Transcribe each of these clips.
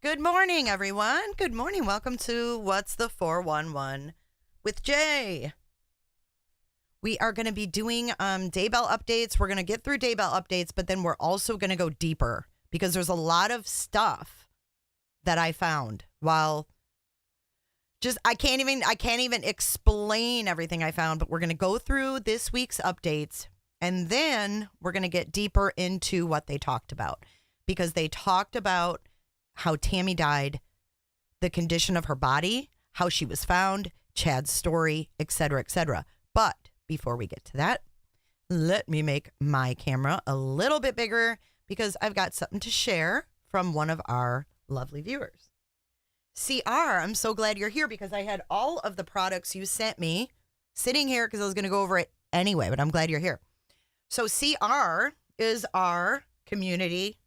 Good morning, everyone. Good morning. Welcome to What's the 411 with Jay. We are going to be doing Daybell updates. We're going to get through Daybell updates, but then we're also going to go deeper because there's a lot of stuff that I found while I can't even explain everything I found, but we're going to go through this week's updates and then we're going to get deeper into what they talked about because they talked about how Tammy died, the condition of her body, how she was found, Chad's story, etc., etc. But before we get to that, let me make my camera a little bit bigger because I've got something to share from one of our lovely viewers. CR, I'm so glad you're here because I had all of the products you sent me sitting here because I was going to go over it anyway, but I'm glad you're here. So CR is our community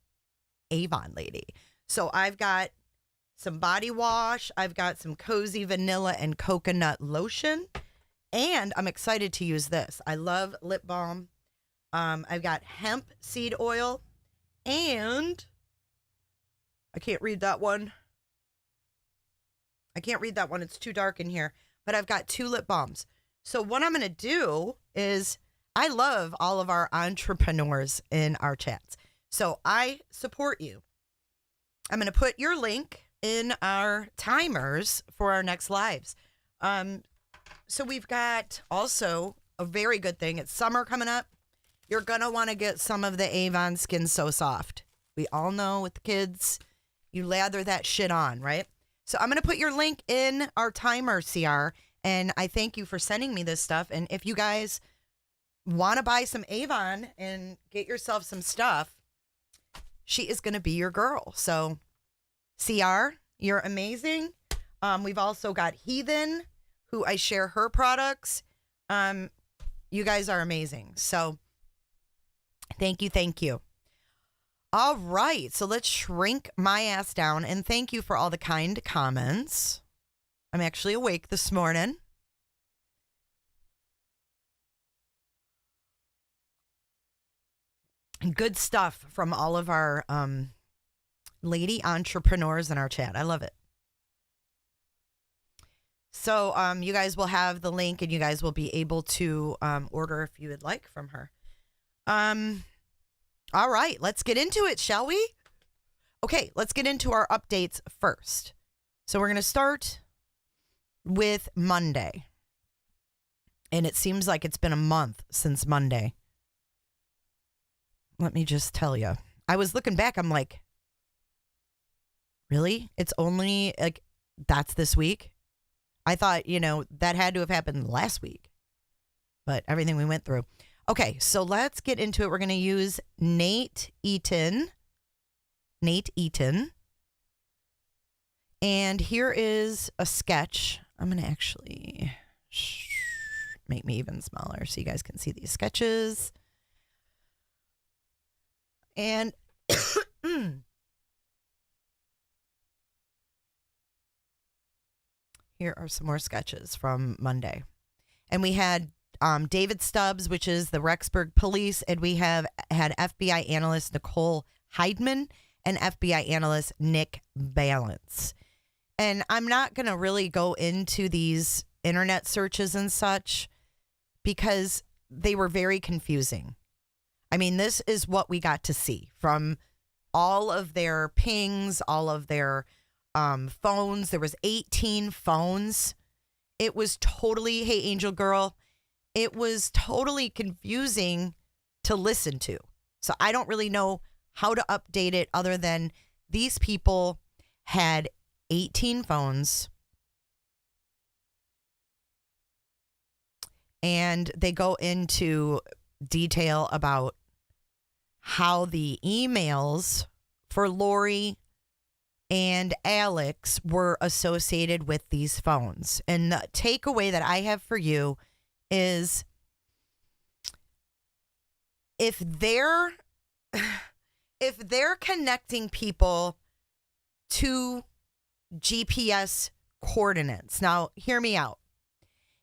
Avon lady. So I've got some body wash, I've got some cozy vanilla and coconut lotion, and I'm excited to use this. I love lip balm. I've got hemp seed oil, and I can't read that one. It's too dark in here, but I've got 2 lip balms. So what I'm going to do is I love all of our entrepreneurs in our chats. So I support you. I'm going to put your link in our timers for our next lives. So we've got also a very good thing. It's summer coming up. You're going to want to get some of the Avon Skin So Soft. We all know with the kids, you lather that shit on, right? So I'm going to put your link in our timer, CR. And I thank you for sending me this stuff. And if you guys want to buy some Avon and get yourself some stuff, she is going to be your girl. So, CR, you're amazing. We've also got Heathen, who I share her products. You guys are amazing. So, thank you. All right. So, let's shrink my ass down. And thank you for all the kind comments. I'm actually awake this morning. Good stuff from all of our lady entrepreneurs in our chat. I love it. So you guys will have the link and you guys will be able to order if you would like from her. All right, let's get into it, shall we? Okay, let's get into our updates first. So we're going to start with Monday. And it seems like it's been a month since Monday. Let me just tell you. I was looking back. I'm like, really? It's only like, that's this week? I thought, that had to have happened last week. But everything we went through. Okay, so let's get into it. We're going to use Nate Eaton. And here is a sketch. I'm going to actually make me even smaller so you guys can see these sketches. And here are some more sketches from Monday. And we had David Stubbs, which is the Rexburg police, and we had FBI analyst Nicole Heidman and FBI analyst Nick Balance. And I'm not going to really go into these internet searches and such because they were very confusing. I mean, this is what we got to see from all of their pings, all of their phones. There was 18 phones. It was totally, hey, Angel Girl, it was totally confusing to listen to. So I don't really know how to update it other than these people had 18 phones. And they go into detail about how the emails for Lori and Alex were associated with these phones. And the takeaway that I have for you is if they're connecting people to GPS coordinates. Now, hear me out.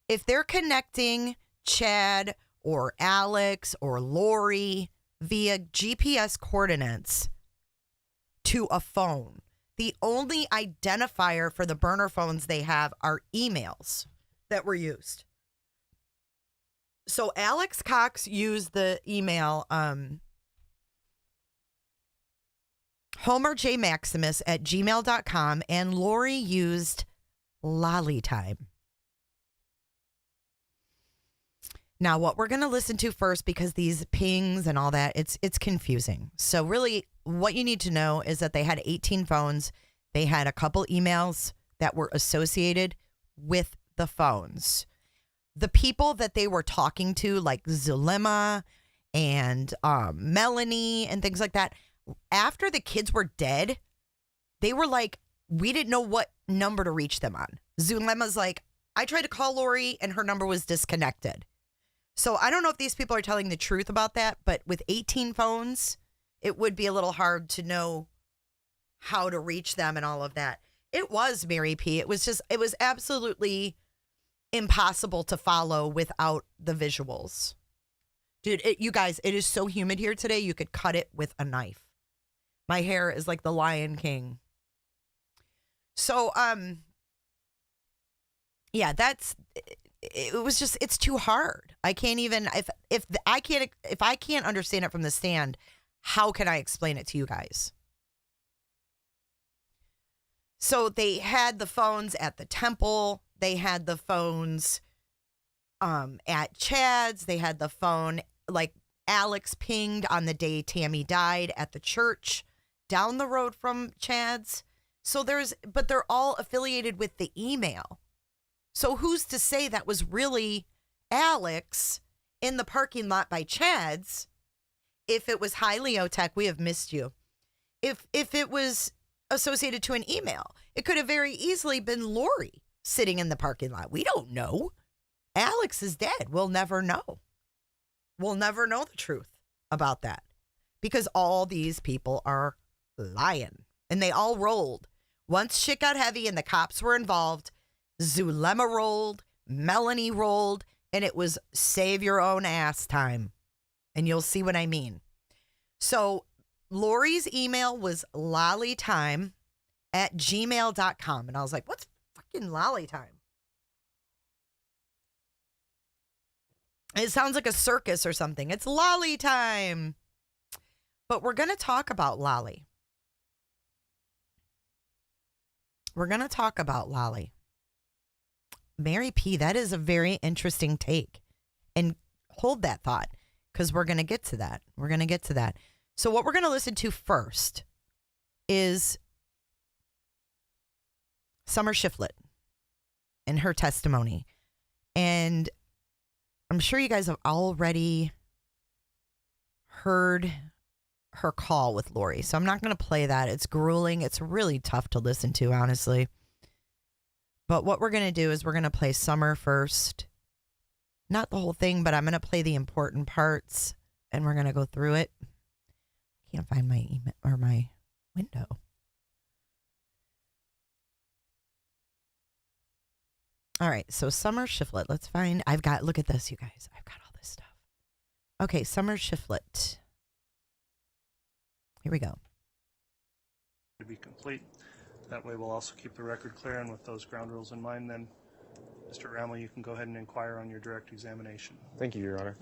If they're connecting Chad or Alex or Lori via GPS coordinates to a phone, The only identifier for the burner phones they have are emails that were used. So Alex Cox used the email Homer J. Maximus at gmail.com, and Lori used Lollytime. Now, what we're going to listen to first, because these pings and all that, it's confusing. So really, what you need to know is that they had 18 phones. They had a couple emails that were associated with the phones. The people that they were talking to, like Zulema and Melanie and things like that, after the kids were dead, they were like, we didn't know what number to reach them on. Zulema's like, I tried to call Lori and her number was disconnected. So I don't know if these people are telling the truth about that, but with 18 phones, it would be a little hard to know how to reach them and all of that. It was Mary P. It was absolutely impossible to follow without the visuals. Dude, you guys, it is so humid here today, you could cut it with a knife. My hair is like the Lion King. So, yeah, it's too hard. I can't even, if I can't understand it from the stand, how can I explain it to you guys? So they had the phones at the temple. They had the phones at Chad's. They had the phone, like Alex pinged on the day Tammy died at the church down the road from Chad's. So but they're all affiliated with the email. So who's to say that was really Alex in the parking lot by Chad's? If it was, hi Leotech, we have missed you. If it was associated to an email, it could have very easily been Lori sitting in the parking lot. We don't know. Alex is dead. We'll never know. We'll never know the truth about that because all these people are lying and they all rolled. Once shit got heavy and the cops were involved, Zulema rolled, Melanie rolled, and it was save your own ass time. And you'll see what I mean. So Lori's email was lollytime@gmail.com. And I was like, what's fucking lollytime? It sounds like a circus or something. It's lolly time. But we're going to talk about Lolly. We're going to talk about Lolly. Mary P., that is a very interesting take. And hold that thought, because we're going to get to that. We're going to get to that. So what we're going to listen to first is Summer Shiflett and her testimony. And I'm sure you guys have already heard her call with Lori. So I'm not going to play that. It's grueling. It's really tough to listen to, honestly. But what we're going to do is we're going to play Summer first. Not the whole thing, but I'm going to play the important parts and we're going to go through it. I can't find my email or my window. All right. So Summer Shiflett. Let's find. Look at this, you guys. I've got all this stuff. Okay. Summer Shiflett. Here we go. To be complete. That way we'll also keep the record clear, and with those ground rules in mind, then, Mr. Ramel, you can go ahead and inquire on your direct examination. Thank you, Your Honor.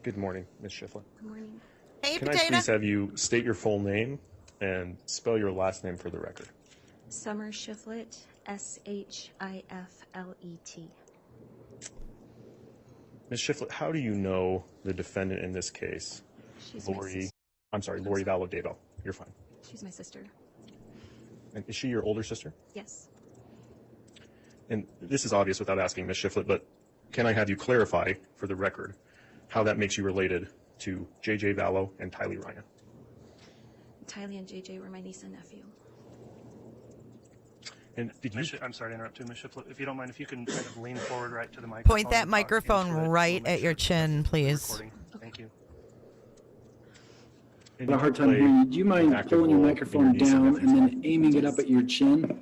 Good morning, Ms. Shiflett. Good morning. Hey, Can Potato. I please have you state your full name and spell your last name for the record? Summer Shiflett, Shiflet. Ms. Shiflett, how do you know the defendant in this case, She's my Lori sister. Vallow Daybell? You're fine. She's my sister. And is she your older sister? Yes. And this is obvious without asking, Ms. Shiflett, but can I have you clarify for the record how that makes you related to J.J. Vallow and Tylee Ryan? Tylee and JJ were my niece and nephew. And did you... I'm sorry to interrupt you, Ms. Shiflett. If you don't mind, if you can kind of lean forward right to the microphone. Point that and talk microphone into it, right we'll make at your sure chin, it's please. recording. Thank you. and I have a hard time play hearing you. Do you mind active pulling your role in microphone niece down nephew's and then life? aiming it up at your chin?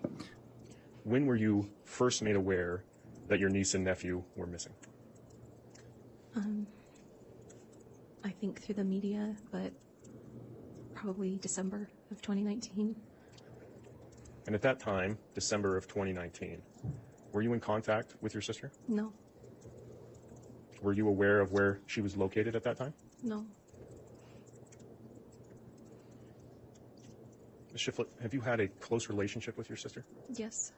When were you first made aware that your niece and nephew were missing? I think through the media, but probably December of 2019. And at that time, December of 2019, were you in contact with your sister? No, Were you aware of where she was located at that time? no, Ms. Shiflett, have you had a close relationship with your sister? yes,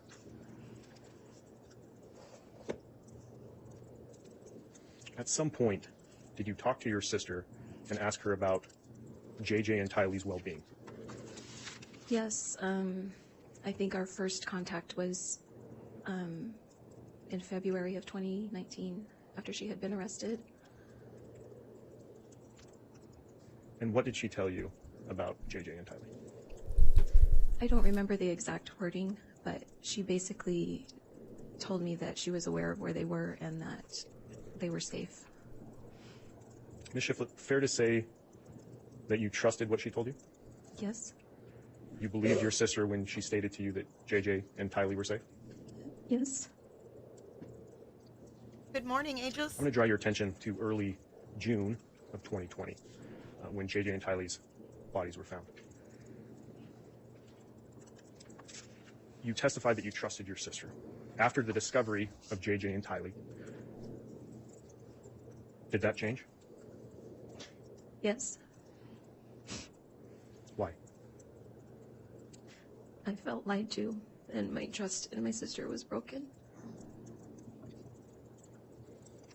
At some point, did you talk to your sister and ask her about JJ and Tylee's well-being? yes. I think our first contact was in February of 2019 after she had been arrested. And what did she tell you about JJ and Tylee? I don't remember the exact wording, but she basically told me that she was aware of where they were and that they were safe. Ms. Shiflett, fair to say that you trusted what she told you? Yes, You believed your sister when she stated to you that JJ and Tylee were safe? yes. Good morning, Aegis. I'm going to draw your attention to early June of 2020, when JJ and Tylee's bodies were found. You testified that you trusted your sister. After the discovery of JJ and Tylee, did that change? Yes, Why? I felt lied to, and my trust in my sister was broken.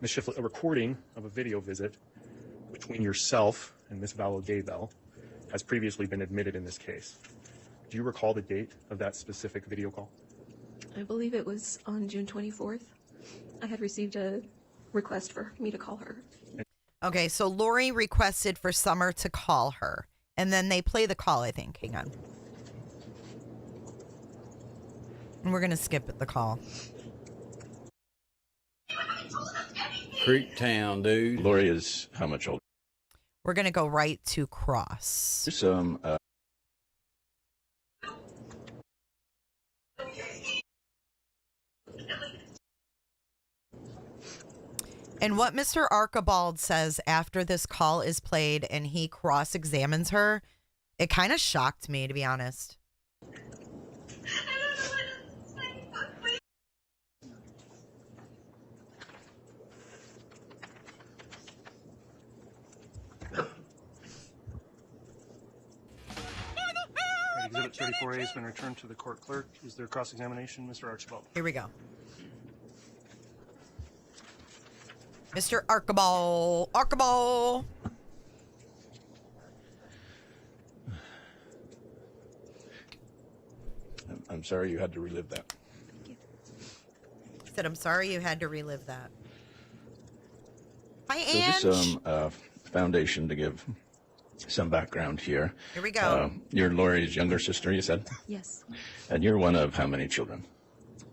Ms. Shiflett, a recording of a video visit between yourself and Ms. Vallow Daybell has previously been admitted in this case. Do you recall the date of that specific video call? I believe it was on June 24th. I had received a request for me to call her. Okay, so Lori requested for Summer to call her, and then they play the call, I think. Hang on. And we're going to skip the call. Creek Town, dude. Lori is how much older? We're going to go right to Cross. There's some And what Mr. Archibald says after this call is played and he cross-examines her, it kind of shocked me, to be honest. Exhibit 34A has been returned to the court clerk. Is there cross-examination, Mr. Archibald? Here we go. Mr. Archibald. Archibald. I'm sorry you had to relive that. He said, I'm sorry you had to relive that. Hi, So Ange. just some foundation to give some background here. Here we go. You're Lori's younger sister, you said? Yes, And you're one of how many children?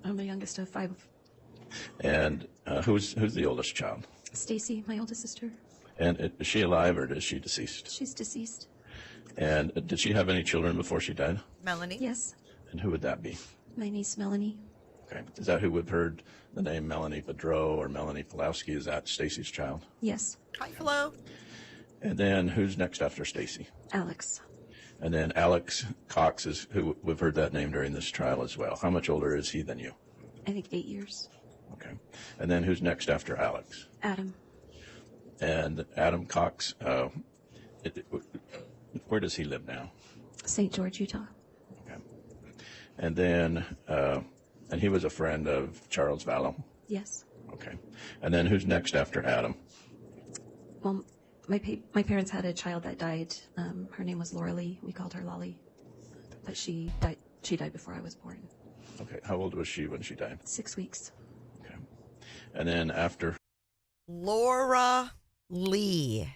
I'm the youngest of 5. And who's the oldest child? Stacy, my oldest sister. And is she alive or is she deceased? She's deceased. And did she have any children before she died? Melanie. Yes, And who would that be? my niece Melanie. Okay. Is that who we've heard the name Melanie Pedro or Melanie Pulowski? Is that Stacy's child? Yes, Hi, Flo. And then who's next after Stacy? Alex. And then Alex Cox is who we've heard that name during this trial as well. How much older is he than you? I think 8 years. Okay. And then who's next after Alex? Adam. And Adam Cox, where does he live now? St. George, Utah. Okay. And then, and he was a friend of Charles Vallow. Yes. Okay. And then who's next after Adam? Well, my parents had a child that died. Her name was Laura Lee. We called her Lolly. But she died before I was born. Okay. How old was she when she died? 6 weeks. Okay. And then after Laura Lee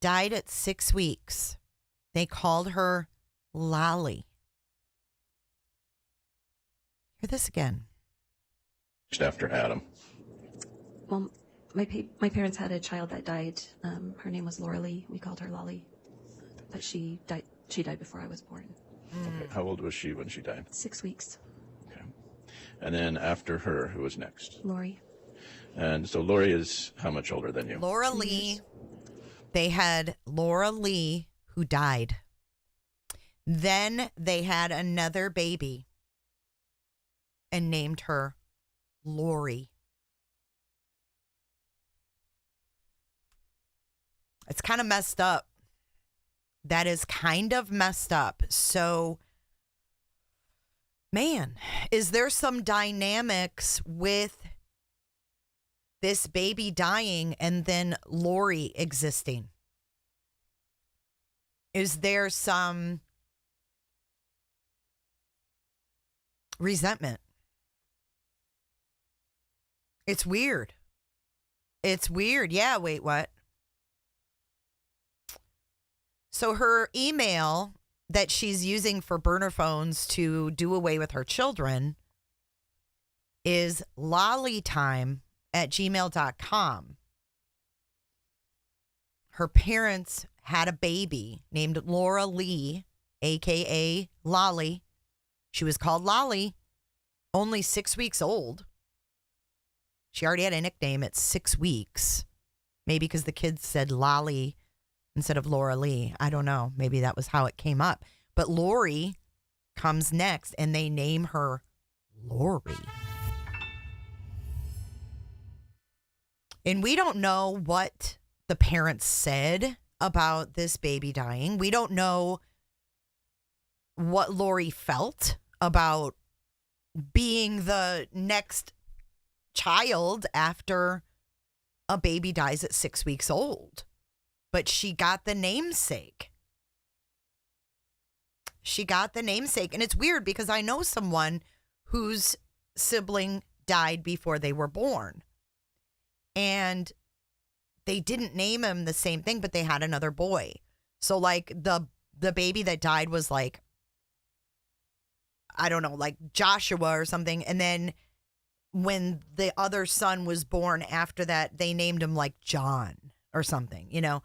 died at 6 weeks. They called her Lolly. Hear this again. next after Adam? Well, my parents had a child that died. Her name was Laura Lee. We called her Lolly. But she died before I was born. Okay. How old was she when she died? 6 weeks. Okay. And then after her, who was next? Lori. And so Lori is how much older than you? Laura Lee. They had Laura Lee, who died. Then they had another baby and named her Lori. It's kind of messed up. That is kind of messed up. So, man, is there some dynamics with this baby dying and then Lori existing? Is there some resentment? It's weird. It's weird. Yeah, wait, what? So her email that she's using for burner phones to do away with her children is lollytime@gmail.com. Her parents had a baby named Laura Lee, a.k.a. Lolly. She was called Lolly, only 6 weeks old. She already had a nickname at 6 weeks. Maybe because the kids said Lolly instead of Laura Lee. I don't know. Maybe that was how it came up. But Lori comes next, and they name her Lori. And we don't know what the parents said about this baby dying. We don't know what Lori felt about being the next child after a baby dies at 6 weeks old. But she got the namesake. She got the namesake. And it's weird because I know someone whose sibling died before they were born. And they didn't name him the same thing, but they had another boy. So like the baby that died was like, I don't know, like Joshua or something. And then when the other son was born after that, they named him like John or something, you know.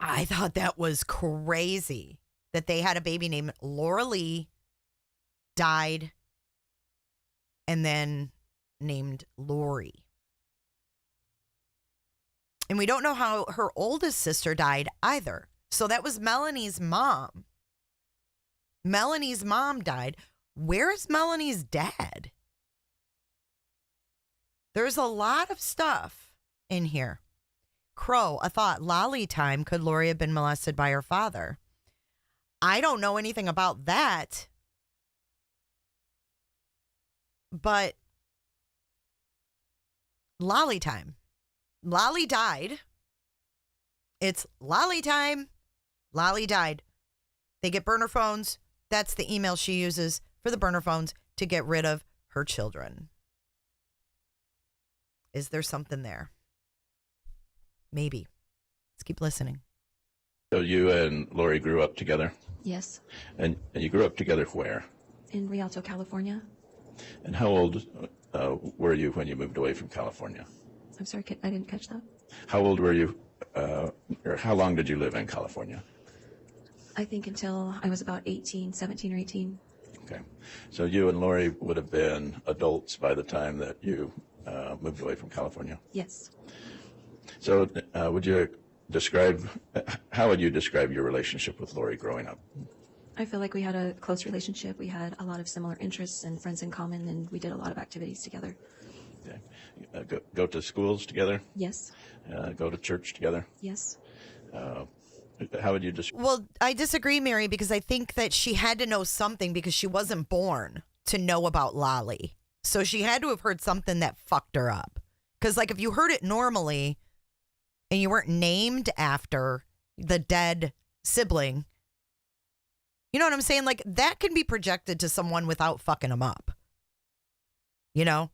I thought that was crazy that they had a baby named Laura Lee, died, and then named Lori. And we don't know how her oldest sister died either. So that was Melanie's mom. Melanie's mom died. Where is Melanie's dad? There's a lot of stuff in here. Crow, a thought, lolly time. Could Lori have been molested by her father? I don't know anything about that. But lolly time. Lolly died. It's lolly time. Lolly died. They get burner phones. That's the email she uses for the burner phones to get rid of her children. Is there something there? Maybe. Let's keep listening. So you and Lori grew up together? Yes. And you grew up together where? In Rialto, California. And how old were you when you moved away from California? I'm sorry, I didn't catch that. How old were you, or how long did you live in California? I think until I was about 17 or 18. Okay. So you and Lori would have been adults by the time that you moved away from California? Yes. So how would you describe your relationship with Lori growing up? I feel like we had a close relationship. We had a lot of similar interests and friends in common, and we did a lot of activities together. Okay. Go to schools together? Yes. Go to church together? Yes. How would you describe? Well, I disagree, Mary, because I think that she had to know something because she wasn't born to know about Lolly. So she had to have heard something that fucked her up. Because, like, if you heard it normally and you weren't named after the dead sibling, you know what I'm saying? Like, that can be projected to someone without fucking them up. You know?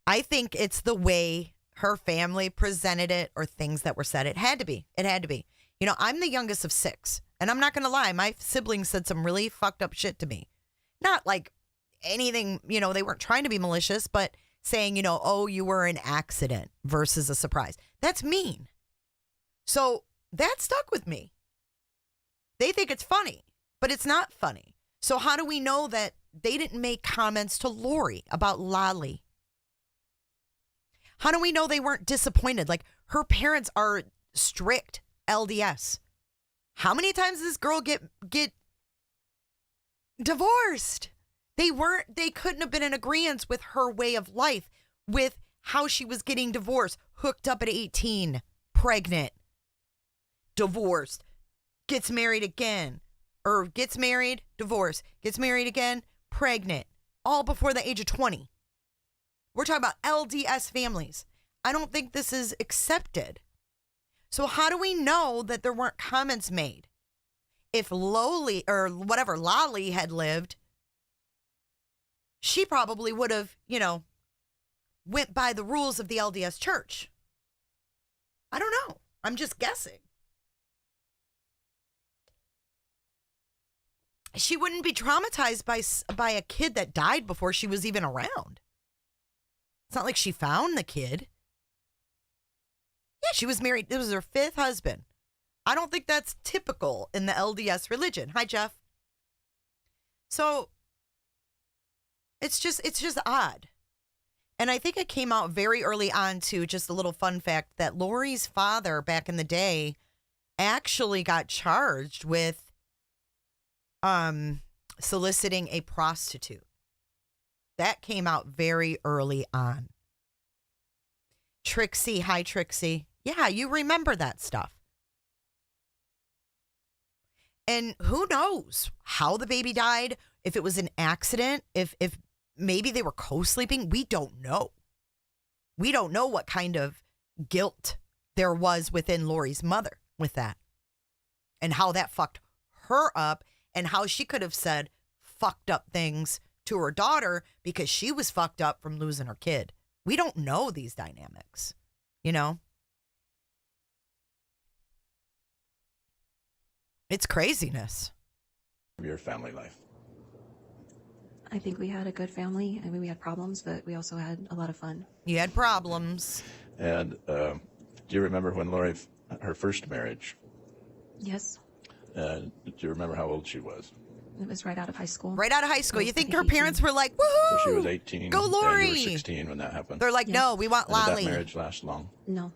I think it's the way her family presented it or things that were said. It had to be. It had to be. You know, I'm the youngest of 6. And I'm not going to lie. My siblings said some really fucked up shit to me. Not like anything, you know, they weren't trying to be malicious, but saying, you know, oh, you were an accident versus a surprise. That's mean. So that stuck with me. They think it's funny, but it's not funny. So how do we know that they didn't make comments to Lori about Lolly? How do we know they weren't disappointed? Like, her parents are strict LDS. How many times does this girl get divorced? They couldn't have been in agreement with her way of life, with how she was getting divorced, hooked up at 18, pregnant, divorced, gets married again, or gets married, divorced, gets married again, pregnant, all before the age of 20. We're talking about LDS families. I don't think this is accepted. So how do we know that there weren't comments made? If Loli or whatever Lolly had lived, she probably would have, went by the rules of the LDS church. I don't know. I'm just guessing. She wouldn't be traumatized by a kid that died before she was even around. It's not like she found the kid. Yeah, she was married. This was her 5th husband. I don't think that's typical in the LDS religion. Hi, Jeff. So it's just odd. And I think it came out very early on too, just a little fun fact, that Lori's father back in the day actually got charged with soliciting a prostitute. That came out very early on. Trixie, hi Trixie. Yeah, you remember that stuff. And who knows how the baby died, if it was an accident, if maybe they were co-sleeping. We don't know. We don't know what kind of guilt there was within Lori's mother with that, and how that fucked her up, and how she could have said fucked up things to her daughter because she was fucked up from losing her kid. We don't know these dynamics, It's craziness. Your family life. I think we had a good family. I mean, we had problems, but we also had a lot of fun. You had problems. And do you remember when Lori, her first marriage? Yes. Do you remember how old she was? It was right out of high school. Right out of high school. You think her 18. parents were like, woohoo! So she was 18. Go Lori! And you were 16 when that happened. They're like, Yes. no, we want And did Lolly. that marriage last long? No.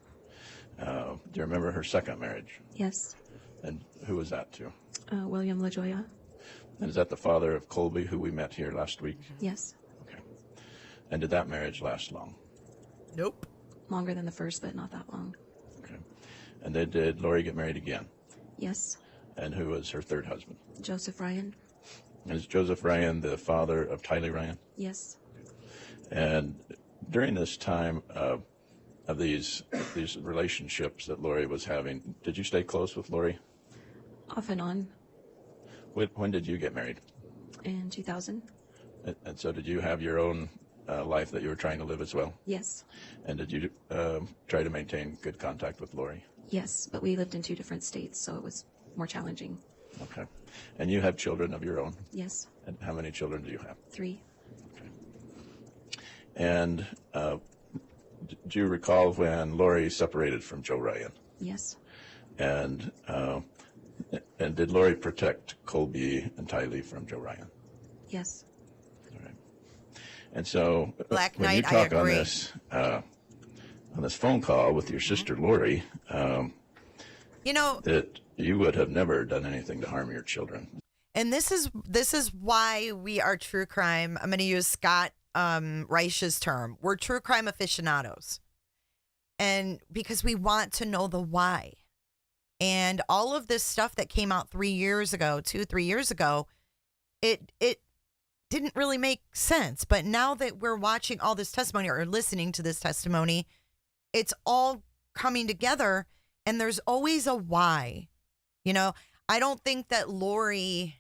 Do you remember her second marriage? Yes. And who was that to? William LaJoya. And is that the father of Colby, who we met here last week? Yes. Okay. And did that marriage last long? Nope. Longer than the first, but not that long. Okay. And then did Lori get married again? Yes. And who was her third husband? Joseph Ryan. And is Joseph Ryan the father of Tylee Ryan? Yes. And during this time of these relationships that Lori was having, did you stay close with Lori? Off and on. When did you get married? In 2000. And so did you have your own life that you were trying to live as well? Yes. And did you try to maintain good contact with Lori? Yes, but we lived in 2 different states, so it was more challenging. Okay. And you have children of your own? Yes. And how many children do you have? 3. Okay. And do you recall when Lori separated from Joe Ryan? Yes. And did Lori protect Colby and Tylee from Joe Ryan? Yes. All right. And so Black when you Knight, I talk on agree. this phone call with your sister Lori, that you would have never done anything to harm your children. And this is why we are true crime. I'm going to use Scott Reich's term. We're true crime aficionados. And because we want to know the why. And all of this stuff that came out 3 years ago, 3 years ago, it didn't really make sense. But now that we're watching all this testimony or listening to this testimony, it's all coming together, and there's always a why. I don't think that Lori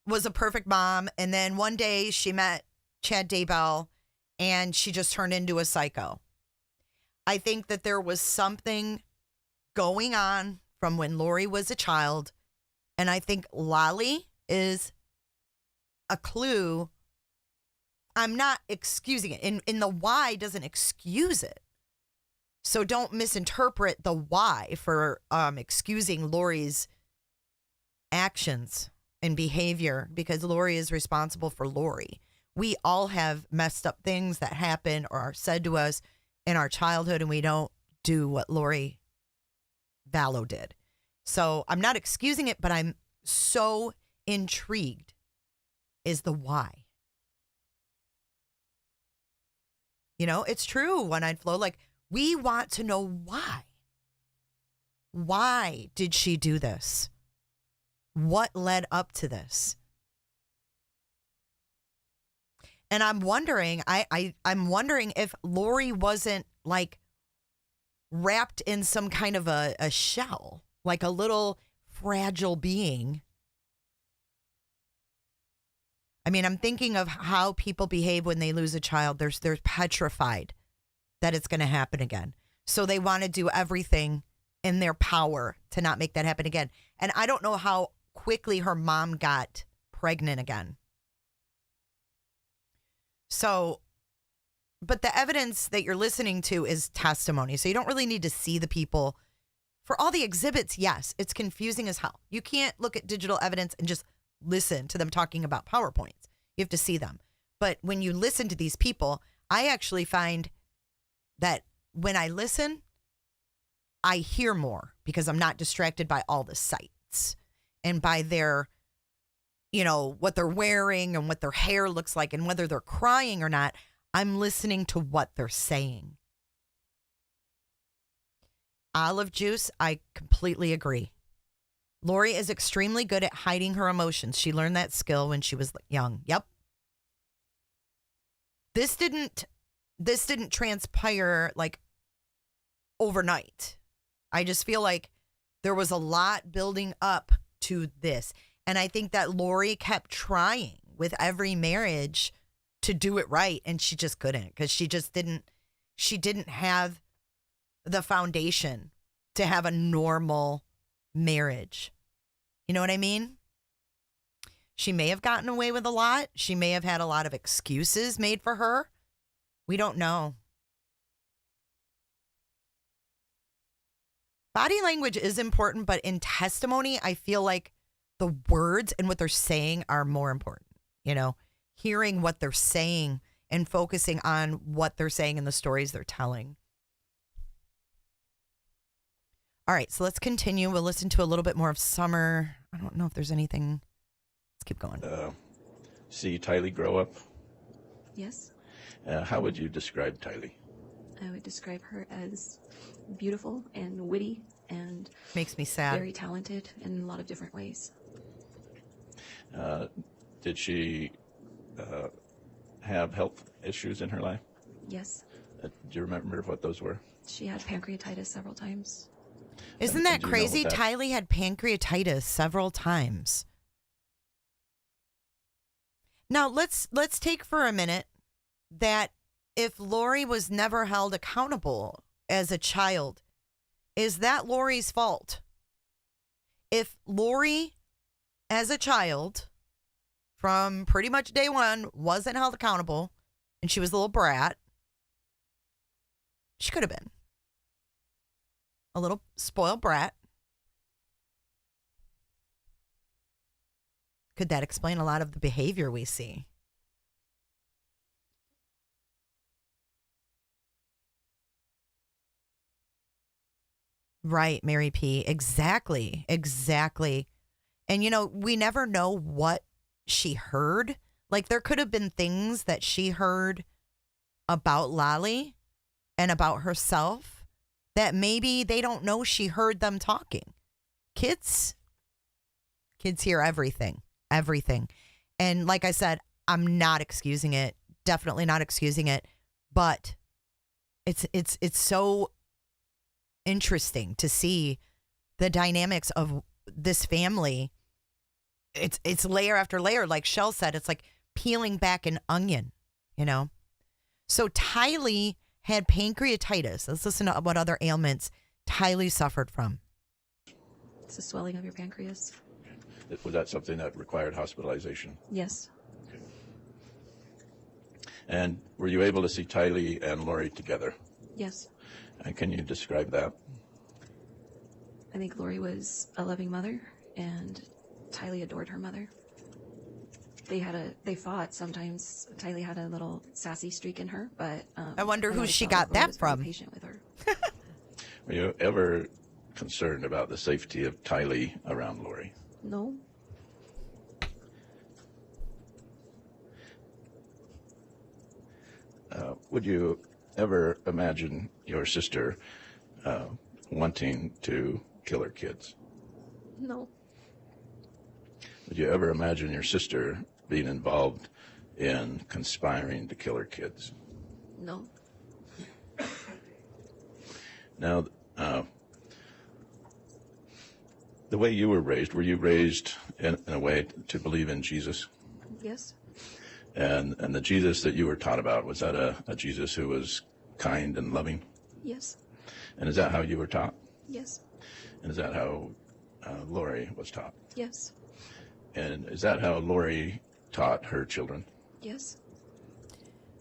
was a perfect mom, and then one day she met Chad Daybell, and she just turned into a psycho. I think that there was something going on from when Lori was a child, and I think Lolly is a clue. I'm not excusing it. In the why doesn't excuse it. So don't misinterpret the why for excusing Lori's actions and behavior, because Lori is responsible for Lori. We all have messed up things that happen or are said to us in our childhood, and we don't do what Lori Vallow did. So I'm not excusing it, but I'm so intrigued is the why. You know, it's true, One-Eyed Flo. Like, we want to know why. Why did she do this? What led up to this? And I'm wondering, I'm wondering if Lori wasn't like wrapped in some kind of a shell, like a little fragile being. I mean, I'm thinking of how people behave when they lose a child. They're petrified that it's going to happen again. So they want to do everything in their power to not make that happen again. And I don't know how quickly her mom got pregnant again. So, but the evidence that you're listening to is testimony. So you don't really need to see the people. For all the exhibits, yes, it's confusing as hell. You can't look at digital evidence and just listen to them talking about PowerPoints. You have to see them. But when you listen to these people, I actually find that when I listen, I hear more because I'm not distracted by all the sights and by their, you know, what they're wearing and what their hair looks like and whether they're crying or not. I'm listening to what they're saying. Olive juice, I completely agree. Lori is extremely good at hiding her emotions. She learned that skill when she was young. Yep. This didn't transpire like overnight. I just feel like there was a lot building up to this. And I think that Lori kept trying with every marriage to do it right. And she just couldn't because she didn't have the foundation to have a normal marriage. You know what I mean? She may have gotten away with a lot. She may have had a lot of excuses made for her. We don't know. Body language is important, but in testimony, I feel like the words and what they're saying are more important. You know, hearing what they're saying and focusing on what they're saying and the stories they're telling. All right, so let's continue. We'll listen to a little bit more of Summer. I don't know if there's anything. Let's keep going. See Tylee grow up? Yes. How would you describe Tylee? I would describe her as beautiful and witty and makes me sad. Very talented in a lot of different ways. Did she have health issues in her life? Yes. Do you remember what those were? She had pancreatitis several times. Isn't that crazy? Tylee had pancreatitis several times. Now, let's take for a minute that if Lori was never held accountable as a child, is that Lori's fault? If Lori, as a child, from pretty much day one, wasn't held accountable and she was a little brat, she could have been a little spoiled brat. Could that explain a lot of the behavior we see? Right, Mary P. Exactly. And, you know, we never know what she heard. Like, there could have been things that she heard about Lolly and about herself that maybe they don't know she heard them talking. Kids hear everything. And like I said, I'm not excusing it. Definitely not excusing it. But it's so interesting to see the dynamics of this family. It's layer after layer. Like Shell said, it's like peeling back an onion, you know? So Tylee had pancreatitis. Let's listen to what other ailments Tylee suffered from. It's a swelling of your pancreas. Was that something that required hospitalization? Yes. Okay. And were you able to see Tylee and Lori together? Yes. And can you describe that? I think Lori was a loving mother, and Tylee adored her mother. They fought sometimes. Tylee had a little sassy streak in her, but I wonder who she felt got Lori that was very from. patient with her. Were you ever concerned about the safety of Tylee around Lori? No. Would you ever imagine your sister wanting to kill her kids? No. Would you ever imagine your sister being involved in conspiring to kill her kids? No. Now, the way you were you raised in a way to believe in Jesus? Yes. And the Jesus that you were taught about, was that a Jesus who was kind and loving? Yes. And is that how you were taught? Yes. And is that how Lori was taught? Yes. And is that how Lori taught her children? Yes.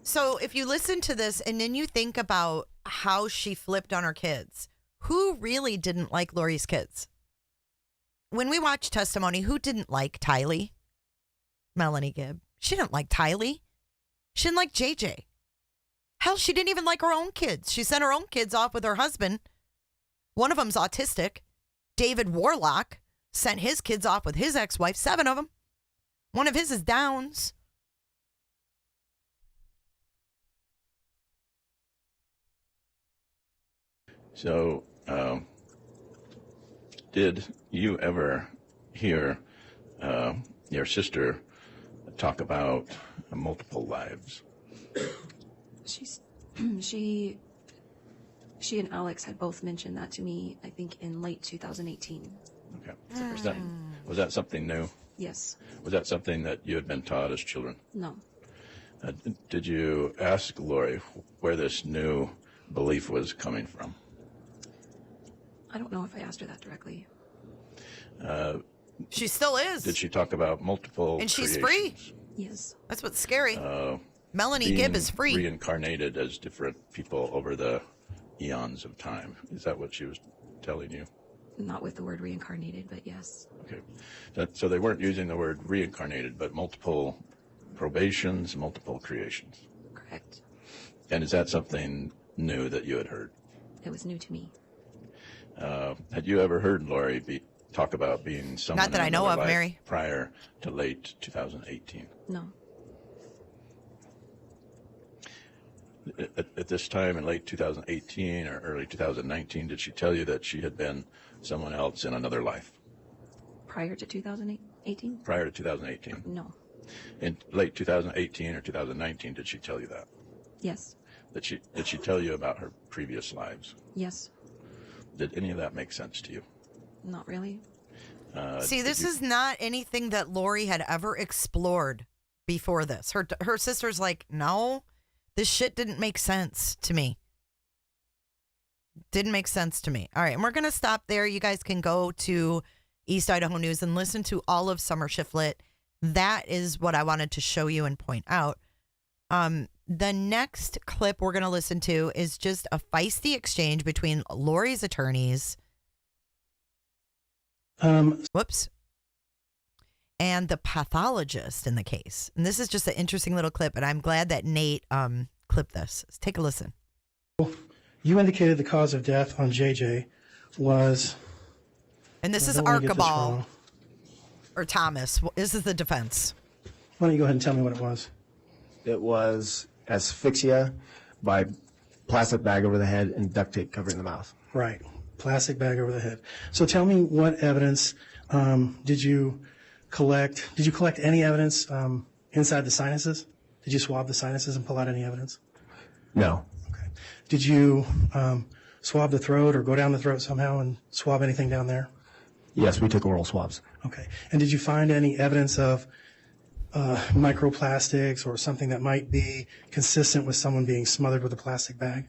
So if you listen to this and then you think about how she flipped on her kids, who really didn't like Lori's kids? When we watch Testimony, who didn't like Tylee? Melanie Gibb. She didn't like Tylee. She didn't like JJ. Hell, she didn't even like her own kids. She sent her own kids off with her husband. One of them's autistic. David Warlock sent his kids off with his ex-wife, 7 of them. One of his is Downs. So, did you ever hear your sister talk about multiple lives? She and Alex had both mentioned that to me, I think, in late 2018. Okay. So was that something new? Yes. Was that something that you had been taught as children? No. Did you ask Lori where this new belief was coming from? I don't know if I asked her that directly. She still is. Did she talk about multiple And she's creations? free. Yes. That's what's scary. Melanie Gibb is free. Reincarnated as different people over the eons of time. Is that what she was telling you? Not with the word reincarnated, but yes. Okay. So they weren't using the word reincarnated, but multiple probations, multiple creations. Correct. And is that something new that you had heard? It was new to me. Had you ever heard Lori talk about being someone Not that I know in another of, life Mary. prior to late 2018? No. At this time in late 2018 or early 2019, did she tell you that she had been someone else in another life? Prior to 2018? Prior to 2018? No. In late 2018 or 2019, did she tell you that? Yes. Did she tell you about her previous lives? Yes. Did any of that make sense to you? Not really. See, this is not anything that Lori had ever explored before this. Her sister's like, no, this shit didn't make sense to me. Didn't make sense to me. All right, and we're going to stop there. You guys can go to East Idaho News and listen to all of Summer Shiflett. That is what I wanted to show you and point out. The next clip we're going to listen to is just a feisty exchange between Lori's attorneys. Whoops. And the pathologist in the case. And this is just an interesting little clip, and I'm glad that Nate clipped this. Let's take a listen. You indicated the cause of death on JJ was... And this is I don't wanna get this Archibald, wrong. or Thomas. This is the defense. Why don't you go ahead and tell me what it was? It was asphyxia by plastic bag over the head and duct tape covering the mouth. Right. Plastic bag over the head. So tell me what evidence did you collect? Did you collect any evidence inside the sinuses? Did you swab the sinuses and pull out any evidence? No. Okay. Did you swab the throat or go down the throat somehow and swab anything down there? Yes, we took oral swabs. Okay. And did you find any evidence of microplastics or something that might be consistent with someone being smothered with a plastic bag?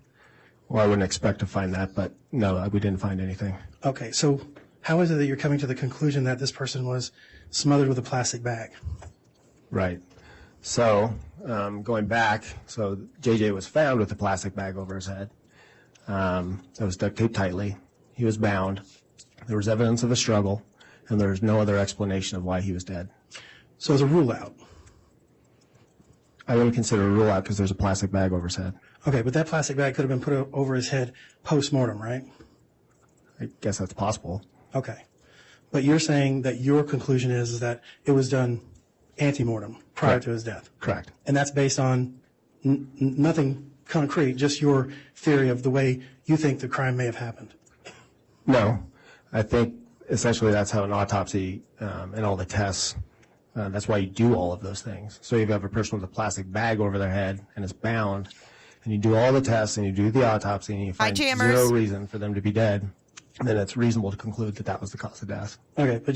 Well, I wouldn't expect to find that, but no, we didn't find anything. Okay, so how is it that you're coming to the conclusion that this person was smothered with a plastic bag? Right. So, going back, so JJ was found with a plastic bag over his head. That was duct taped tightly. He was bound. There was evidence of a struggle, and there's no other explanation of why he was dead. So as a rule out. I wouldn't consider a rule out because there's a plastic bag over his head. Okay, but that plastic bag could have been put over his head post-mortem, right? I guess that's possible. Okay. But you're saying that your conclusion is that it was done ante-mortem prior Correct. to his death. Correct. And that's based on nothing concrete, just your theory of the way you think the crime may have happened. No, I think essentially that's how an autopsy and all the tests, that's why you do all of those things. So you have a person with a plastic bag over their head and it's bound, and you do all the tests and you do the autopsy and you find Jammers. zero reason for them to be dead, then it's reasonable to conclude that that was the cause of death. Okay, but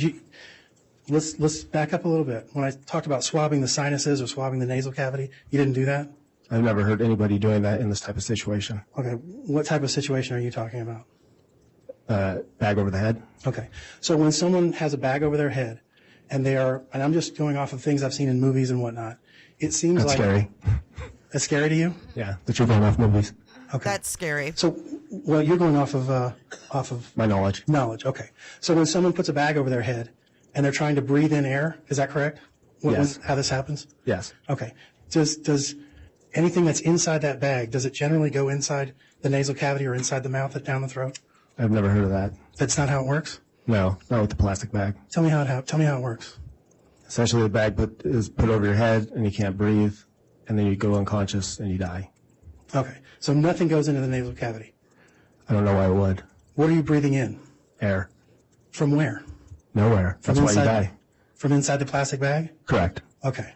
let's back up a little bit. When I talked about swabbing the sinuses or swabbing the nasal cavity, you didn't do that? I've never heard anybody doing that in this type of situation. Okay, what type of situation are you talking about? Bag over the head? Okay, so when someone has a bag over their head and and I'm just going off of things I've seen in movies and whatnot, it seems That's like... scary. That's scary to you? Yeah, that you're going off movies. Okay. That's scary. So, well, you're going off of My knowledge. knowledge. Okay. So when someone puts a bag over their head and they're trying to breathe in air, is that correct? Yes. How this happens? Yes. Okay. Does anything that's inside that bag, does it generally go inside the nasal cavity or inside the mouth and down the throat? I've never heard of that. That's not how it works? No, not with the plastic bag. Tell me how it works. Essentially, the bag is put over your head and you can't breathe, and then you go unconscious and you die. Okay. So nothing goes into the nasal cavity. I don't know why it would. What are you breathing in? Air. From where? Nowhere. That's why you die. From inside the plastic bag? Correct. Okay.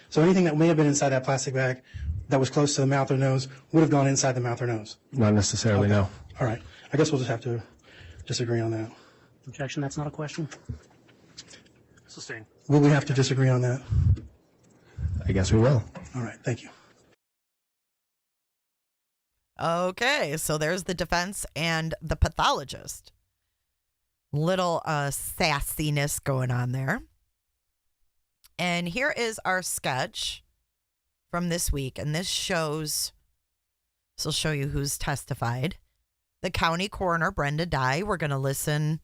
So anything that may have been inside that plastic bag that was close to the mouth or nose would have gone inside the mouth or nose? Not necessarily, no. All right. I guess we'll just have to disagree on that. Objection, that's not a question. Sustained. Will we have to disagree on that? I guess we will. All right. Thank you. Okay, so there's the defense and the pathologist. Little sassiness going on there. And here is our sketch from this week. And this will show you who's testified. The county coroner, Brenda Dye. We're going to listen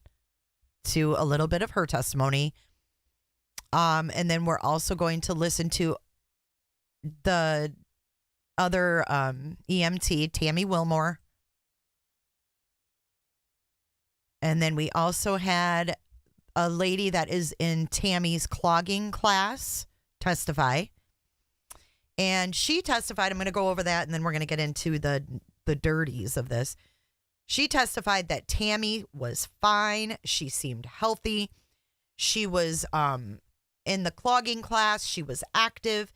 to a little bit of her testimony. And then we're also going to listen to the other EMT, Tammy Wilmore. And then we also had a lady that is in Tammy's clogging class testify. And she testified, I'm going to go over that, and then we're going to get into the dirties of this. She testified that Tammy was fine. She seemed healthy. She was in the clogging class. She was active.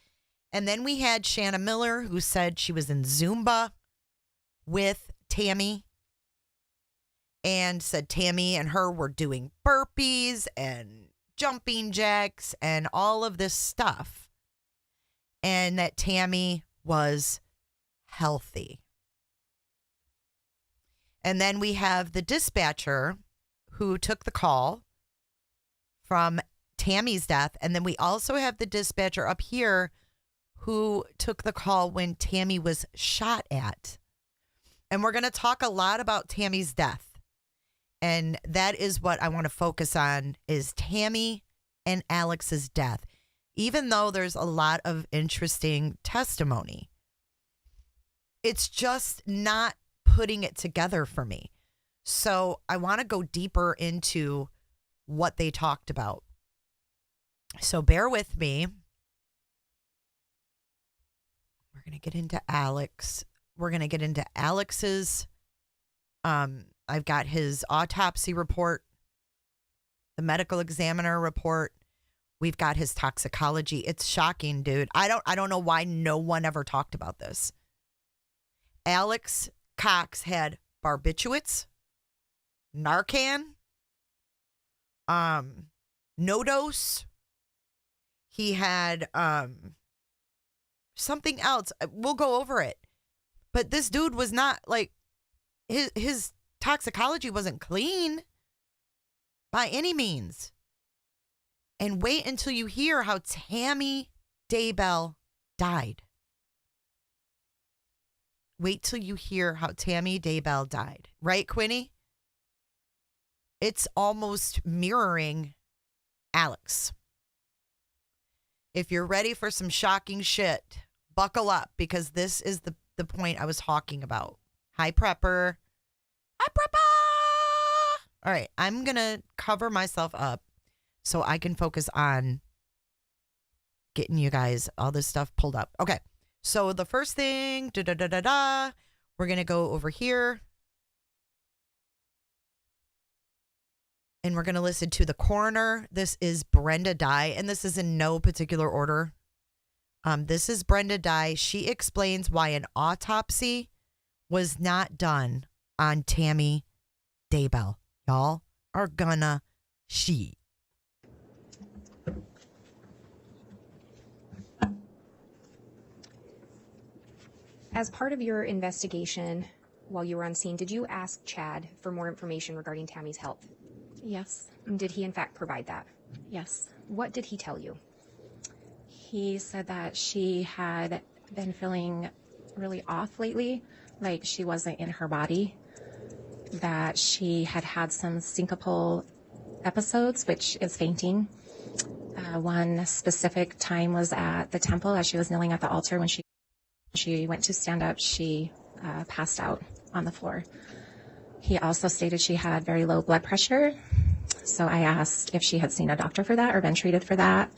And then we had Shanna Miller, who said she was in Zumba with Tammy and said Tammy and her were doing burpees and jumping jacks and all of this stuff. And that Tammy was healthy. And then we have the dispatcher who took the call from Tammy's death. And then we also have the dispatcher up here who took the call when Tammy was shot at. And we're going to talk a lot about Tammy's death. And that is what I want to focus on, is Tammy and Alex's death. Even though there's a lot of interesting testimony, it's just not putting it together for me. So I want to go deeper into what they talked about. So bear with me. We're going to get into Alex. We're going to get into Alex's. I've got his autopsy report, the medical examiner report. We've got his toxicology. It's shocking, dude. I don't know why no one ever talked about this. Alex Cox had barbiturates, Narcan, no-dose. He had something else. We'll go over it. But this dude was not, like, his toxicology wasn't clean by any means. And wait until you hear how Tammy Daybell died. Wait till you hear how Tammy Daybell died. Right, Quinny? It's almost mirroring Alex. If you're ready for some shocking shit, buckle up, because this is the point I was talking about. Hi, Prepper. Hi, Prepper! All right, I'm going to cover myself up so I can focus on getting you guys all this stuff pulled up. Okay, so the first thing, we're going to go over here. And we're going to listen to the coroner. This is Brenda Dye, and this is in no particular order. This is Brenda Dye. She explains why an autopsy was not done on Tammy Daybell. Y'all are gonna see. As part of your investigation while you were on scene, did you ask Chad for more information regarding Tammy's health? Yes. Did he in fact provide that? Yes. What did he tell you? He said that she had been feeling really off lately, like she wasn't in her body, that she had had some syncopal episodes, which is fainting. One specific time was at the temple as she was kneeling at the altar. When she went to stand up, she passed out on the floor. He also stated she had very low blood pressure. So I asked if she had seen a doctor for that or been treated for that.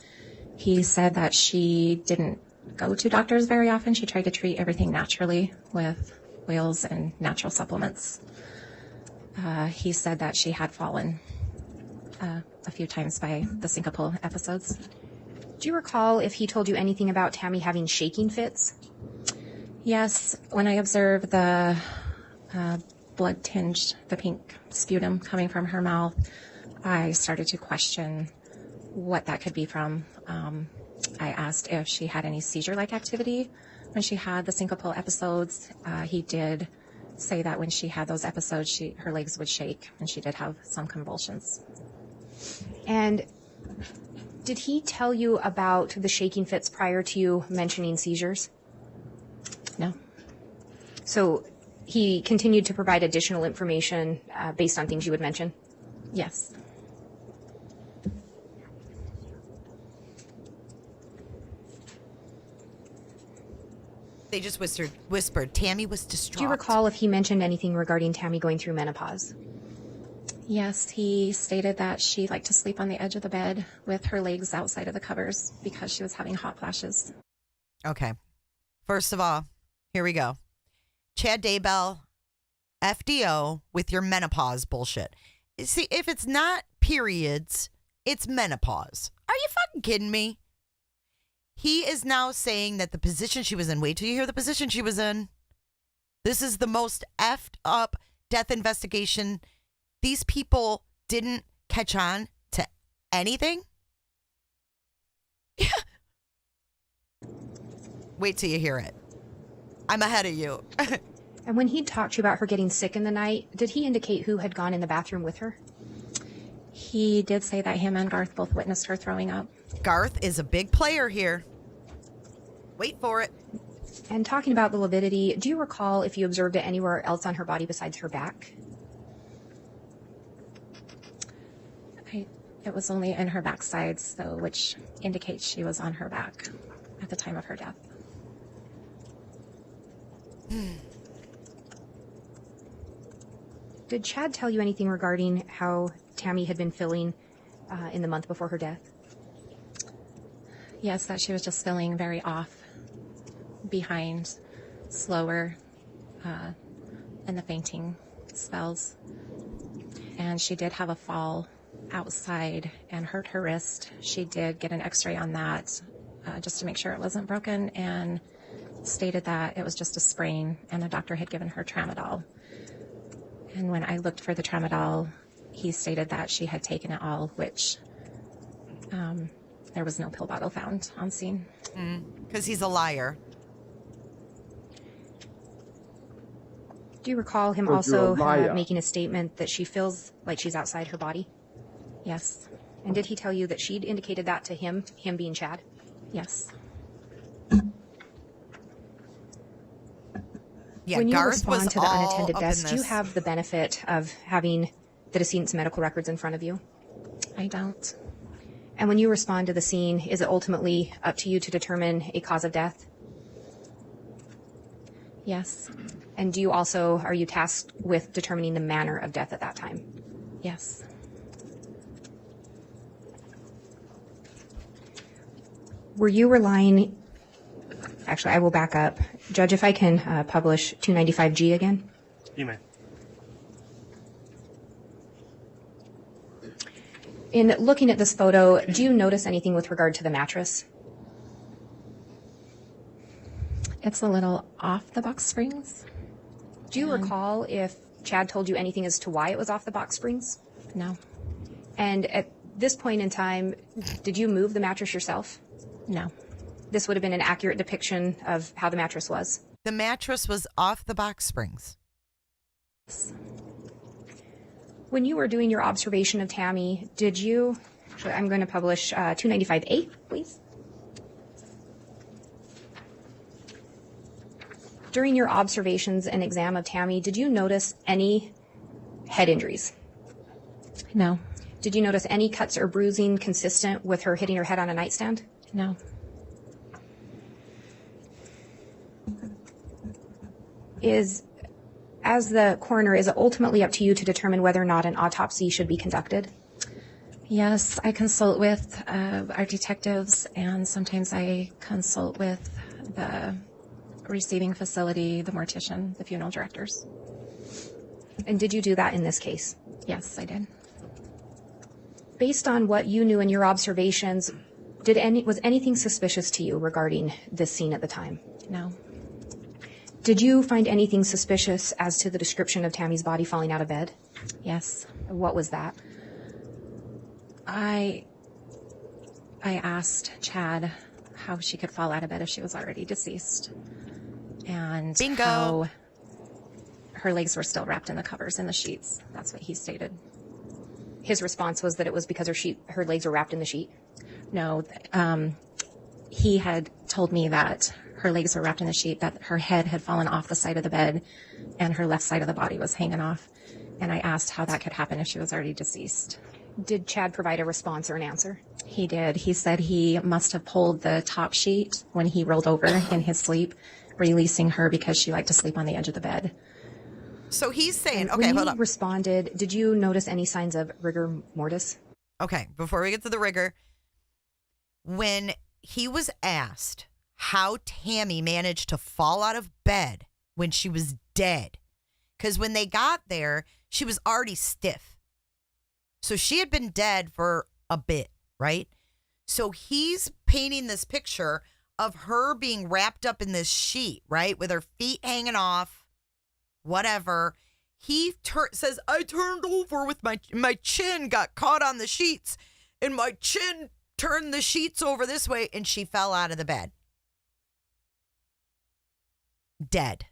He said that she didn't go to doctors very often. She tried to treat everything naturally with oils and natural supplements. He said that she had fallen a few times by the syncopal episodes. Do you recall if he told you anything about Tammy having shaking fits? Yes, when I observed the blood tinged, the pink sputum coming from her mouth, I started to question what that could be from. I asked if she had any seizure-like activity when she had the syncopal episodes. He did say that when she had those episodes, her legs would shake, and she did have some convulsions. And did he tell you about the shaking fits prior to you mentioning seizures? No. So he continued to provide additional information based on things you would mention? Yes. They just whispered. Tammy was distraught. Do you recall if he mentioned anything regarding Tammy going through menopause? Yes, he stated that she liked to sleep on the edge of the bed with her legs outside of the covers because she was having hot flashes. Okay. First of all, here we go. Chad Daybell, FDO with your menopause bullshit. See, if it's not periods, it's menopause. Are you fucking kidding me? He is now saying that the position she was in, wait till you hear the position she was in. This is the most effed up death investigation. These people didn't catch on to anything. Yeah. Wait till you hear it. I'm ahead of you. And when he talked to you about her getting sick in the night, did he indicate who had gone in the bathroom with her? He did say that him and Garth both witnessed her throwing up. Garth is a big player here. Wait for it. And talking about the lividity, do you recall if you observed it anywhere else on her body besides her back? It was only in her backside, so which indicates she was on her back at the time of her death. Did Chad tell you anything regarding how Tammy had been feeling in the month before her death? Yes, that she was just feeling very off, behind, slower, in the fainting spells. And she did have a fall outside and hurt her wrist. She did get an x-ray on that just to make sure it wasn't broken, and stated that it was just a sprain and the doctor had given her tramadol. And when I looked for the tramadol, he stated that she had taken it all, which there was no pill bottle found on scene. Because he's a liar. Do you recall him also making a statement that she feels like she's outside her body? Yes. And did he tell you that she'd indicated that to him being Chad? Yes. Yeah, when you Garth respond was to the all unattended up deaths, in do you this. have the benefit of having the decedent's medical records in front of you? I don't. And when you respond to the scene, is it ultimately up to you to determine a cause of death? Yes. And are you tasked with determining the manner of death at that time? Yes. Were you relying, actually, I will back up. Judge, if I can publish 295G again. You may. In looking at this photo, do you notice anything with regard to the mattress? It's a little off the box springs. Do you recall if Chad told you anything as to why it was off the box springs? No. And at this point in time, did you move the mattress yourself? No. This would have been an accurate depiction of how the mattress was. The mattress was off the box springs. When you were doing your observation of Tammy, did you, actually, I'm going to publish 295A, please. During your observations and exam of Tammy, did you notice any head injuries? No. Did you notice any cuts or bruising consistent with her hitting her head on a nightstand? No. As the coroner, is it ultimately up to you to determine whether or not an autopsy should be conducted? Yes, I consult with our detectives, and sometimes I consult with the receiving facility, the mortician, the funeral directors. And did you do that in this case? Yes, I did. Based on what you knew in your observations, was anything suspicious to you regarding this scene at the time? No. Did you find anything suspicious as to the description of Tammy's body falling out of bed? Yes. What was that? I asked Chad how she could fall out of bed if she was already deceased. And Bingo. how her legs were still wrapped in the covers in the sheets. That's what he stated. His response was that it was because her legs were wrapped in the sheet? No, he had told me that her legs were wrapped in the sheet, that her head had fallen off the side of the bed, and her left side of the body was hanging off. And I asked how that could happen if she was already deceased. Did Chad provide a response or an answer? He did. He said he must have pulled the top sheet when he rolled over in his sleep, releasing her because she liked to sleep on the edge of the bed. So he's saying, When okay, he hold on. responded, did you notice any signs of rigor mortis? Okay, before we get to the rigor, when he was asked how Tammy managed to fall out of bed when she was dead, because when they got there, she was already stiff. So she had been dead for a bit, right? So he's painting this picture of her being wrapped up in this sheet, right? With her feet hanging off, whatever. He says, I turned over with my chin got caught on the sheets, and my chin turned the sheets over this way, and she fell out of the bed. Dead.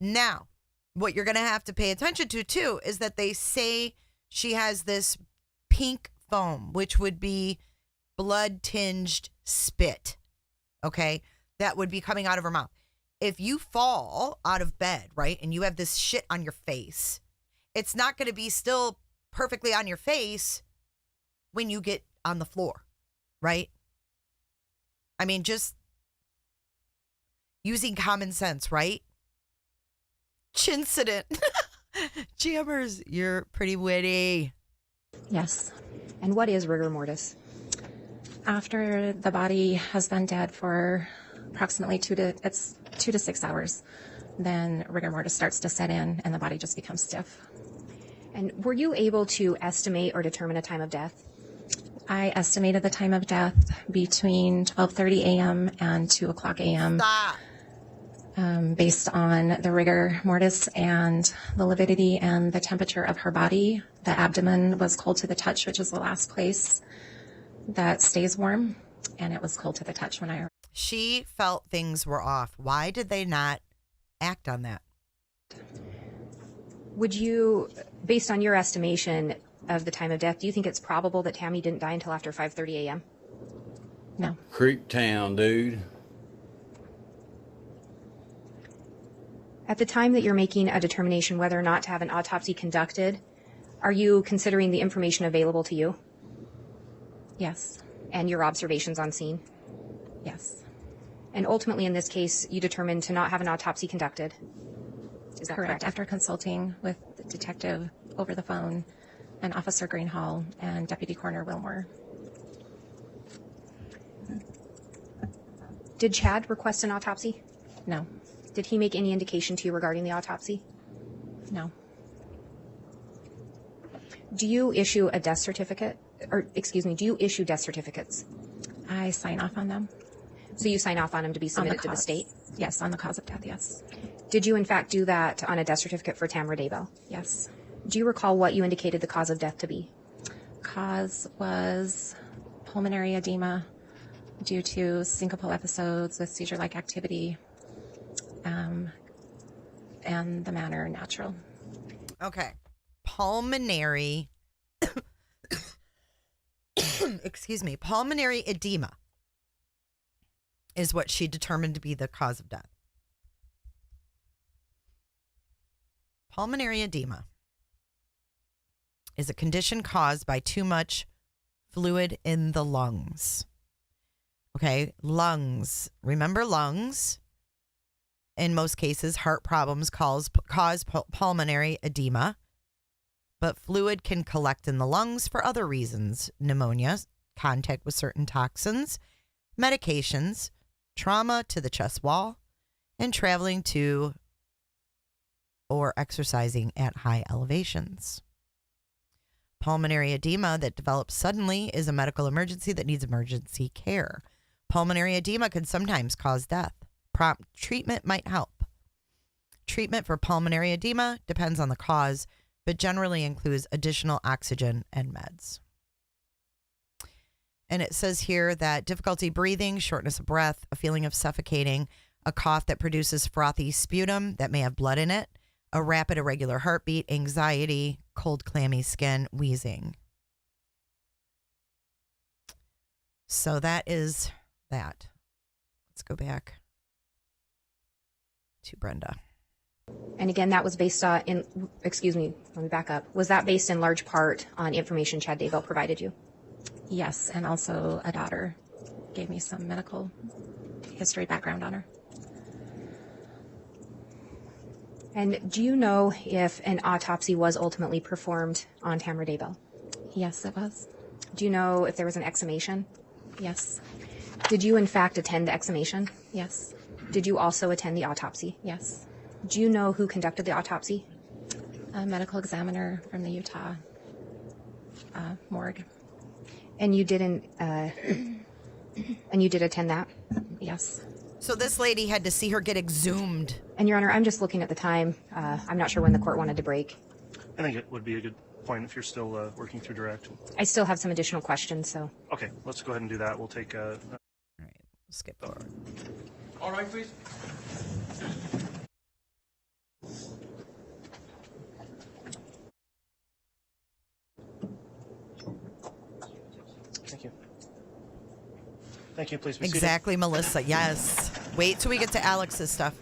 Now, what you're going to have to pay attention to, too, is that they say she has this pink foam, which would be blood-tinged spit, okay? That would be coming out of her mouth. If you fall out of bed, right, and you have this shit on your face, it's not going to be still perfectly on your face when you get on the floor, right? I mean, just using common sense, right? Chincident. Jammers, you're pretty witty. Yes. And what is rigor mortis? After the body has been dead for approximately 2 to 6 hours, then rigor mortis starts to set in and the body just becomes stiff. And were you able to estimate or determine a time of death? I estimated the time of death between 12:30 a.m. and 2 o'clock a.m. Stop. Based on the rigor mortis and the lividity and the temperature of her body. The abdomen was cold to the touch, which is the last place that stays warm, and it was cold to the touch when I arrived. She felt things were off. Why did they not act on that? Would you, based on your estimation of the time of death, do you think it's probable that Tammy didn't die until after 5:30 a.m.? No. Creep town, dude. At the time that you're making a determination whether or not to have an autopsy conducted, are you considering the information available to you Yes. and your observations on scene? Yes. And ultimately, in this case, you determined to not have an autopsy conducted. Is that correct? After consulting with the detective over the phone, and Officer Greenhall and Deputy Coroner Wilmore. Did Chad request an autopsy? No. Did he make any indication to you regarding the autopsy? No. Do you issue a death certificate? Or, excuse me, do you issue death certificates? I sign off on them. So you sign off on them to be submitted to the state? Yes, on the cause of death, yes. Did you, in fact, do that on a death certificate for Tamara Daybell? Yes. Do you recall what you indicated the cause of death to be? Cause was pulmonary edema due to syncopal episodes with seizure-like activity, and the manner natural. Okay. Pulmonary, excuse me, pulmonary edema is what she determined to be the cause of death. Pulmonary edema is a condition caused by too much fluid in the lungs. Okay, lungs. Remember lungs? In most cases, heart problems cause pulmonary edema, but fluid can collect in the lungs for other reasons: pneumonia, contact with certain toxins, medications, trauma to the chest wall, and traveling to or exercising at high elevations. Pulmonary edema that develops suddenly is a medical emergency that needs emergency care. Pulmonary edema can sometimes cause death. Prompt treatment might help. Treatment for pulmonary edema depends on the cause, but generally includes additional oxygen and meds. And it says here that difficulty breathing, shortness of breath, a feeling of suffocating, a cough that produces frothy sputum that may have blood in it, a rapid irregular heartbeat, anxiety, cold clammy skin, wheezing. So that is that. Let's go back to Brenda. And again, that was based let me back up. Was that based in large part on information Chad Daybell provided you? Yes, and also a daughter gave me some medical history background on her. And do you know if an autopsy was ultimately performed on Tamara Daybell? Yes, it was. Do you know if there was an exhumation? Yes. Did you in fact attend the exhumation? Yes. Did you also attend the autopsy? Yes. Do you know who conducted the autopsy? A medical examiner from the Utah morgue. And you didn't, and you did attend that? Yes. So this lady had to see her get exhumed. And Your Honor, I'm just looking at the time. I'm not sure when the court wanted to break. I think it would be a good point if you're still working through direct. I still have some additional questions, so. Okay, let's go ahead and do that. We'll take All right, skip over. All right, please. Thank you. Thank you. Please be seated. Exactly, Melissa. Yes. Wait till we get to Alex's stuff.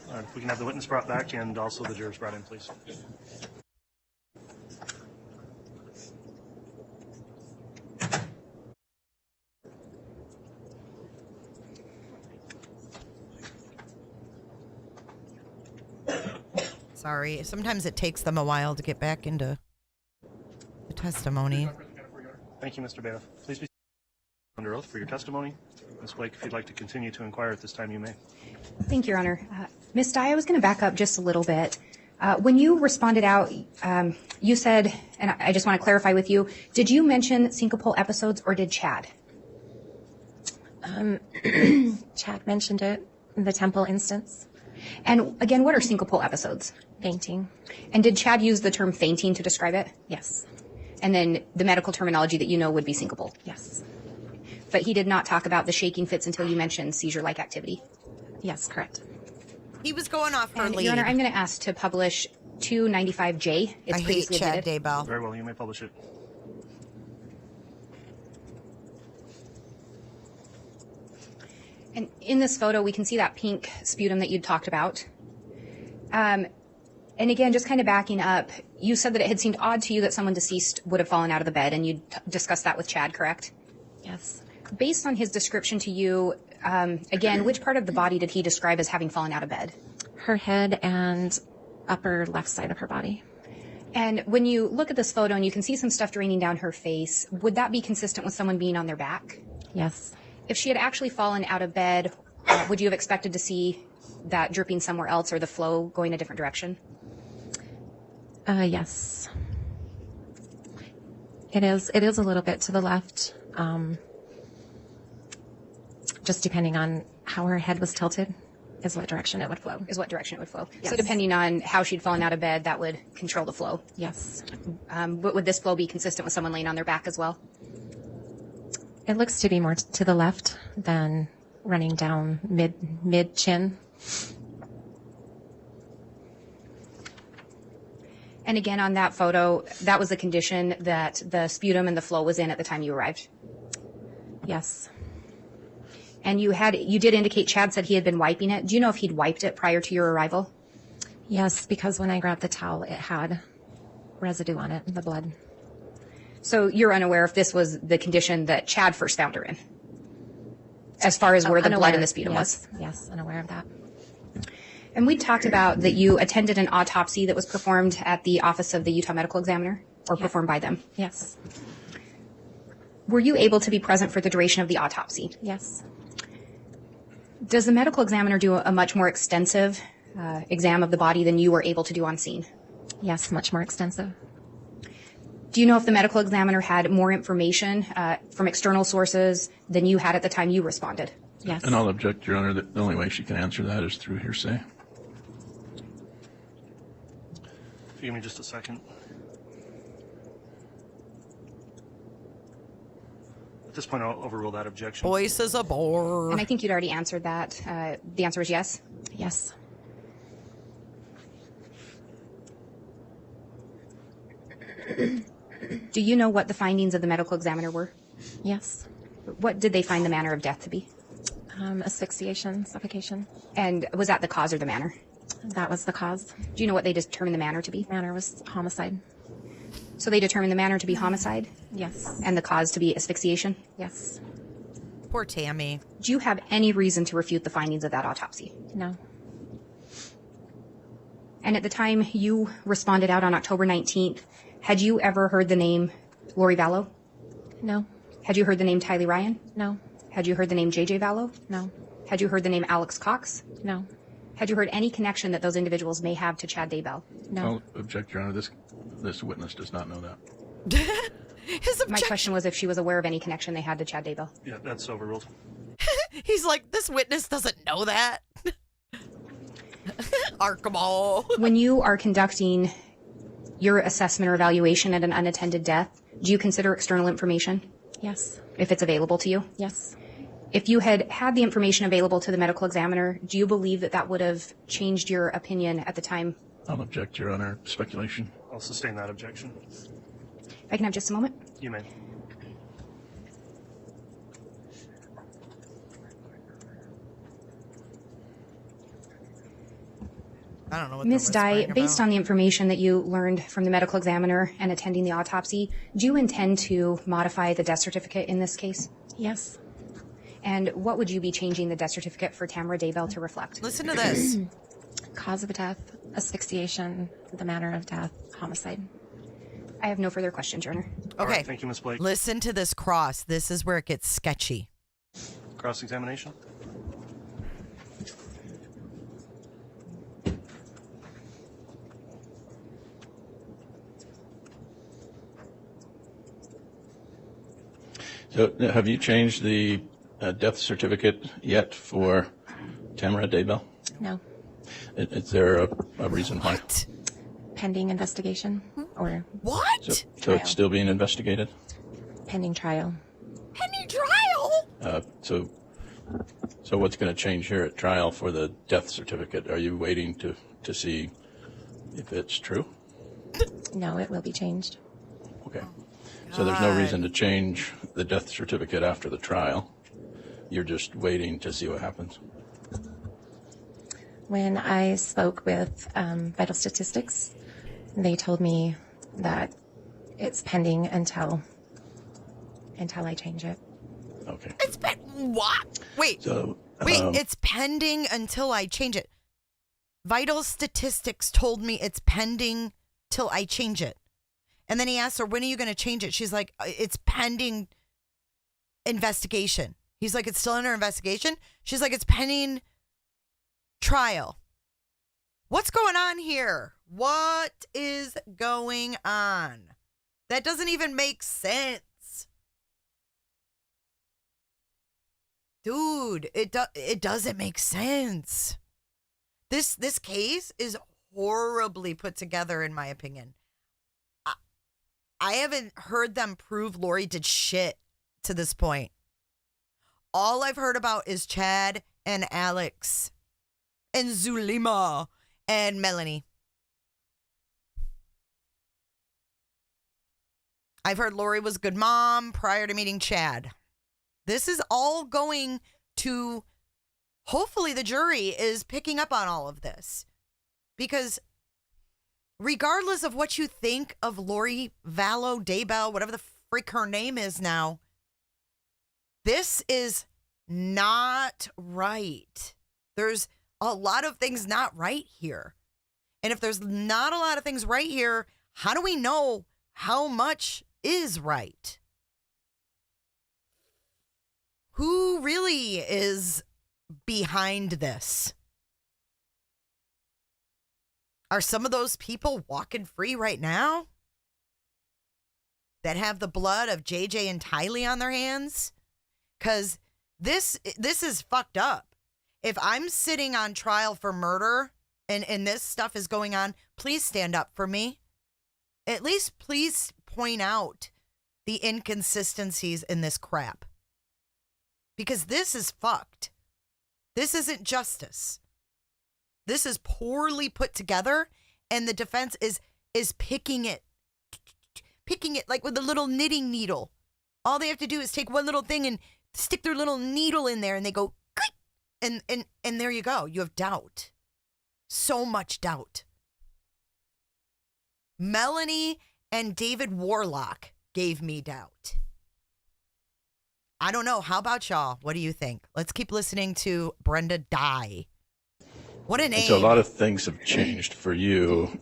All right, if we can have the witness brought back and also the jurors brought in, please. Sorry. Sometimes it takes them a while to get back into the testimony. Thank you, Mr. Bailiff. Please be under oath for your testimony. Ms. Blake, if you'd like to continue to inquire at this time, you may. Thank you, Your Honor. Ms. Dye, I was going to back up just a little bit. When you responded out, you said, and I just want to clarify with you, did you mention syncopal episodes or did Chad? Chad mentioned it in the temple instance. And again, what are syncopal episodes? Fainting. And did Chad use the term fainting to describe it? Yes. And then the medical terminology that you know would be syncopal? Yes. But he did not talk about the shaking fits until you mentioned seizure-like activity? Yes, correct. He was going off her And, lead. Your Honor, I'm going to ask to publish 295J. It's I hate previously Chad admitted. Daybell. Very well, you may publish it. And in this photo, we can see that pink sputum that you talked about. And again, just kind of backing up, you said that it had seemed odd to you that someone deceased would have fallen out of the bed, and you discussed that with Chad, correct? Yes. Based on his description to you, again, which part of the body did he describe as having fallen out of bed? Her head and upper left side of her body. And when you look at this photo and you can see some stuff draining down her face, would that be consistent with someone being on their back? Yes. If she had actually fallen out of bed, would you have expected to see that dripping somewhere else or the flow going a different direction? Yes. It is a little bit to the left, just depending on how her head was tilted is what direction it would flow. Yes. So depending on how she'd fallen out of bed, that would control the flow. Yes. But would this flow be consistent with someone laying on their back as well? It looks to be more to the left than running down mid chin. And again, on that photo, that was the condition that the sputum and the flow was in at the time you arrived. Yes. And you did indicate Chad said he had been wiping it. Do you know if he'd wiped it prior to your arrival? Yes, because when I grabbed the towel, it had residue on it, the blood. So you're unaware if this was the condition that Chad first found her in, as far as where the blood in the sputum was? Yes, unaware of that. And we talked about that you attended an autopsy that was performed at the office of the Utah Medical Examiner, or performed by them. Yes. Were you able to be present for the duration of the autopsy? Yes. Does the medical examiner do a much more extensive exam of the body than you were able to do on scene? Yes, much more extensive. Do you know if the medical examiner had more information from external sources than you had at the time you responded? Yes. And I'll object, Your Honor, that the only way she can answer that is through hearsay. If you give me just a second. At this point, I'll overrule that objection. Voice is a bore. And I think you'd already answered that. The answer is yes? Yes. Do you know what the findings of the medical examiner were? Yes. What did they find the manner of death to be? Asphyxiation, suffocation. And was that the cause or the manner? That was the cause. Do you know what they determined the manner to be? Manner was homicide. So they determined the manner to be homicide? Yes. And the cause to be asphyxiation? Yes. Poor Tammy. Do you have any reason to refute the findings of that autopsy? No. And at the time you responded out on October 19th, had you ever heard the name Lori Vallow? No. Had you heard the name Tylee Ryan? No. Had you heard the name JJ Vallow? No. Had you heard the name Alex Cox? No. Had you heard any connection that those individuals may have to Chad Daybell? No. I'll object, Your Honor. This witness does not know that. My question was if she was aware of any connection they had to Chad Daybell. Yeah, that's overruled. He's like, this witness doesn't know that. Archibald. When you are conducting your assessment or evaluation at an unattended death, do you consider external information? Yes. If it's available to you? Yes. If you had had the information available to the medical examiner, do you believe that that would have changed your opinion at the time? I'll object, Your Honor. Speculation. I'll sustain that objection. If I can have just a moment. You may. I don't know what Ms. Dye, based on the information that you learned from the medical examiner and attending the autopsy, do you intend to modify the death certificate in this case? Yes. And what would you be changing the death certificate for Tamara Daybell to reflect? Listen to this. Cause of death, asphyxiation, the manner of death, homicide. I have no further questions, Your Honor. Okay. Right, thank you, Ms. Blake. Listen to this cross. This is where it gets sketchy. Cross-examination. So have you changed the death certificate yet for Tamara Daybell? No. Is there a reason why? What? Pending investigation or What? So it's still being investigated? pending trial. Pending trial? So what's going to change here at trial for the death certificate? Are you waiting to see if it's true? No, it will be changed. Okay. So there's no reason to change the death certificate after the trial. You're just waiting to see what happens. When I spoke with Vital Statistics, they told me that it's pending until I change it. Okay. It's been what? Wait. So, It's pending until I change it. Vital Statistics told me it's pending till I change it. And then he asked her, when are you going to change it? She's like, it's pending investigation. He's like, it's still under investigation? She's like, it's pending trial. What's going on here? What is going on? That doesn't even make sense. Dude, it doesn't make sense. This case is horribly put together, in my opinion. I haven't heard them prove Lori did shit to this point. All I've heard about is Chad and Alex and Zulima and Melanie. I've heard Lori was a good mom prior to meeting Chad. This is all going to, hopefully the jury is picking up on all of this. Because regardless of what you think of Lori Vallow, Daybell, whatever the frick her name is now, this is not right. There's a lot of things not right here. And if there's not a lot of things right here, how do we know how much is right? Who really is behind this? Are some of those people walking free right now that have the blood of JJ and Tylee on their hands? Because this is fucked up. If I'm sitting on trial for murder and this stuff is going on, please stand up for me. At least please point out the inconsistencies in this crap. Because this is fucked. This isn't justice. This is poorly put together, and the defense is picking it like with a little knitting needle. All they have to do is take one little thing and stick their little needle in there, and they go, and there you go. You have doubt. So much doubt. Melanie and David Warlock gave me doubt. I don't know. How about y'all? What do you think? Let's keep listening to Brenda Dye. What a name. So a lot of things have changed for you,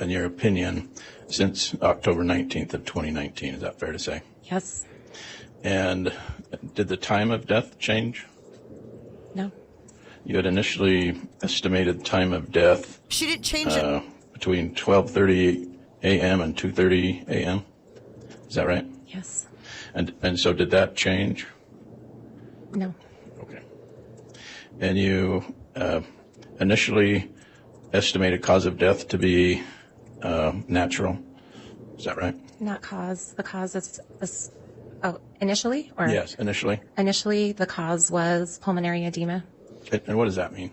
in your opinion, since October 19th of 2019. Is that fair to say? Yes. And did the time of death change? No. You had initially estimated time of death. She didn't change it. Between 12:30 a.m. and 2:30 a.m. Is that right? Yes. And so did that change? No. Okay. And you initially estimated cause of death to be natural. Is that right? Not cause. The cause is initially? Or Yes, initially. Initially, the cause was pulmonary edema. And what does that mean?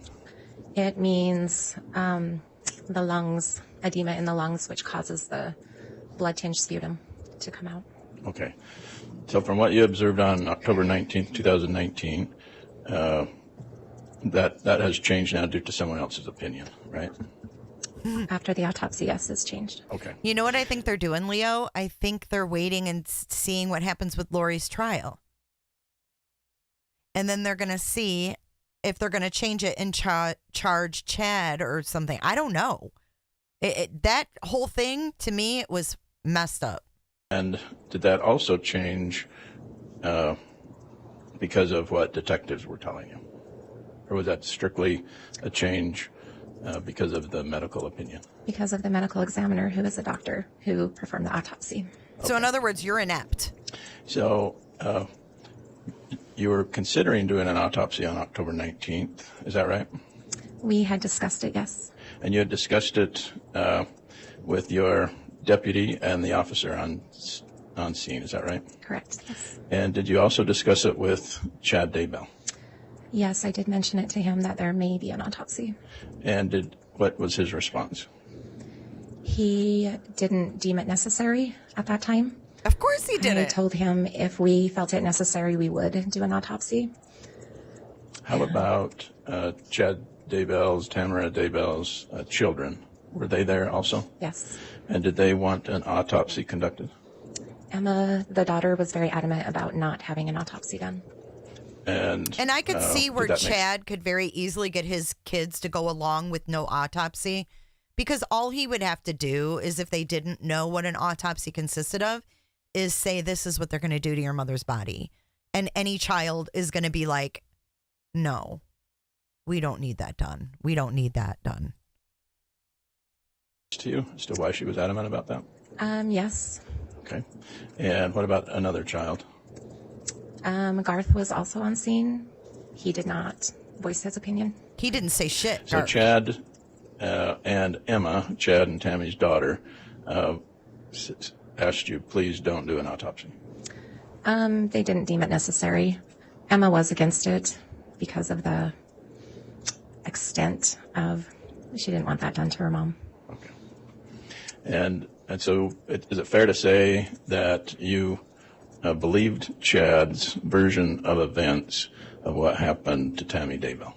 It means the lungs, edema in the lungs, which causes the blood-tinged sputum to come out. Okay. So from what you observed on October 19th, 2019, that has changed now due to someone else's opinion, right? After the autopsy, yes, it's changed. Okay. You know what I think they're doing, Leo? I think they're waiting and seeing what happens with Lori's trial. And then they're going to see if they're going to change it and charge Chad or something. I don't know. That whole thing, to me, it was messed up. And did that also change because of what detectives were telling you? Or was that strictly a change because of the medical opinion? Because of the medical examiner, who is a doctor who performed the autopsy. So in other words, you're inept. So you were considering doing an autopsy on October 19th. Is that right? We had discussed it, yes. And you had discussed it with your deputy and the officer on scene. Is that right? Correct, yes. And did you also discuss it with Chad Daybell? Yes, I did mention it to him that there may be an autopsy. And what was his response? He didn't deem it necessary at that time. Of course he didn't. I told him if we felt it necessary, we would do an autopsy. How about Chad Daybell's, Tamara Daybell's children? Were they there also? Yes. And did they want an autopsy conducted? Emma, the daughter, was very adamant about not having an autopsy done. And I could see where did that make- Chad could very easily get his kids to go along with no autopsy, because all he would have to do is, if they didn't know what an autopsy consisted of, is say, this is what they're going to do to your mother's body. And any child is going to be like, no, we don't need that done. We don't need that done. To you as to why she was adamant about that? Yes. Okay. And what about another child? Garth was also on scene. He did not voice his opinion. He didn't say shit. So Garth. Chad and Emma, Chad and Tammy's daughter, asked you, please don't do an autopsy. They didn't deem it necessary. Emma was against it because of the extent of, she didn't want that done to her mom. Okay. And so is it fair to say that you believed Chad's version of events of what happened to Tammy Daybell?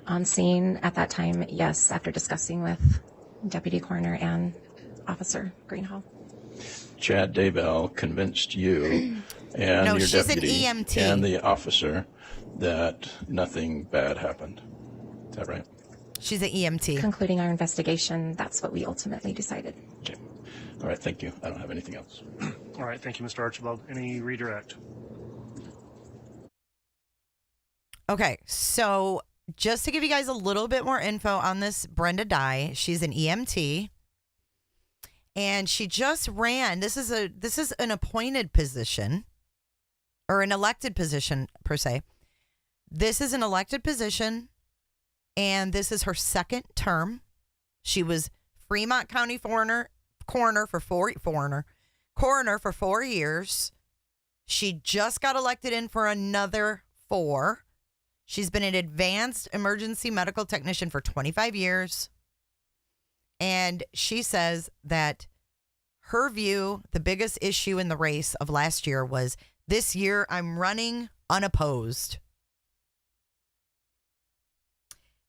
On scene at that time, yes, after discussing with Deputy Coroner and Officer Greenhall. Chad Daybell convinced you and No, your she's an deputy EMT. and the officer that nothing bad happened. Is that right? She's an EMT. Concluding our investigation, that's what we ultimately decided. Okay. All right, thank you. I don't have anything else. All right, thank you, Mr. Archibald. Any redirect? Okay, so just to give you guys a little bit more info on this Brenda Dye, she's an EMT, and she just ran. This is an appointed position, or an elected position per se. This is an elected position, and this is her second term. She was Fremont County coroner for 4 years. She just got elected in for another 4. She's been an advanced emergency medical technician for 25 years. And she says that her view, the biggest issue in the race of last year was, this year I'm running unopposed.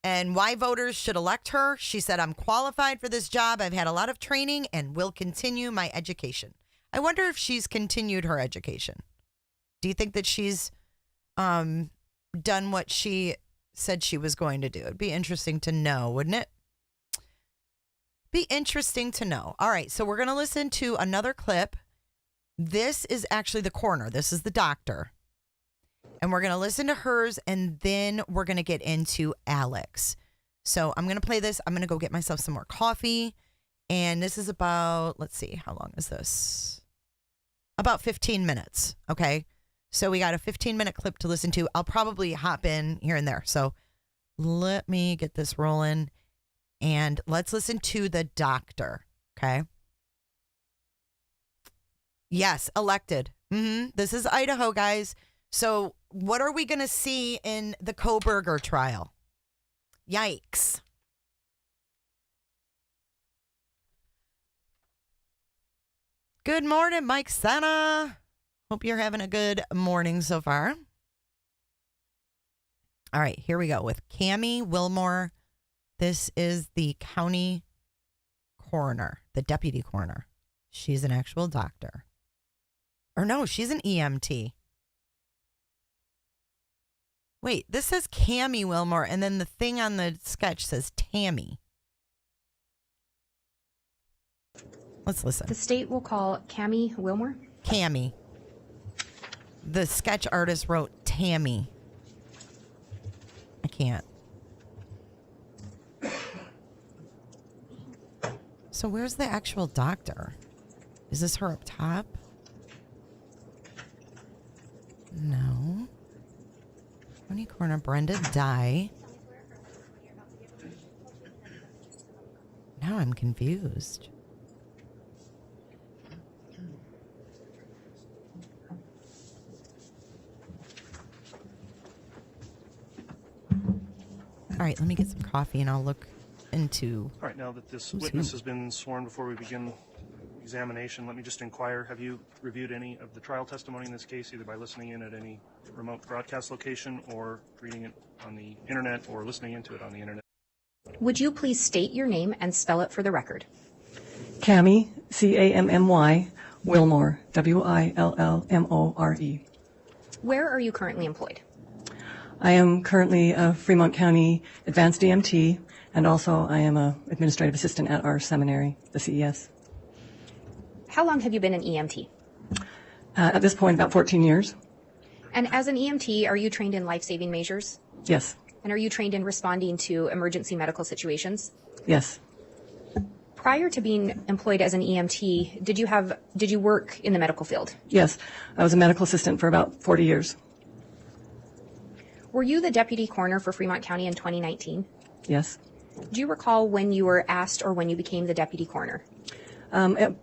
And why voters should elect her, she said, I'm qualified for this job. I've had a lot of training and will continue my education. I wonder if she's continued her education. Do you think that she's done what she said she was going to do? It'd be interesting to know, wouldn't it? Be interesting to know. All right, so we're going to listen to another clip. This is actually the coroner. This is the doctor. And we're going to listen to hers, and then we're going to get into Alex. So I'm going to play this. I'm going to go get myself some more coffee. And this is about, let's see, how long is this? About 15 minutes, okay? So we got a 15-minute clip to listen to. I'll probably hop in here and there. So let me get this rolling, and let's listen to the doctor, okay? Yes, elected. This is Idaho, guys. So what are we going to see in the Koberger trial? Yikes. Good morning, Mike Sena. Hope you're having a good morning so far. All right, here we go with Cammie Wilmore. This is the county coroner, the deputy coroner. She's an actual doctor. Or no, she's an EMT. Wait, this says Cammie Wilmore, and then the thing on the sketch says Tammy. Let's listen. The state will call Cammie Wilmore. Cammie. The sketch artist wrote Tammy. I can't. So where's the actual doctor? Is this her up top? No. County Coroner Brenda Dye. Now I'm confused. All right, let me get some coffee and I'll look into... All right, now that this witness has been sworn, before we begin examination, let me just inquire, have you reviewed any of the trial testimony in this case, either by listening in at any remote broadcast location or reading it on the internet or listening into it on the internet? Would you please state your name and spell it for the record? Cammy, C-A-M-M-Y, Wilmore, W-I-L-L-M-O-R-E. Where are you currently employed? I am currently a Fremont County Advanced EMT, and also I am an administrative assistant at our seminary, the CES. How long have you been an EMT? At this point, about 14 years. And as an EMT, are you trained in life-saving measures? Yes. And are you trained in responding to emergency medical situations? Yes. Prior to being employed as an EMT, did you work in the medical field? Yes. I was a medical assistant for about 40 years. Were you the deputy coroner for Fremont County in 2019? Yes. Do you recall when you were asked or when you became the deputy coroner? I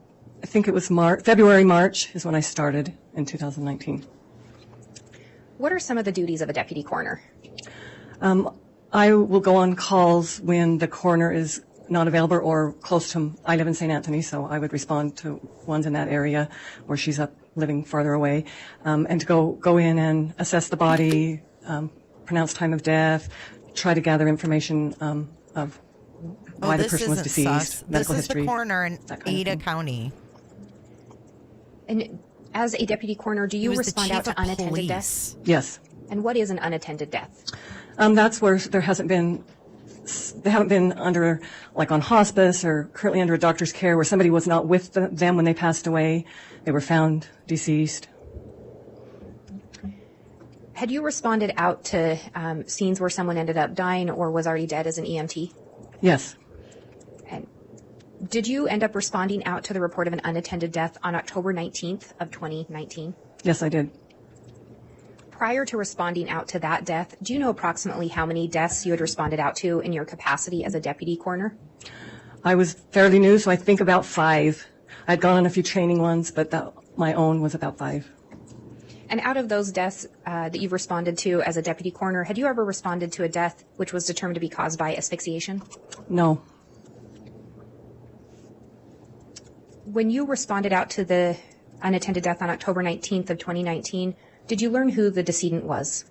think it was February, March is when I started in 2019. What are some of the duties of a deputy coroner? I will go on calls when the coroner is not available or close to, I live in St. Anthony, so I would respond to ones in that area where she's up living farther away, and to go in and assess the body, pronounce time of death, try to gather information of why the person was deceased, medical history. This is the coroner in Ada County. And as a deputy coroner, do you respond out to unattended deaths? Yes. And what is an unattended death? That's where they haven't been under, like on hospice or currently under a doctor's care, where somebody was not with them when they passed away. They were found deceased. Had you responded out to scenes where someone ended up dying or was already dead as an EMT? Yes. And did you end up responding out to the report of an unattended death on October 19th of 2019? Yes, I did. Prior to responding out to that death, do you know approximately how many deaths you had responded out to in your capacity as a deputy coroner? I was fairly new, so I think about 5. I'd gone on a few training ones, but my own was about 5. And out of those deaths that you've responded to as a deputy coroner, had you ever responded to a death which was determined to be caused by asphyxiation? No. When you responded out to the unattended death on October 19th of 2019, did you learn who the decedent was?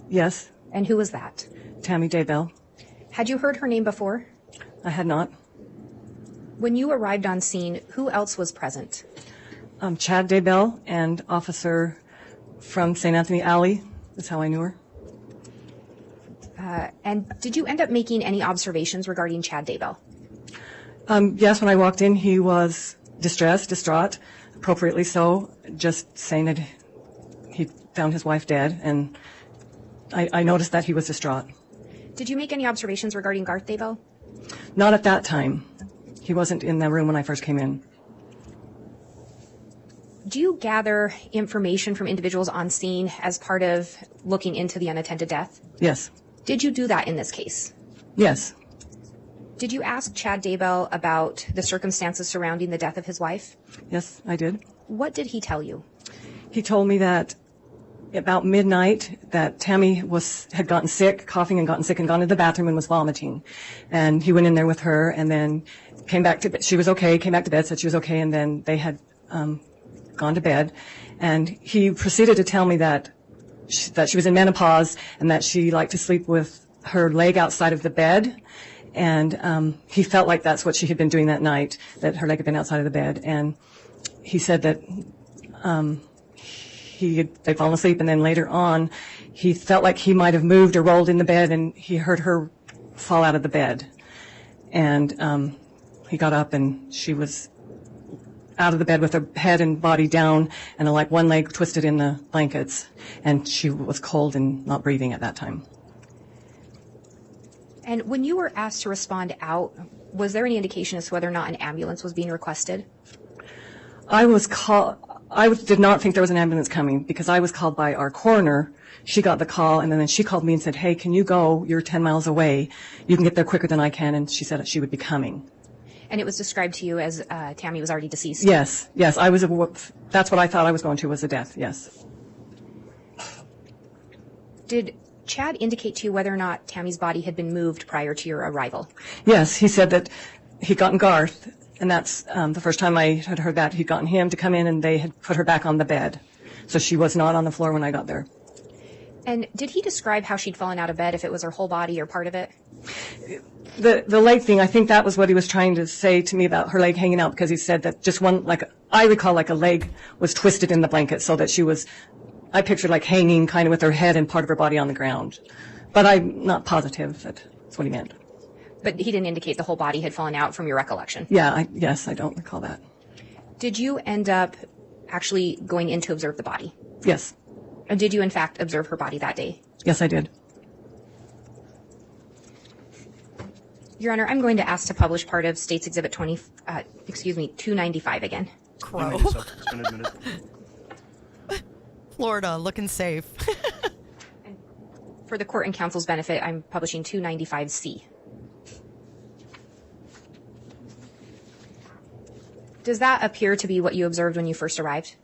Yes. And who was that? Tammy Daybell. Had you heard her name before? I had not. When you arrived on scene, who else was present? Chad Daybell and officer from St. Anthony Alley. That's how I knew her. And did you end up making any observations regarding Chad Daybell? Yes, when I walked in, he was distraught, appropriately so, just saying that he found his wife dead, and I noticed that he was distraught. Did you make any observations regarding Garth Daybell? Not at that time. He wasn't in the room when I first came in. Do you gather information from individuals on scene as part of looking into the unattended death? Yes. Did you do that in this case? Yes. Did you ask Chad Daybell about the circumstances surrounding the death of his wife? Yes, I did. What did he tell you? He told me that about midnight that Tammy had gotten sick, coughing and gotten sick, and gone to the bathroom and was vomiting. And he went in there with her and then came back to bed. She was okay, came back to bed, said she was okay, and then they had gone to bed. And he proceeded to tell me that she was in menopause and that she liked to sleep with her leg outside of the bed. And he felt like that's what she had been doing that night, that her leg had been outside of the bed. And he said that they'd fallen asleep, and then later on he felt like he might have moved or rolled in the bed, and he heard her fall out of the bed. And he got up, and she was out of the bed with her head and body down, and like one leg twisted in the blankets, and she was cold and not breathing at that time. And when you were asked to respond out, was there any indication as to whether or not an ambulance was being requested? I did not think there was an ambulance coming because I was called by our coroner. She got the call, and then she called me and said, "Hey, can you go? You're 10 miles away. You can get there quicker than I can." And she said she would be coming. And it was described to you as Tammy was already deceased? Yes. That's what I thought I was going to, was a death, yes. Did Chad indicate to you whether or not Tammy's body had been moved prior to your arrival? Yes, he said that he'd gotten Garth, and that's the first time I had heard that. He'd gotten him to come in, and they had put her back on the bed. So she was not on the floor when I got there. And did he describe how she'd fallen out of bed, if it was her whole body or part of it? The leg thing, I think that was what he was trying to say to me about her leg hanging out, because he said that just one, like, I recall like a leg was twisted in the blanket so that she was, I pictured like hanging kind of with her head and part of her body on the ground. But I'm not positive that that's what he meant. But he didn't indicate the whole body had fallen out from your recollection? Yeah, yes, I don't recall that. Did you end up actually going in to observe the body? Yes. And did you, in fact, observe her body that day? Yes, I did. Your Honor, I'm going to ask to publish part of State's Exhibit 295 again. Crow. It's been admitted. Florida, looking safe. For the court and counsel's benefit, I'm publishing 295C. Does that appear to be what you observed when you first arrived?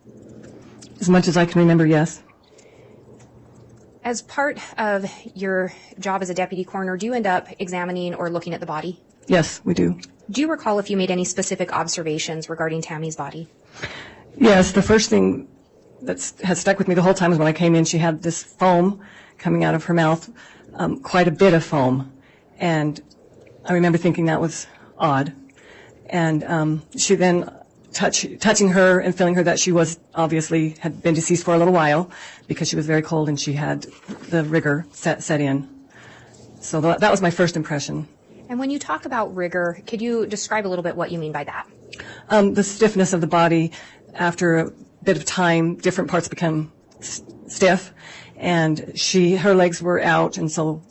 As much as I can remember, yes. As part of your job as a deputy coroner, do you end up examining or looking at the body? Yes, we do. Do you recall if you made any specific observations regarding Tammy's body? Yes, the first thing that has stuck with me the whole time is when I came in, she had this foam coming out of her mouth, quite a bit of foam. And I remember thinking that was odd. And she then, touching her and feeling her that she was obviously had been deceased for a little while because she was very cold and she had the rigor set in. So that was my first impression. And when you talk about rigor, could you describe a little bit what you mean by that? The stiffness of the body. After a bit of time, different parts become stiff, and her legs were out, and so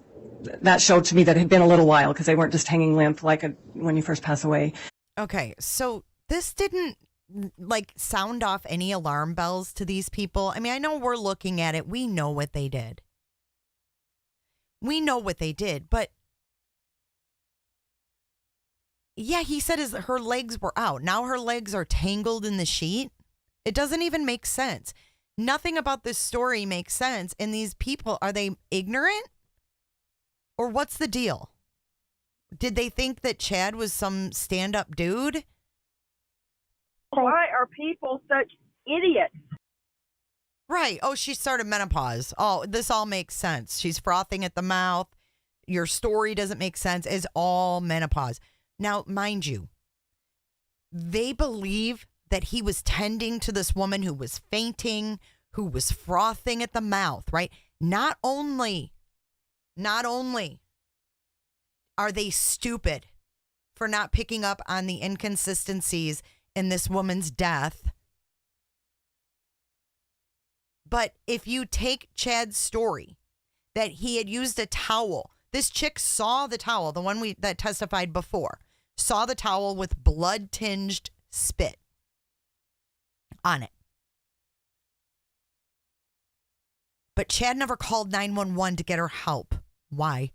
that showed to me that it had been a little while because they weren't just hanging limp like when you first pass away. Okay, so this didn't like sound off any alarm bells to these people. I mean, I know we're looking at it. We know what they did. But yeah, he said her legs were out. Now her legs are tangled in the sheet. It doesn't even make sense. Nothing about this story makes sense. And these people, are they ignorant? Or what's the deal? Did they think that Chad was some stand-up dude? Why are people such idiots? Right. Oh, she started menopause. Oh, this all makes sense. She's frothing at the mouth. Your story doesn't make sense. It's all menopause. Now, mind you, they believe that he was tending to this woman who was fainting, who was frothing at the mouth, right? Not only are they stupid for not picking up on the inconsistencies in this woman's death, but if you take Chad's story that he had used a towel, this chick saw the towel, the one that testified before, saw the towel with blood-tinged spit on it. But Chad never called 911 to get her help. Why?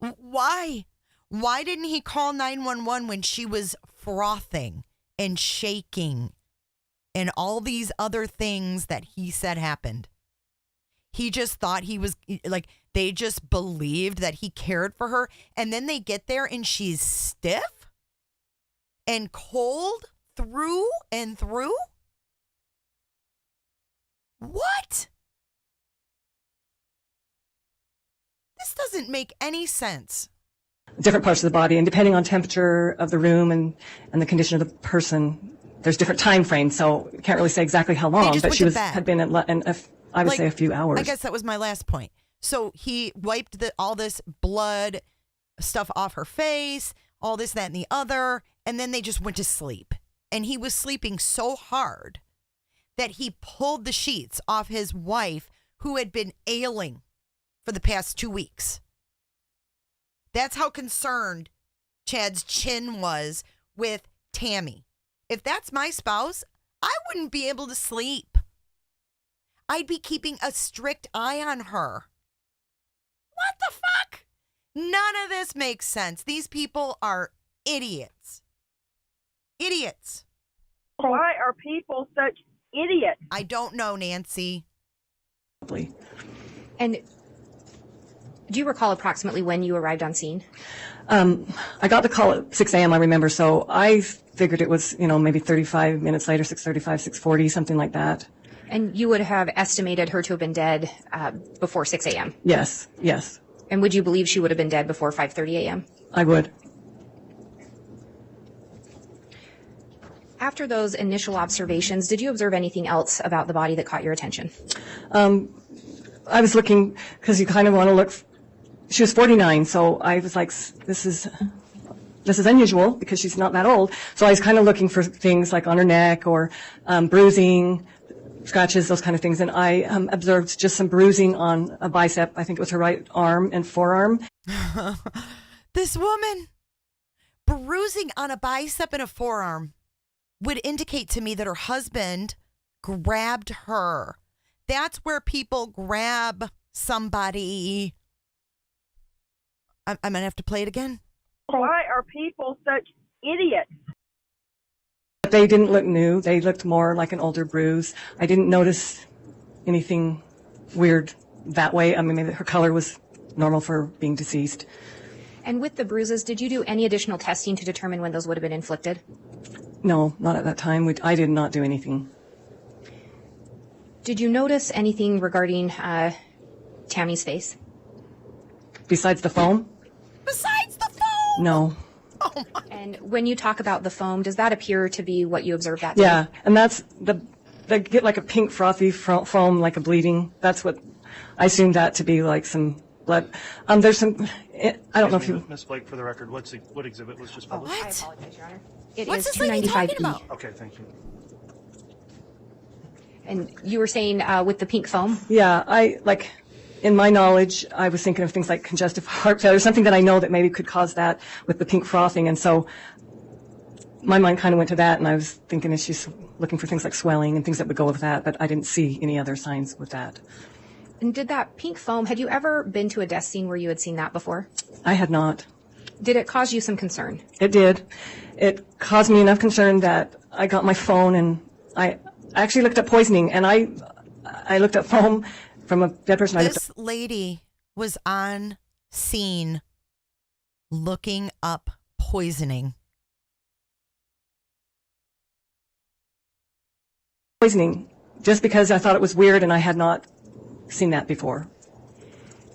Why? Why didn't he call 911 when she was frothing and shaking and all these other things that he said happened? He just thought he was like, they just believed that he cared for her. And then they get there and she's stiff and cold through and through. What? This doesn't make any sense. Different parts of the body, and depending on temperature of the room and the condition of the person, there's different time frames. So I can't really say exactly how long, but she had been I would say a few hours. I guess that was my last point. So he wiped all this blood stuff off her face, all this, that, and the other, and then they just went to sleep. And he was sleeping so hard that he pulled the sheets off his wife, who had been ailing for the past 2 weeks. That's how concerned Chad's chin was with Tammy. If that's my spouse, I wouldn't be able to sleep. I'd be keeping a strict eye on her. What the fuck? None of this makes sense. These people are idiots. Idiots. Why are people such idiots? I don't know, Nancy. And do you recall approximately when you arrived on scene? I got the call at 6 a.m., I remember, so I figured it was, maybe 35 minutes later, 6:35, 6:40, something like that. And you would have estimated her to have been dead before 6 a.m.? Yes, yes, And would you believe she would have been dead before 5:30 a.m.? I would. After those initial observations, did you observe anything else about the body that caught your attention? I was looking, because you kind of want to look, she was 49, so I was like, this is unusual because she's not that old. So I was kind of looking for things like on her neck or bruising, scratches, those kind of things. And I observed just some bruising on a bicep. I think it was her right arm and forearm. This woman, bruising on a bicep and a forearm would indicate to me that her husband grabbed her. That's where people grab somebody. I'm going to have to play it again. Why are people such idiots? But they didn't look new. They looked more like an older bruise. I didn't notice anything weird that way. I mean, maybe her color was normal for being deceased. And with the bruises, did you do any additional testing to determine when those would have been inflicted? No, not at that time. I did not do anything. Did you notice anything regarding Tammy's face? Besides the foam? Besides the foam? No. Oh my. And when you talk about the foam, does that appear to be what you observed that day? Yeah, and that's they get like a pink frothy foam, like a bleeding. That's what I assumed that to be, like some blood. There's some. I don't know if you. Ms. Blake, for the record, what exhibit was just published? What? I apologize, Your Honor. It What's is this lady talking 295E. about? Okay, thank you. And you were saying with the pink foam? Yeah, in my knowledge, I was thinking of things like congestive heart failure, something that I know that maybe could cause that with the pink frothing. And so my mind kind of went to that, and I was thinking that she's looking for things like swelling and things that would go with that, but I didn't see any other signs with that. And did that pink foam, had you ever been to a death scene where you had seen that before? I had not. Did it cause you some concern? It did. It caused me enough concern that I got my phone, and I actually looked up poisoning, and I looked up foam from a dead person. This lady was on scene looking up poisoning. Poisoning, just because I thought it was weird and I had not seen that before.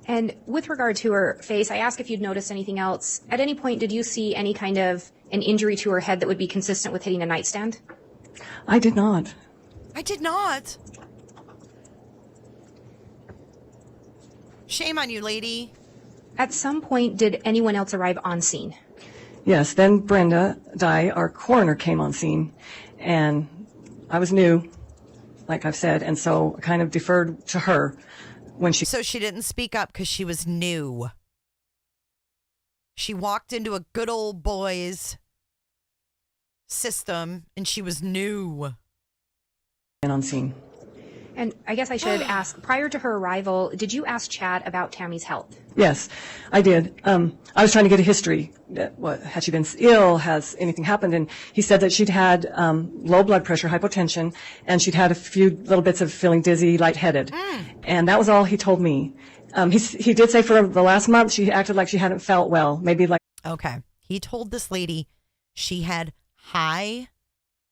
And with regard to her face, I asked if you'd noticed anything else. At any point, did you see any kind of an injury to her head that would be consistent with hitting a nightstand? I did not. I did not. Shame on you, lady. At some point, did anyone else arrive on scene? Yes, then Brenda Dye, our coroner, came on scene, and I was new, like I've said, and so I kind of deferred to her when she... So she didn't speak up because she was new. She walked into a good old boys system, and she was new. And on scene. And I guess I should ask, prior to her arrival, did you ask Chad about Tammy's health? Yes, I did. I was trying to get a history. Had she been ill? Has anything happened? And he said that she'd had low blood pressure, hypotension, and she'd had a few little bits of feeling dizzy, lightheaded. And that was all he told me. He did say for the last month she acted like she hadn't felt well, maybe like... Okay. He told this lady she had high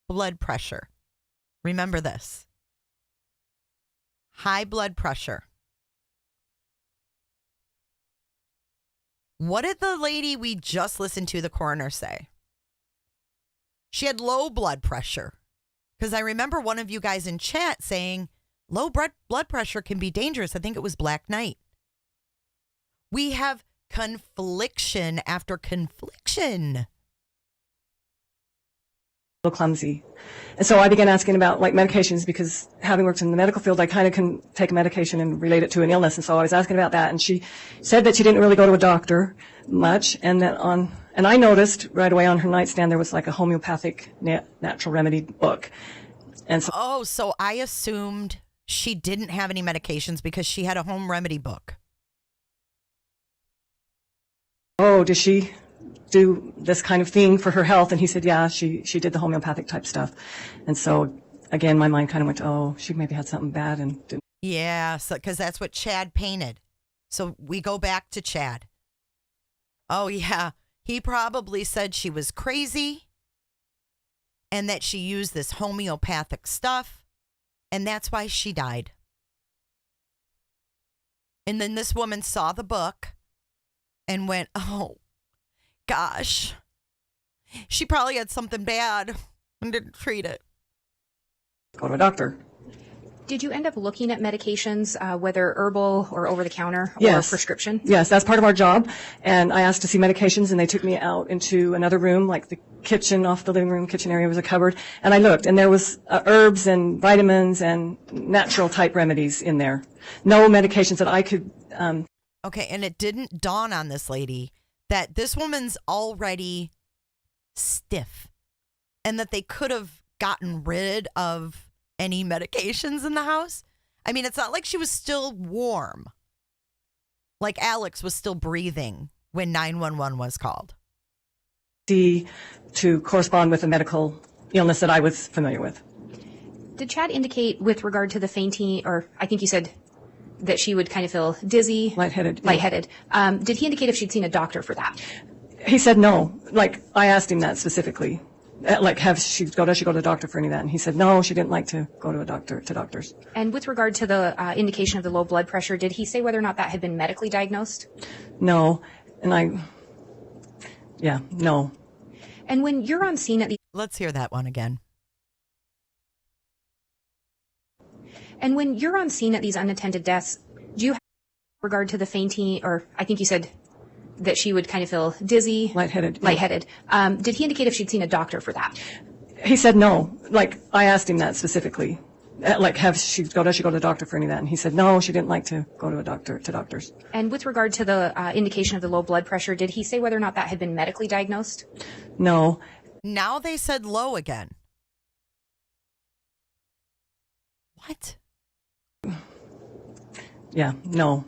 blood pressure. Remember this. High blood pressure. What did the lady we just listened to, the coroner, say? She had low blood pressure. Because I remember one of you guys in chat saying low blood pressure can be dangerous. I think it was Black Knight. We have confliction after confliction. Clumsy. And so I began asking about like medications because having worked in the medical field, I kind of can take a medication and relate it to an illness. And so I was asking about that. And she said that she didn't really go to a doctor much. And I noticed right away on her nightstand, there was like a homeopathic natural remedy book. And so, so I assumed she didn't have any medications because she had a home remedy book. Oh, does she do this kind of thing for her health? And he said, yeah, she did the homeopathic type stuff. And so again, my mind kind of went, oh, she maybe had something bad and didn't. Yeah, so because that's what Chad painted. So we go back to Chad. Oh yeah, he probably said she was crazy and that she used this homeopathic stuff And that's why she died. And then this woman saw the book and went, oh, gosh. She probably had something bad and didn't treat it. Go to a doctor. Did you end up looking at medications, whether herbal or over-the-counter or Yes. prescription? Yes, that's part of our job. And I asked to see medications, and they took me out into another room, like the kitchen, off the living room kitchen area was a cupboard. And I looked, and there was herbs and vitamins and natural-type remedies in there. No medications that I could... Okay, and it didn't dawn on this lady that this woman's already stiff and that they could have gotten rid of any medications in the house. I mean, it's not like she was still warm. Like Alex was still breathing when 911 was called. To correspond with a medical illness that I was familiar with. Did Chad indicate with regard to the fainting, or I think you said that she would kind of feel dizzy? Lightheaded. Lightheaded. Did he indicate if she'd seen a doctor for that? He said no. Like, I asked him that specifically. Like, does she go to the doctor for any of that? And he said no, she didn't like to go to doctors. And with regard to the indication of the low blood pressure, did he say whether or not that had been medically diagnosed? No. And no. And when you're on scene at the... Let's hear that one again. And when you're on scene at these unattended deaths, do you have regard to the fainting, or I think you said that she would kind of feel dizzy? Lightheaded. Did he indicate if she'd seen a doctor for that? He said no. Like, I asked him that specifically. Like, does she go to the doctor for any of that? And he said no, she didn't like to go to doctors. And with regard to the indication of the low blood pressure, did he say whether or not that had been medically diagnosed? No. Now they said low again. What? Yeah, no.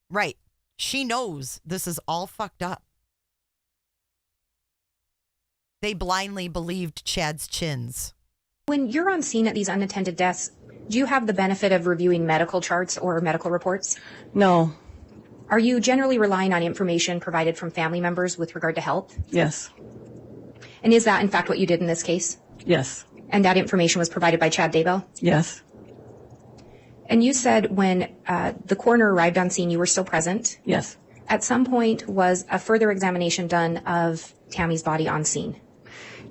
Right. She knows this is all fucked up. They blindly believed Chad's chins. When you're on scene at these unattended deaths, do you have the benefit of reviewing medical charts or medical reports? No. Are you generally relying on information provided from family members with regard to health? Yes. And is that in fact what you did in this case? Yes. And that information was provided by Chad Daybell? Yes. And you said when the coroner arrived on scene, you were still present? Yes. At some point, was a further examination done of Tammy's body on scene?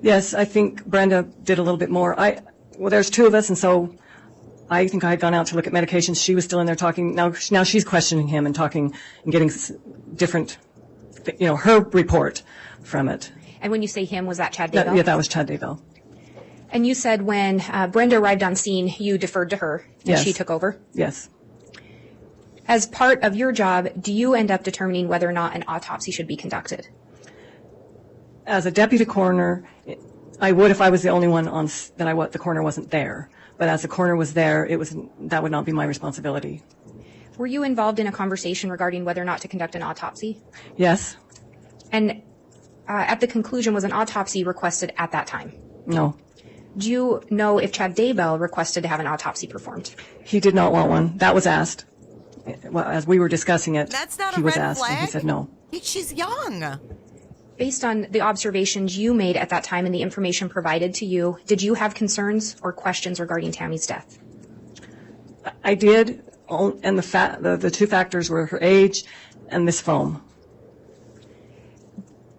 Yes, I think Brenda did a little bit more. There's two of us, and so I think I had gone out to look at medications. She was still in there talking. Now she's questioning him and talking and getting different, her report from it. And when you say him, was that Chad Daybell? Yeah, that was Chad Daybell. And you said when Brenda arrived on scene, you deferred to her and Yes. she took over? Yes. As part of your job, do you end up determining whether or not an autopsy should be conducted? As a deputy coroner, I would if I was the only one the coroner wasn't there. But as the coroner was there, that would not be my responsibility. Were you involved in a conversation regarding whether or not to conduct an autopsy? Yes. And at the conclusion, was an autopsy requested at that time? No. Do you know if Chad Daybell requested to have an autopsy performed? He did not want one. That was asked. Well, as we were discussing it, That's not he a was red asked, and he flag. said no. She's young. Based on the observations you made at that time and the information provided to you, did you have concerns or questions regarding Tammy's death? I did, and the two factors were her age and this foam.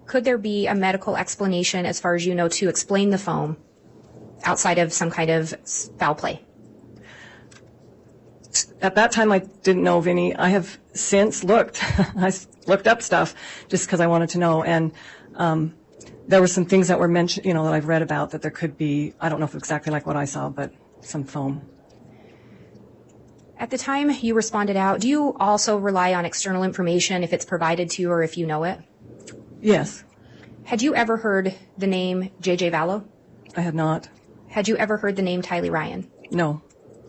Could there be a medical explanation, as far as you know, to explain the foam outside of some kind of foul play? At that time, I didn't know of any. I have since looked. I looked up stuff just because I wanted to know. And there were some things that were mentioned, that I've read about that there could be, I don't know if exactly like what I saw, but some foam. At the time you responded out, do you also rely on external information if it's provided to you or if you know it? Yes. Had you ever heard the name J.J. Vallow? I had not. Had you ever heard the name Tylee Ryan? No.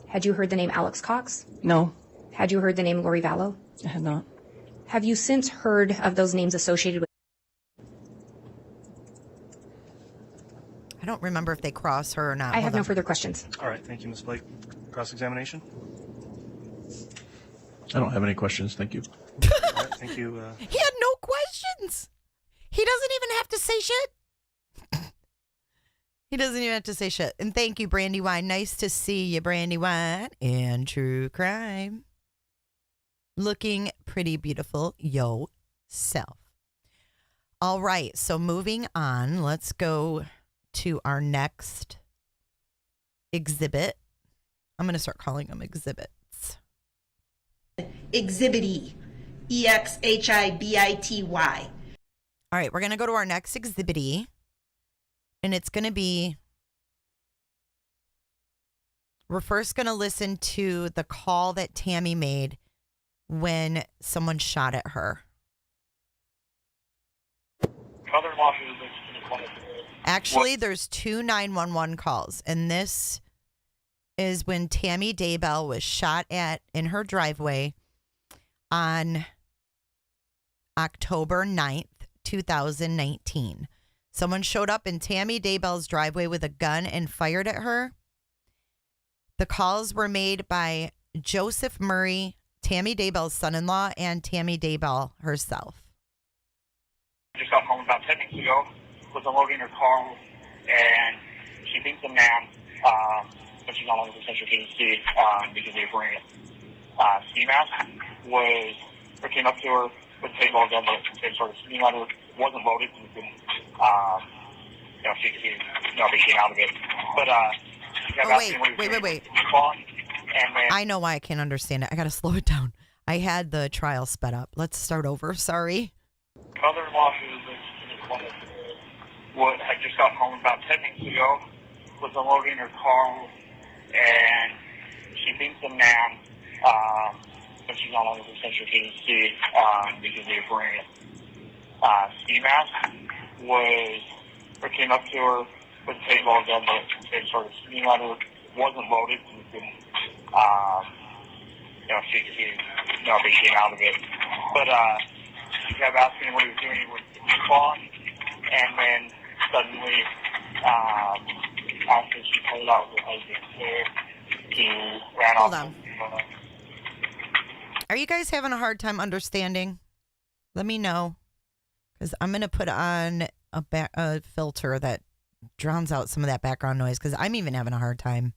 Had you heard the name Alex Cox? No. Had you heard the name Lori Vallow? I had not. Have you since heard of those names associated with? I don't remember if they cross her or not. I have no further questions. All right, thank you, Ms. Blake. Cross-examination? I don't have any questions. Thank you. All right, thank you. He had no questions. He doesn't even have to say shit. He doesn't even have to say shit. And thank you, Brandywine. Nice to see you, Brandywine. And True Crime. Looking pretty beautiful yourself. All right, so moving on, let's go to our next exhibit. I'm going to start calling them exhibits. Exhibity. EXHIBITY. All right, we're going to go to our next exhibity, and it's going to be, we're first going to listen to the call that Tammy made when someone shot at her. Actually, there's 2 911 calls, and this is when Tammy Daybell was shot at in her driveway on October 9th, 2019. Someone showed up in Tammy Daybell's driveway with a gun and fired at her. The calls were made by Joseph Murray, Tammy Daybell's son-in-law, and Tammy Daybell herself. I just got home about 10 minutes ago, was unloading her car, and she thinks the man, but she's not 100% sure she didn't see because they were wearing a ski mask, came up to her with a paintball gun that sort of screamed at her, wasn't loaded, so she came out of it. But she kept asking what he was doing. And then I know why I can't understand it. I got to slow it down. I had the trial sped up. Let's start over. Sorry. Mother-in-law, who had just gotten home about 10 minutes ago, was unloading her car, and she thinks the man, but she's not 100% sure she didn't see because they were wearing a ski mask, came up to her with a paintball gun that sort of screamed at her, wasn't loaded, so she came out of it. But she kept asking what he was doing with the phone, and then suddenly, after she pulled out her husband's hair, he ran Hold off. on. Are you guys having a hard time understanding? Let me know, because I'm going to put on a filter that drowns out some of that background noise, because I'm even having a hard time.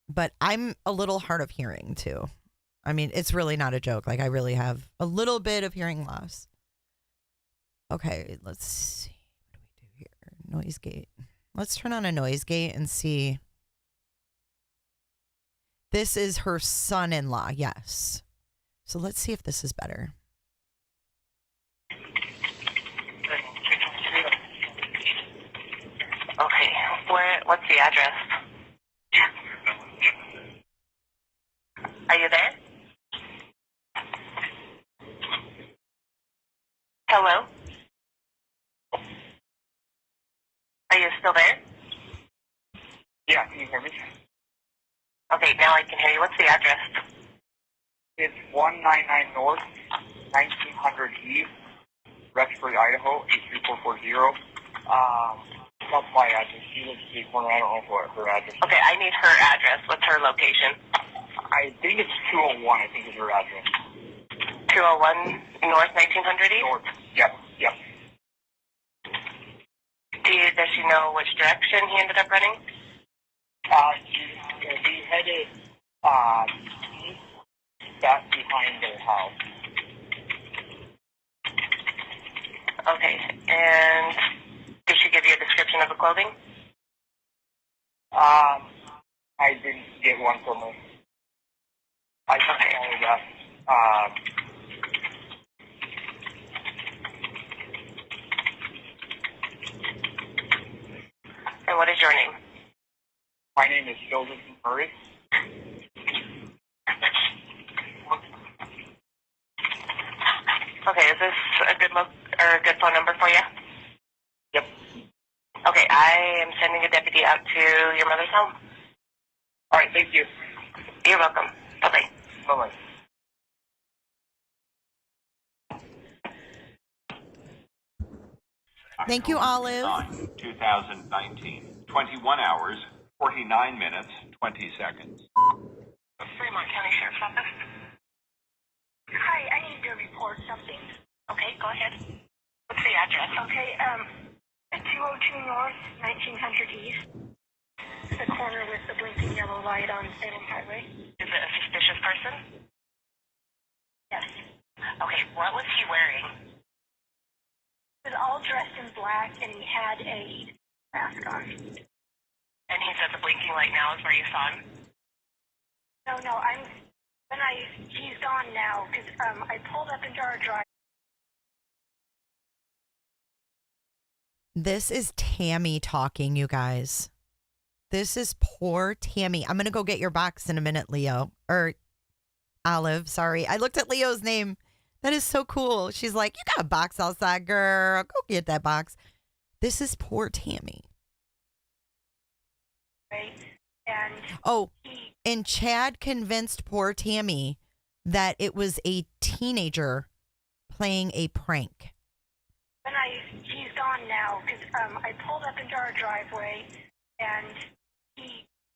But I'm a little hard of hearing, too. I mean, it's really not a joke. Like, I really have a little bit of hearing loss. Okay, let's see. What do we do here? Noise gate. Let's turn on a noise gate and see. This is her son-in-law, yes. So let's see if this is better. Okay, what's the address? Are you there? Hello? Are you still there? Yeah, can you hear me? Okay, now I can hear you. What's the address? It's 199 North, 1900 East, Rexburg, Idaho, 83440. That's my address. She lives in the corner. I don't know what her address is. Okay, I need her address. What's her location? I think it's 201, I think is her address. 201 North 1900 East? North, yep. Does she know which direction he ended up running? He headed east, back behind their house. Okay, and did she give you a description of the clothing? I didn't get one from her. I just only got, And what is your name? my name is Joseph Murray. Okay, is this a good good phone number for you? Yep. Okay, I am sending a deputy out to your mother's home. All right, thank you. You're welcome. Bye-bye. Bye-bye. Thank you, Olive. 2019, 21 hours, 49 minutes, 20 seconds. Fremont County Sheriff's Office. Hi, I need to report something. Okay, go ahead. What's the address? Okay, 202 North, 1900 East. The corner with the blinking yellow light on Salem Highway. Is it a suspicious person? Yes. Okay, what was he wearing? He was all dressed in black and he had a mask on. And he said the blinking light now is where you saw him? No, he's gone now because I pulled up into our drive. This is Tammy talking, you guys. This is poor Tammy. I'm going to go get your box in a minute, Leo. Or Olive, sorry. I looked at Leo's name. That is so cool. She's like, you got a box outside, girl. Go get that box. This is poor Tammy. And Chad convinced poor Tammy that it was a teenager playing a prank. He's gone now because I pulled up into our driveway and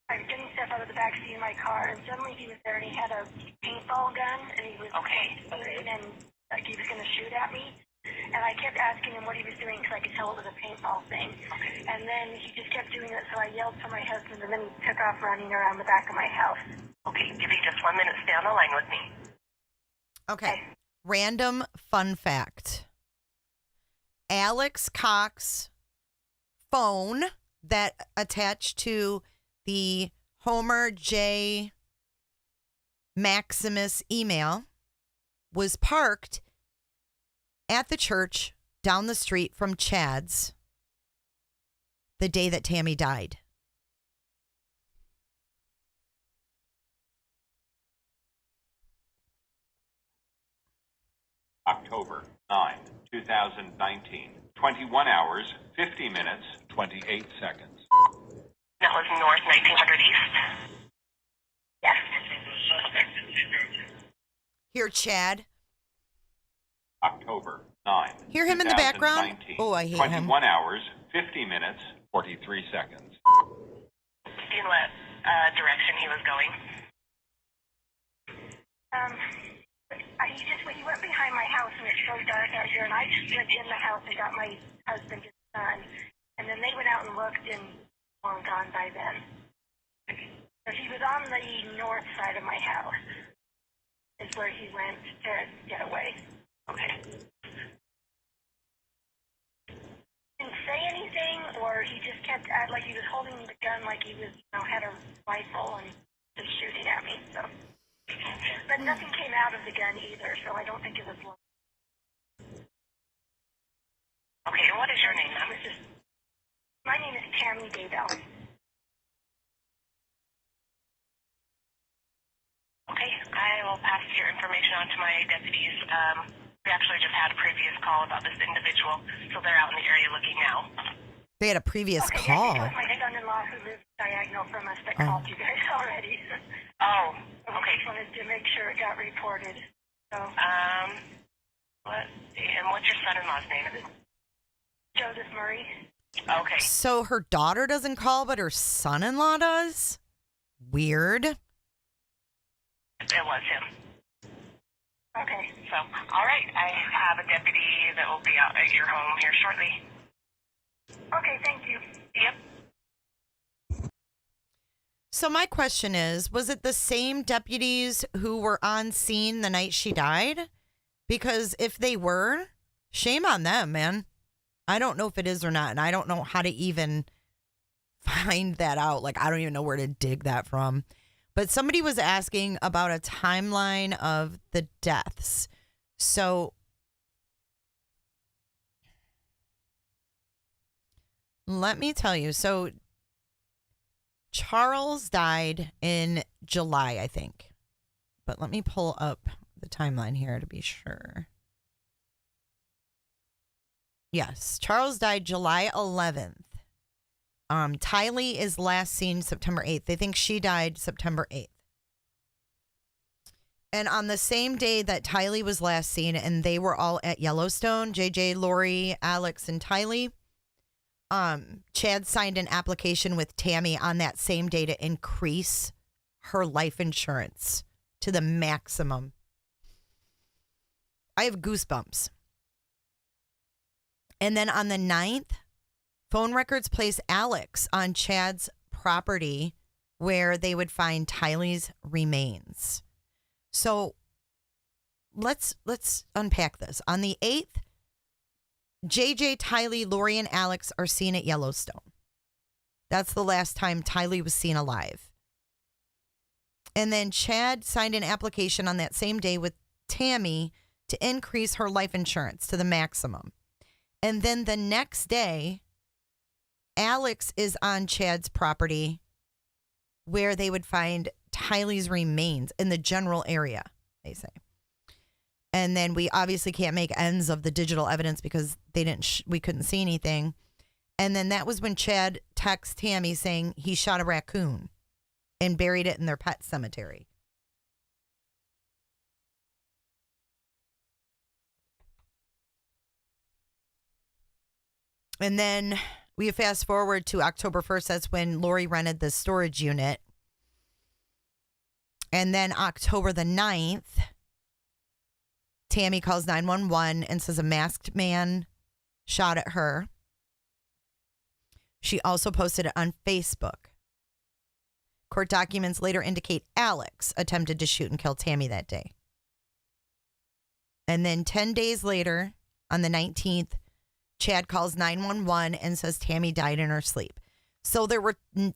I didn't step out of the back seat of my car and suddenly he was there and he had a paintball gun and he was and like he was going to shoot at me. And I kept asking him what he was doing because I could tell it was a paintball thing. And then he just kept doing it, so I yelled for my husband, and then he took off running around the back of my house. Okay, give me just 1 minute. Stay on the line with me. Okay. Random fun fact. Alex Cox's phone that attached to the Homer J. Maximus email was parked at the church down the street from Chad's the day that Tammy died. October 9, 2019. 21 hours, 50 minutes, 28 seconds. That was North 1900 East? Yes. Here, Chad. October 9. Hear him in the background? Oh, I hate 21 him. hours, 50 minutes, 43 seconds. Do you know what direction he was going? He went behind my house and it's so dark out here and I just went in the house and got my husband and son and then they went out and looked and long gone by then. So he was on the north side of my house is where he went to get away. Okay. Didn't say anything, or he just kept like he was holding the gun, like he was, had a rifle and just shooting at me. So, but nothing came out of the gun either, so I don't think it was. Okay, and what is your name, ma'am? My name is Tammy Daybell. Okay, I will pass your information on to my deputies. We actually just had a previous call about this individual, so they're out in the area looking now. They had a previous Okay, call. Yes, it was my son-in-law who lives diagonal from us that called you guys already. Oh, so okay. I just wanted to make sure it got reported. So. Let's see. And what's your son-in-law's name? Joseph Murray. Okay. So her daughter doesn't call, but her son-in-law does? Weird. It was him. Okay. So, all right. I have a deputy that will be out at your home here shortly. Okay, thank you. Yep. So my question is, was it the same deputies who were on scene the night she died? Because if they were, shame on them, man. I don't know if it is or not, and I don't know how to even find that out. Like, I don't even know where to dig that from. But somebody was asking about a timeline of the deaths. So let me tell you. So Charles died in July, I think. But let me pull up the timeline here to be sure. Yes, Charles died July 11th. Tylee is last seen September 8th. They think she died September 8th. And on the same day that Tylee was last seen, and they were all at Yellowstone, JJ, Lori, Alex, and Tylee, Chad signed an application with Tammy on that same day to increase her life insurance to the maximum. I have goosebumps. And then on the 9th, phone records place Alex on Chad's property where they would find Tylee's remains. So let's unpack this. On the 8th, JJ, Tylee, Lori, and Alex are seen at Yellowstone. That's the last time Tylee was seen alive. And then Chad signed an application on that same day with Tammy to increase her life insurance to the maximum. And then the next day, Alex is on Chad's property where they would find Tylee's remains in the general area, they say. And then we obviously can't make ends of the digital evidence because we couldn't see anything. And then that was when Chad texts Tammy saying he shot a raccoon and buried it in their pet cemetery. And then we fast forward to October 1st. That's when Lori rented the storage unit. And then October the 9th, Tammy calls 911 and says a masked man shot at her. She also posted it on Facebook. Court documents later indicate Alex attempted to shoot and kill Tammy that day. And then 10 days later, on the 19th, Chad calls 911 and says Tammy died in her sleep. So there were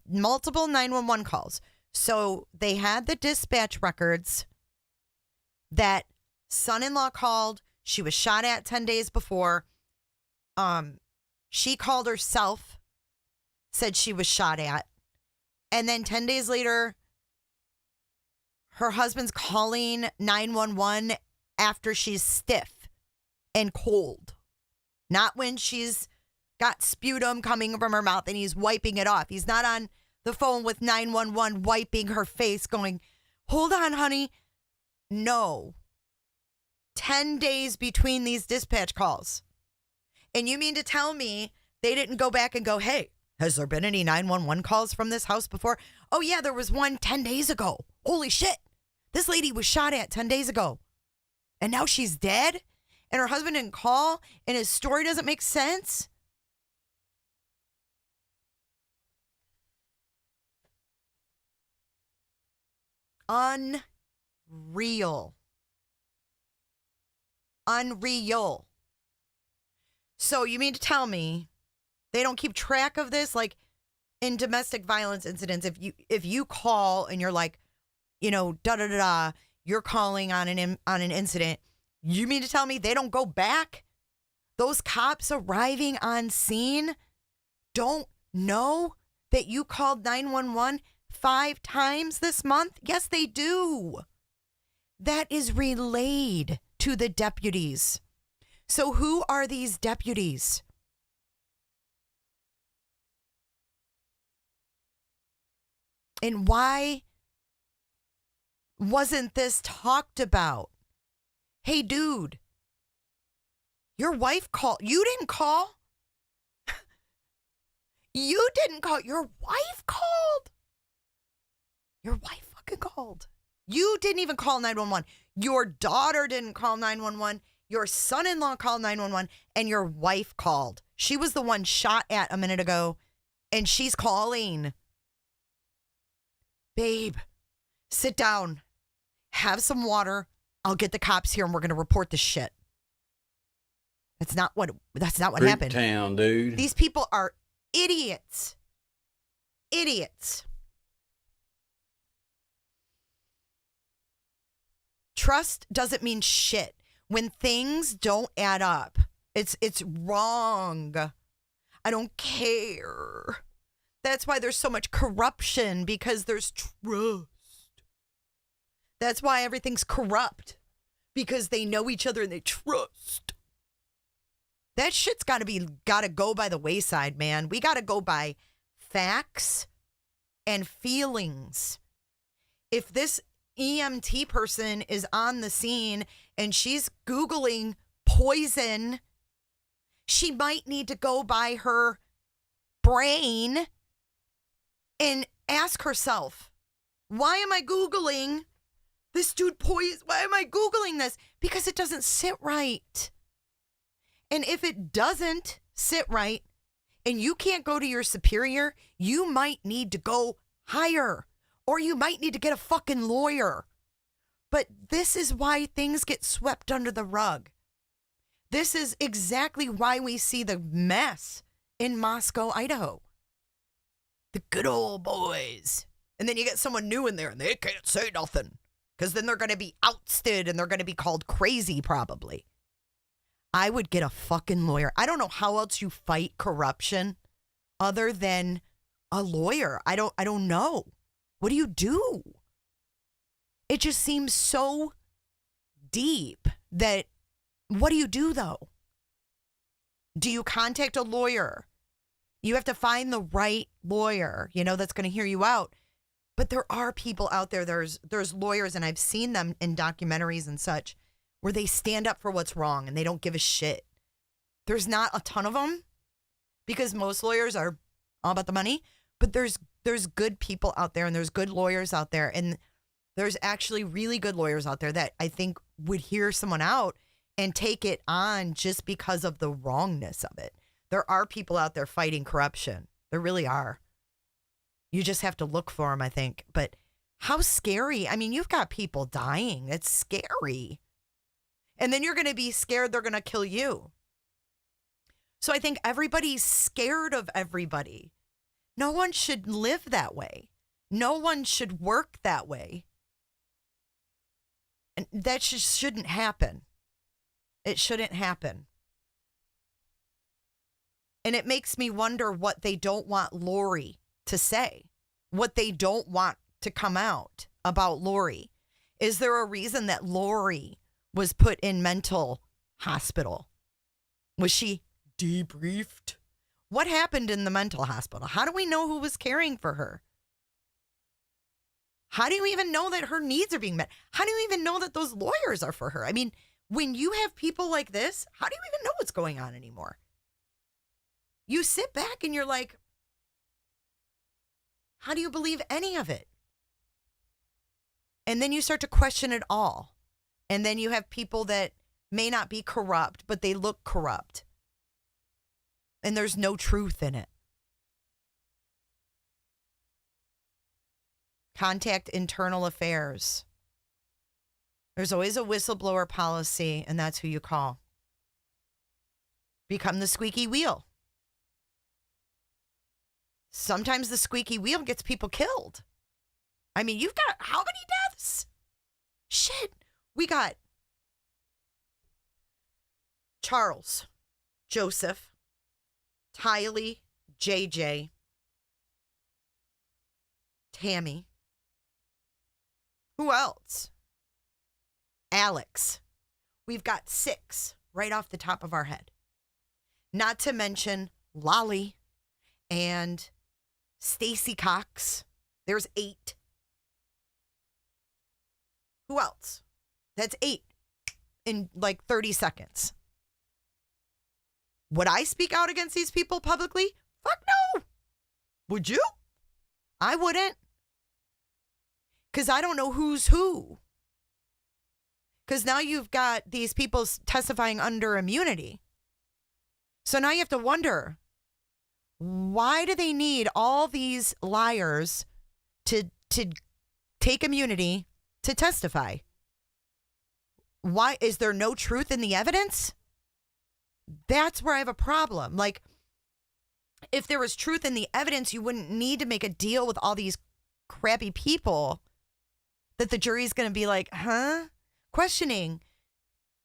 multiple 911 calls. So they had the dispatch records that son-in-law called. She was shot at 10 days before. She called herself, said she was shot at. And then 10 days later, her husband's calling 911 after she's stiff and cold. Not when she's got sputum coming from her mouth and he's wiping it off. He's not on the phone with 911 wiping her face going, hold on, honey. No. 10 days between these dispatch calls. And you mean to tell me they didn't go back and go, hey, has there been any 911 calls from this house before? Oh, yeah, there was one 10 days ago. Holy shit. This lady was shot at 10 days ago. And now she's dead? And her husband didn't call? And his story doesn't make sense? Unreal. Unreal. So you mean to tell me they don't keep track of this? Like in domestic violence incidents, if you call and you're like, da-da-da-da, you're calling on an incident, you mean to tell me they don't go back? Those cops arriving on scene don't know that you called 911 5 times this month? Yes, they do. That is relayed to the deputies. So who are these deputies? And why wasn't this talked about? Hey, dude, your wife called. You didn't call. You didn't call. Your wife called. Your wife fucking called. You didn't even call 911. Your daughter didn't call 911. Your son-in-law called 911, and your wife called. She was the one shot at a minute ago, and she's calling. Babe, sit down. Have some water. I'll get the cops here, and we're going to report this shit. That's not what happened. Town, dude. These people are idiots. Idiots. Trust doesn't mean shit. When things don't add up, it's wrong. I don't care. That's why there's so much corruption, because there's trust. That's why everything's corrupt, because they know each other and they trust. That shit's gotta go by the wayside, man. We gotta go by facts and feelings. If this EMT person is on the scene and she's Googling poison, she might need to go by her brain and ask herself, why am I Googling this dude poison? Why am I Googling this? Because it doesn't sit right. And if it doesn't sit right and you can't go to your superior, you might need to go higher, or you might need to get a fucking lawyer. But this is why things get swept under the rug. This is exactly why we see the mess in Moscow, Idaho. The good old boys. And then you get someone new in there and they can't say nothing because then they're going to be ousted and they're going to be called crazy probably. I would get a fucking lawyer. I don't know how else you fight corruption other than a lawyer. I don't know. What do you do? It just seems so deep that what do you do though? Do you contact a lawyer? You have to find the right lawyer, that's going to hear you out. But there are people out there, there's lawyers, and I've seen them in documentaries and such, where they stand up for what's wrong and they don't give a shit. There's not a ton of them because most lawyers are all about the money, but there's good people out there and there's good lawyers out there. And there's actually really good lawyers out there that I think would hear someone out and take it on just because of the wrongness of it. There are people out there fighting corruption. There really are. You just have to look for them, I think. But how scary. I mean, you've got people dying. It's scary. And then you're going to be scared they're going to kill you. So I think everybody's scared of everybody. No one should live that way. No one should work that way. And that just shouldn't happen. It shouldn't happen. And it makes me wonder what they don't want Lori to say, what they don't want to come out about Lori. Is there a reason that Lori was put in mental hospital? Was she debriefed? What happened in the mental hospital? How do we know who was caring for her? How do you even know that her needs are being met? How do you even know that those lawyers are for her? I mean, when you have people like this, how do you even know what's going on anymore? You sit back and you're like, how do you believe any of it? And then you start to question it all. And then you have people that may not be corrupt, but they look corrupt. And there's no truth in it. Contact internal affairs. There's always a whistleblower policy, and that's who you call. Become the squeaky wheel. Sometimes the squeaky wheel gets people killed. I mean, you've got how many deaths? Shit. We got Charles, Joseph, Tylee, JJ, Tammy. Who else? Alex. We've got 6 right off the top of our head. Not to mention Lolly and Stacy Cox. There's 8. Who else? That's 8 in like 30 seconds. Would I speak out against these people publicly? Fuck no. Would you? I wouldn't. Because I don't know who's who. Because now you've got these people testifying under immunity. So now you have to wonder, why do they need all these liars to take immunity to testify? Why is there no truth in the evidence? That's where I have a problem. Like, if there was truth in the evidence, you wouldn't need to make a deal with all these crappy people that the jury's going to be like, huh? Questioning,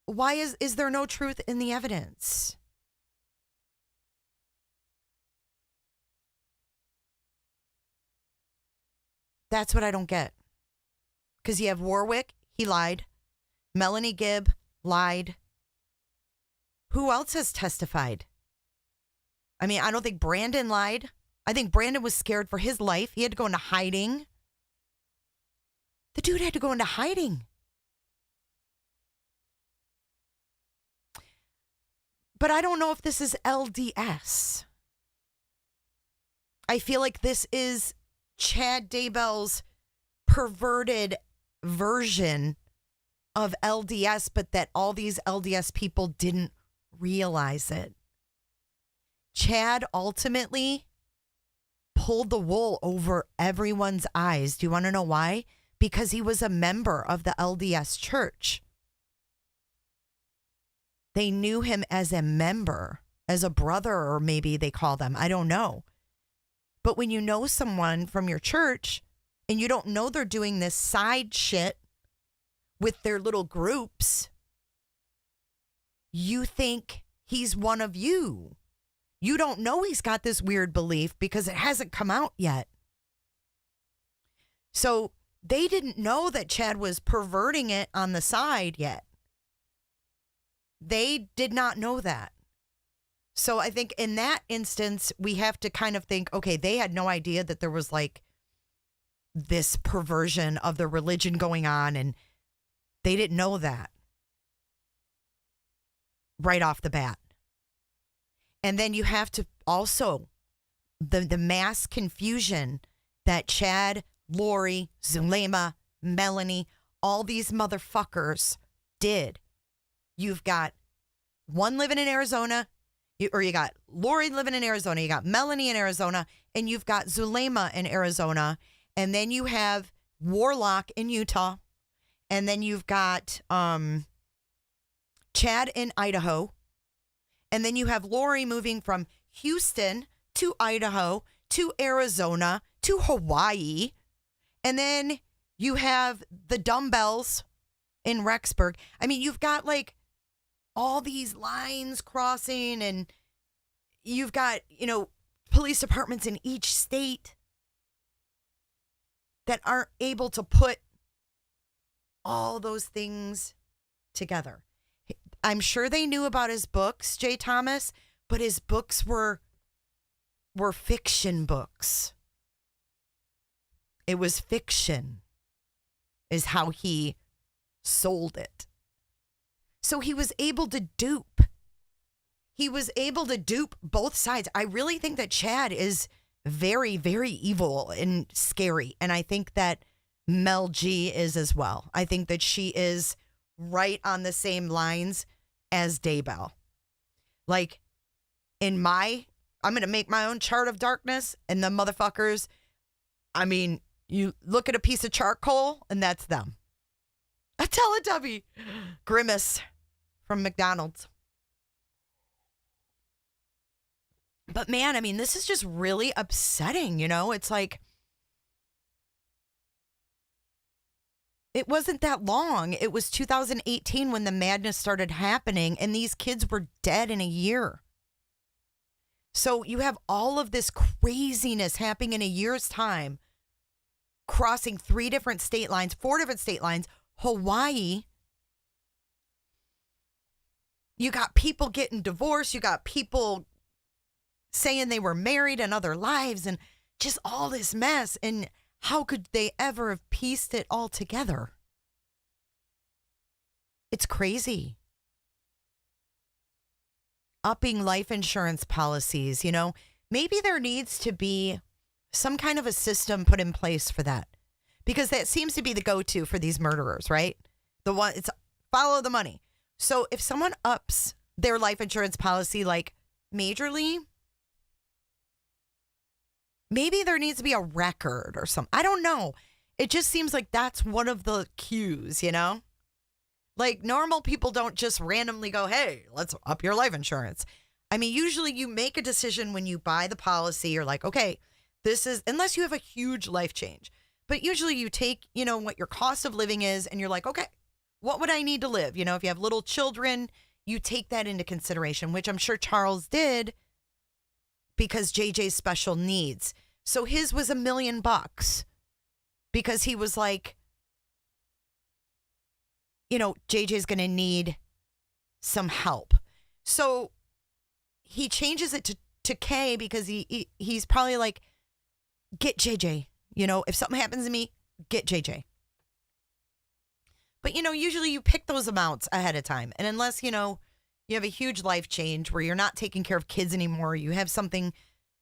why is there no truth in the evidence? That's what I don't get. Because you have Warwick, he lied. Melanie Gibb lied. Who else has testified? I mean, I don't think Brandon lied. I think Brandon was scared for his life. He had to go into hiding. The dude had to go into hiding. But I don't know if this is LDS. I feel like this is Chad Daybell's perverted version of LDS, but that all these LDS people didn't realize it. Chad ultimately pulled the wool over everyone's eyes. Do you want to know why? Because he was a member of the LDS church. They knew him as a member, as a brother, or maybe they call them. I don't know. But when you know someone from your church and you don't know they're doing this side shit with their little groups, you think he's one of you. You don't know he's got this weird belief because it hasn't come out yet. So they didn't know that Chad was perverting it on the side yet. They did not know that. So I think in that instance, we have to kind of think, okay, they had no idea that there was like this perversion of the religion going on, and they didn't know that right off the bat. And then you have to also, the mass confusion that Chad, Lori, Zulema, Melanie, all these motherfuckers did. You've got one living in Arizona, you got Lori living in Arizona, you got Melanie in Arizona, and you've got Zulema in Arizona, and then you have Warlock in Utah, and then you've got Chad in Idaho, and then you have Lori moving from Houston to Idaho to Arizona to Hawaii, and then you have the Dumbbells in Rexburg. I mean, you've got like all these lines crossing, and you've got, police departments in each state that aren't able to put all those things together. I'm sure they knew about his books, Jay Thomas, but his books were fiction books. It was fiction is how he sold it. So he was able to dupe. He was able to dupe both sides. I really think that Chad is very, very evil and scary. And I think that Mel G is as well. I think that she is right on the same lines as Daybell. Like, I'm going to make my own chart of darkness, and the motherfuckers, I mean, you look at a piece of charcoal, and that's them. A Teletubby. Grimace from McDonald's. But man, I mean, this is just really upsetting, It's like, it wasn't that long. It was 2018 when the madness started happening, and these kids were dead in a year. So you have all of this craziness happening in a year's time, crossing 4 different state lines, Hawaii. You got people getting divorced. You got people saying they were married in other lives, and just all this mess. And how could they ever have pieced it all together? It's crazy. Upping life insurance policies, maybe there needs to be some kind of a system put in place for that, because that seems to be the go-to for these murderers, right? It's follow the money. So if someone ups their life insurance policy like majorly, maybe there needs to be a record or something. I don't know. It just seems like that's one of the cues, Like, normal people don't just randomly go, hey, let's up your life insurance. I mean, usually you make a decision when you buy the policy. You're like, okay, this is, unless you have a huge life change. But usually you take, what your cost of living is, and you're like, okay, what would I need to live? If you have little children, you take that into consideration, which I'm sure Charles did because JJ's special needs. So his was $1 million because he was like, JJ's going to need some help. So he changes it to K because he's probably like, get JJ. If something happens to me, get JJ. But, usually you pick those amounts ahead of time. And unless, you have a huge life change where you're not taking care of kids anymore, you have something,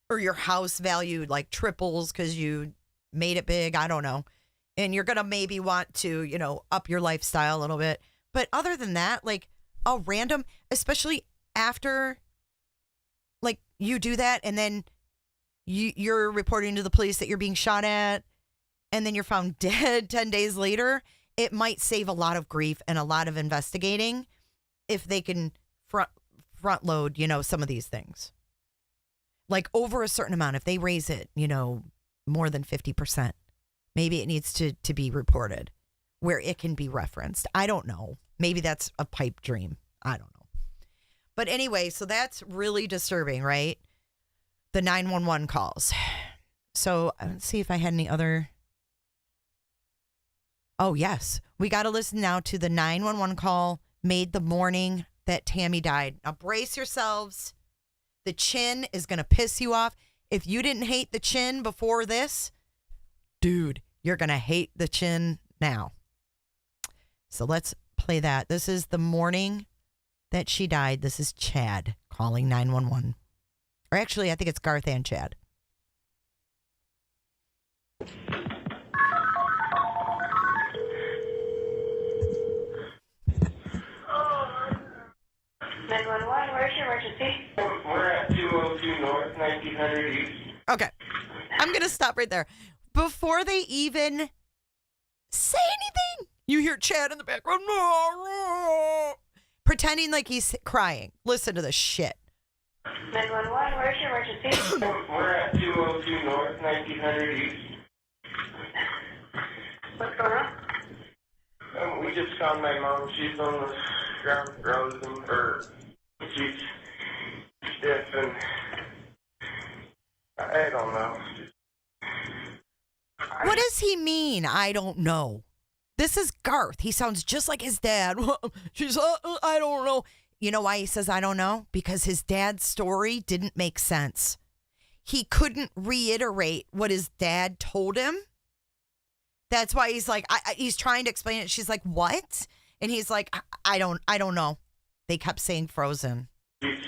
or your house value like triples because you made it big, I don't know. And you're going to maybe want to, up your lifestyle a little bit. But other than that, like a random, especially after, like, you do that and then you're reporting to the police that you're being shot at and then you're found dead 10 days later, it might save a lot of grief and a lot of investigating if they can front load, some of these things. Like over a certain amount, if they raise it, more than 50%, maybe it needs to be reported where it can be referenced. I don't know. Maybe that's a pipe dream. I don't know. But anyway, so that's really disturbing, right? The 911 calls. So let's see if I had any other. Oh, yes. We got to listen now to the 911 call made the morning that Tammy died. Now brace yourselves. The chin is going to piss you off. If you didn't hate the chin before this, dude, you're going to hate the chin now. So let's play that. This is the morning that she died. This is Chad calling 911. Or actually, I think it's Garth and Chad. 911, where's your emergency? We're at 202 North, 1900 East. Okay. I'm going to stop right there. Before they even say anything, you hear Chad in the background pretending like he's crying. Listen to this shit. 911, where's your emergency? We're at 202 North, 1900 East. What's going on? We just found my mom. She's on the ground frozen, or she's stiff, and I don't know. What does he mean? I don't know. This is Garth. He sounds just like his dad. She's, I don't know. You know why he says I don't know? Because his dad's story didn't make sense. He couldn't reiterate what his dad told him. That's why he's like, he's trying to explain it. She's like, what? And he's like, I don't know. They kept saying frozen. She's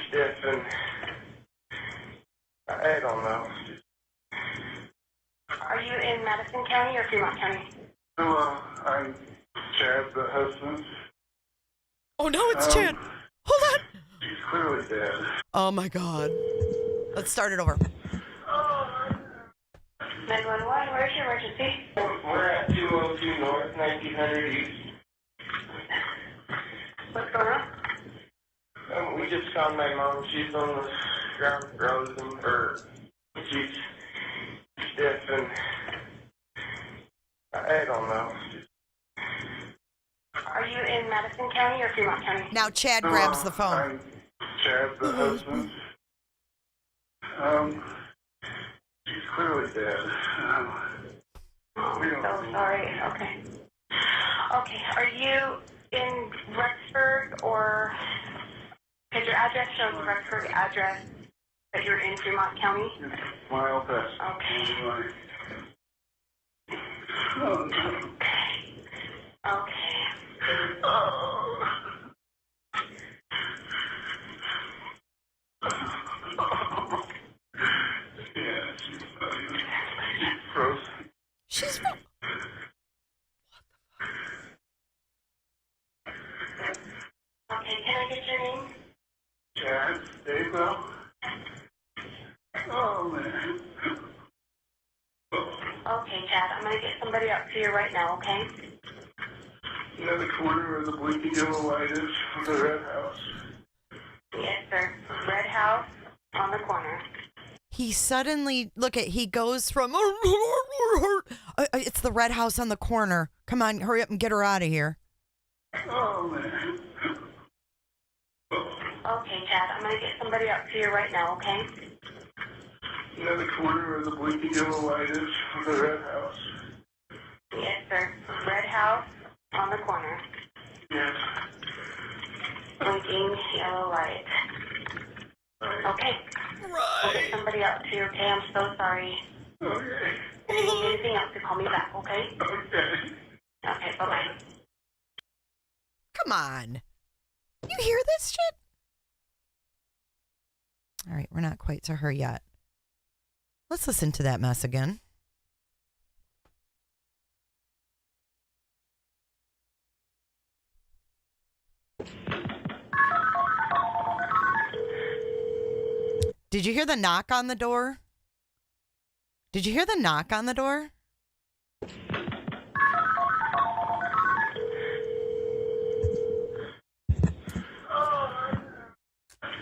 stiff, and I don't know. Are you in Madison County or Fremont County? Well, I'm Chad, the husband. Oh, no, it's Chad. Hold on. She's clearly dead. Oh, my God. Let's start it over. 911, where's your emergency? We're at 202 North, 1900 East. What's going on? We just found my mom. She's on the ground frozen, or she's stiff, and I don't know. Are you in Madison County or Fremont County? Now Chad grabs the phone. I'm Chad, the husband. She's clearly dead. Oh, I'm so sorry. Okay. Okay, are you in Rexburg or... Because your address shows a Rexburg address, but you're in Fremont County? Mile past. Okay. Oh, Okay. Yeah, she's frozen. She's frozen. Okay, can I get your name? Chad, Daybell. Oh, man. Okay, Chad, I'm going to get somebody up to you right now, okay? You know the corner where the blinking yellow light is? The red house. Yes, sir. Red house on the corner. He suddenly, he goes from, it's the red house on the corner. Come on, hurry up and get her out of here. Oh, man. Okay, Chad, I'm going to get somebody up to you right now, okay? You know the corner where the blinking yellow light is? The red house. Yes, sir. Red house on the corner. Yes. Blinking yellow light. Okay. I'll get somebody up to you, okay? I'm so sorry. Okay. If you need anything else, to call me back, okay? Okay. Okay, bye-bye. Come on. You hear this shit? All right, we're not quite to her yet. Let's listen to that mess again. Did you hear the knock on the door? Did you hear the knock on the door?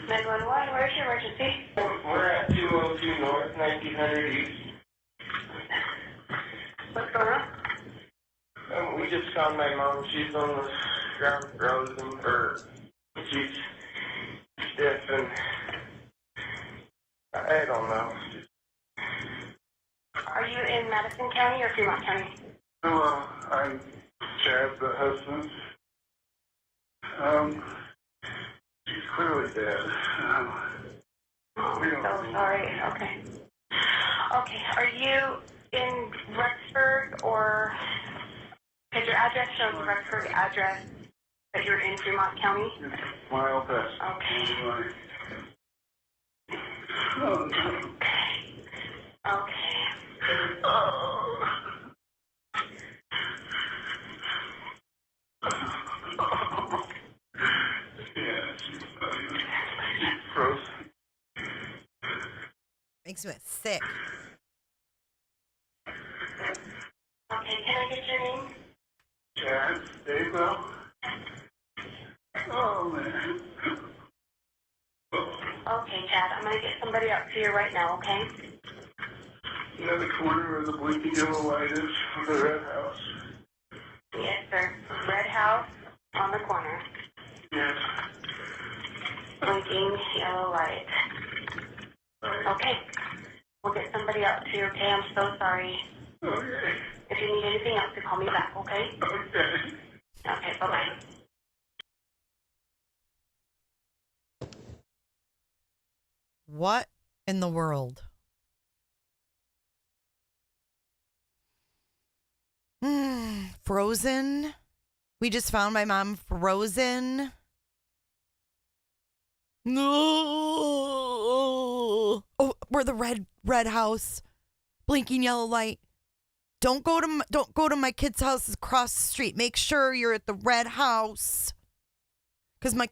911, where's your emergency? We're at 202 North, 1900 East. What's going on? We just found my mom. She's on the ground frozen, or she's stiff, and I don't know. Are you in Madison County or Fremont County? Hello, I'm Chad, the husband. She's clearly dead. Oh, I'm so sorry. Okay. Okay, are you in Rexburg or... Because your address shows the Rexburg address that you're in Fremont County? Mile past. Okay. Okay. Yeah, she's frozen. Makes me sick. Okay, can I get your name? Chad, Daybell. Oh, man. Okay, Chad, I'm going to get somebody up to you right now, okay? Yeah, the corner of the blinking yellow light is the red house. Yes, sir. Red house on the corner. Yes. Blinking yellow light. Okay. We'll get somebody up to you, okay? I'm so sorry. Okay. If you need anything else, you call me back, okay? Okay. Okay, bye-bye. What in the world? Frozen? We just found my mom frozen. No. Oh, we're the red house. Blinking yellow light. Don't go to my kids' house across the street. Make sure you're at the red house. 'Cause my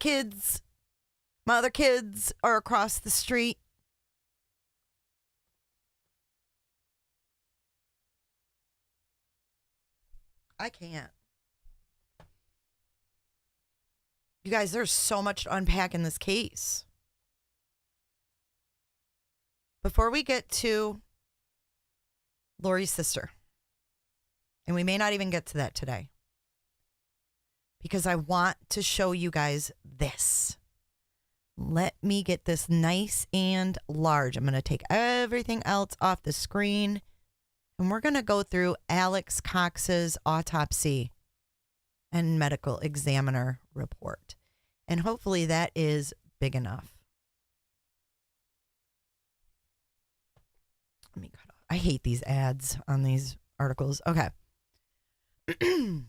other kids are across the street. I can't. You guys, there's so much to unpack in this case. Before we get to Lori's sister, and we may not even get to that today, because I want to show you guys this. Let me get this nice and large. I'm going to take everything else off the screen, and we're going to go through Alex Cox's autopsy and medical examiner report. And hopefully that is big enough. Let me cut off. I hate these ads on these articles. Okay. You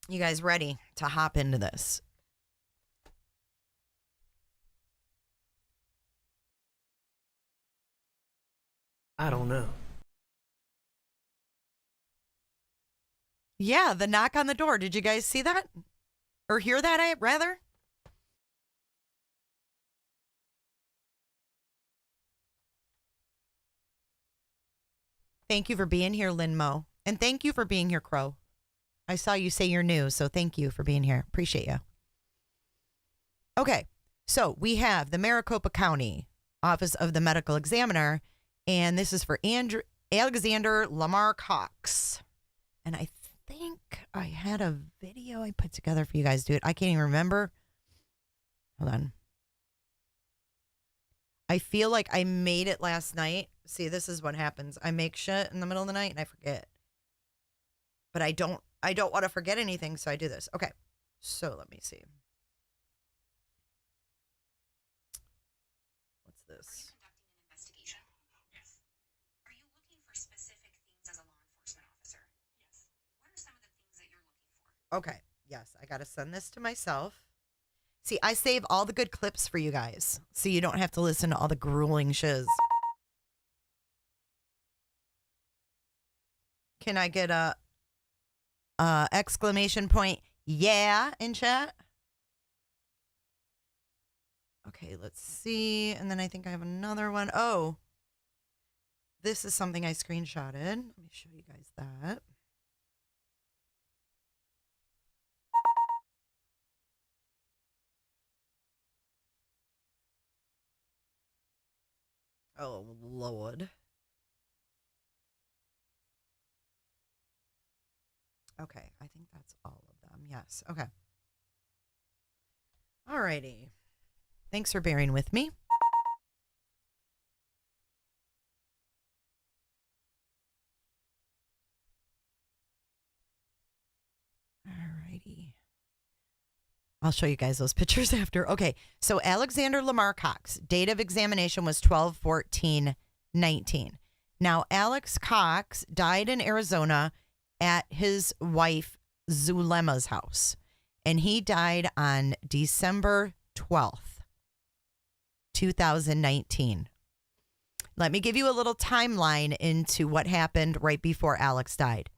guys ready to hop into this? I don't know. Yeah, the knock on the door. Did you guys see that? Or hear that, rather? Thank you for being here, Lynn Mo. And thank you for being here, Crow. I saw you say you're new, so thank you for being here. Appreciate you. Okay, so we have the Maricopa County Office of the Medical Examiner, and this is for Alexander Lamar Cox. And I think I had a video I put together for you guys, dude. I can't even remember. Hold on. I feel like I made it last night. See, this is what happens. I make shit in the middle of the night and I forget. But I don't want to forget anything, so I do this. Okay. So let me see. What's this? Okay. Yes, I got to send this to myself. See, I save all the good clips for you guys, so you don't have to listen to all the grueling shiz. Can I get a exclamation point, yeah, in chat? Okay, let's see. And then I think I have another one. Oh, this is something I screenshotted. Let me show you guys that. Oh, Lord. Okay, I think that's all of them. Yes. Okay. All righty. Thanks for bearing with me. All righty. I'll show you guys those pictures after. Okay, so Alexander Lamar Cox, date of examination was 12/14/19. Now, Alex Cox died in Arizona at his wife Zulema's house, and he died on December 12th, 2019. Let me give you a little timeline into what happened right before Alex died.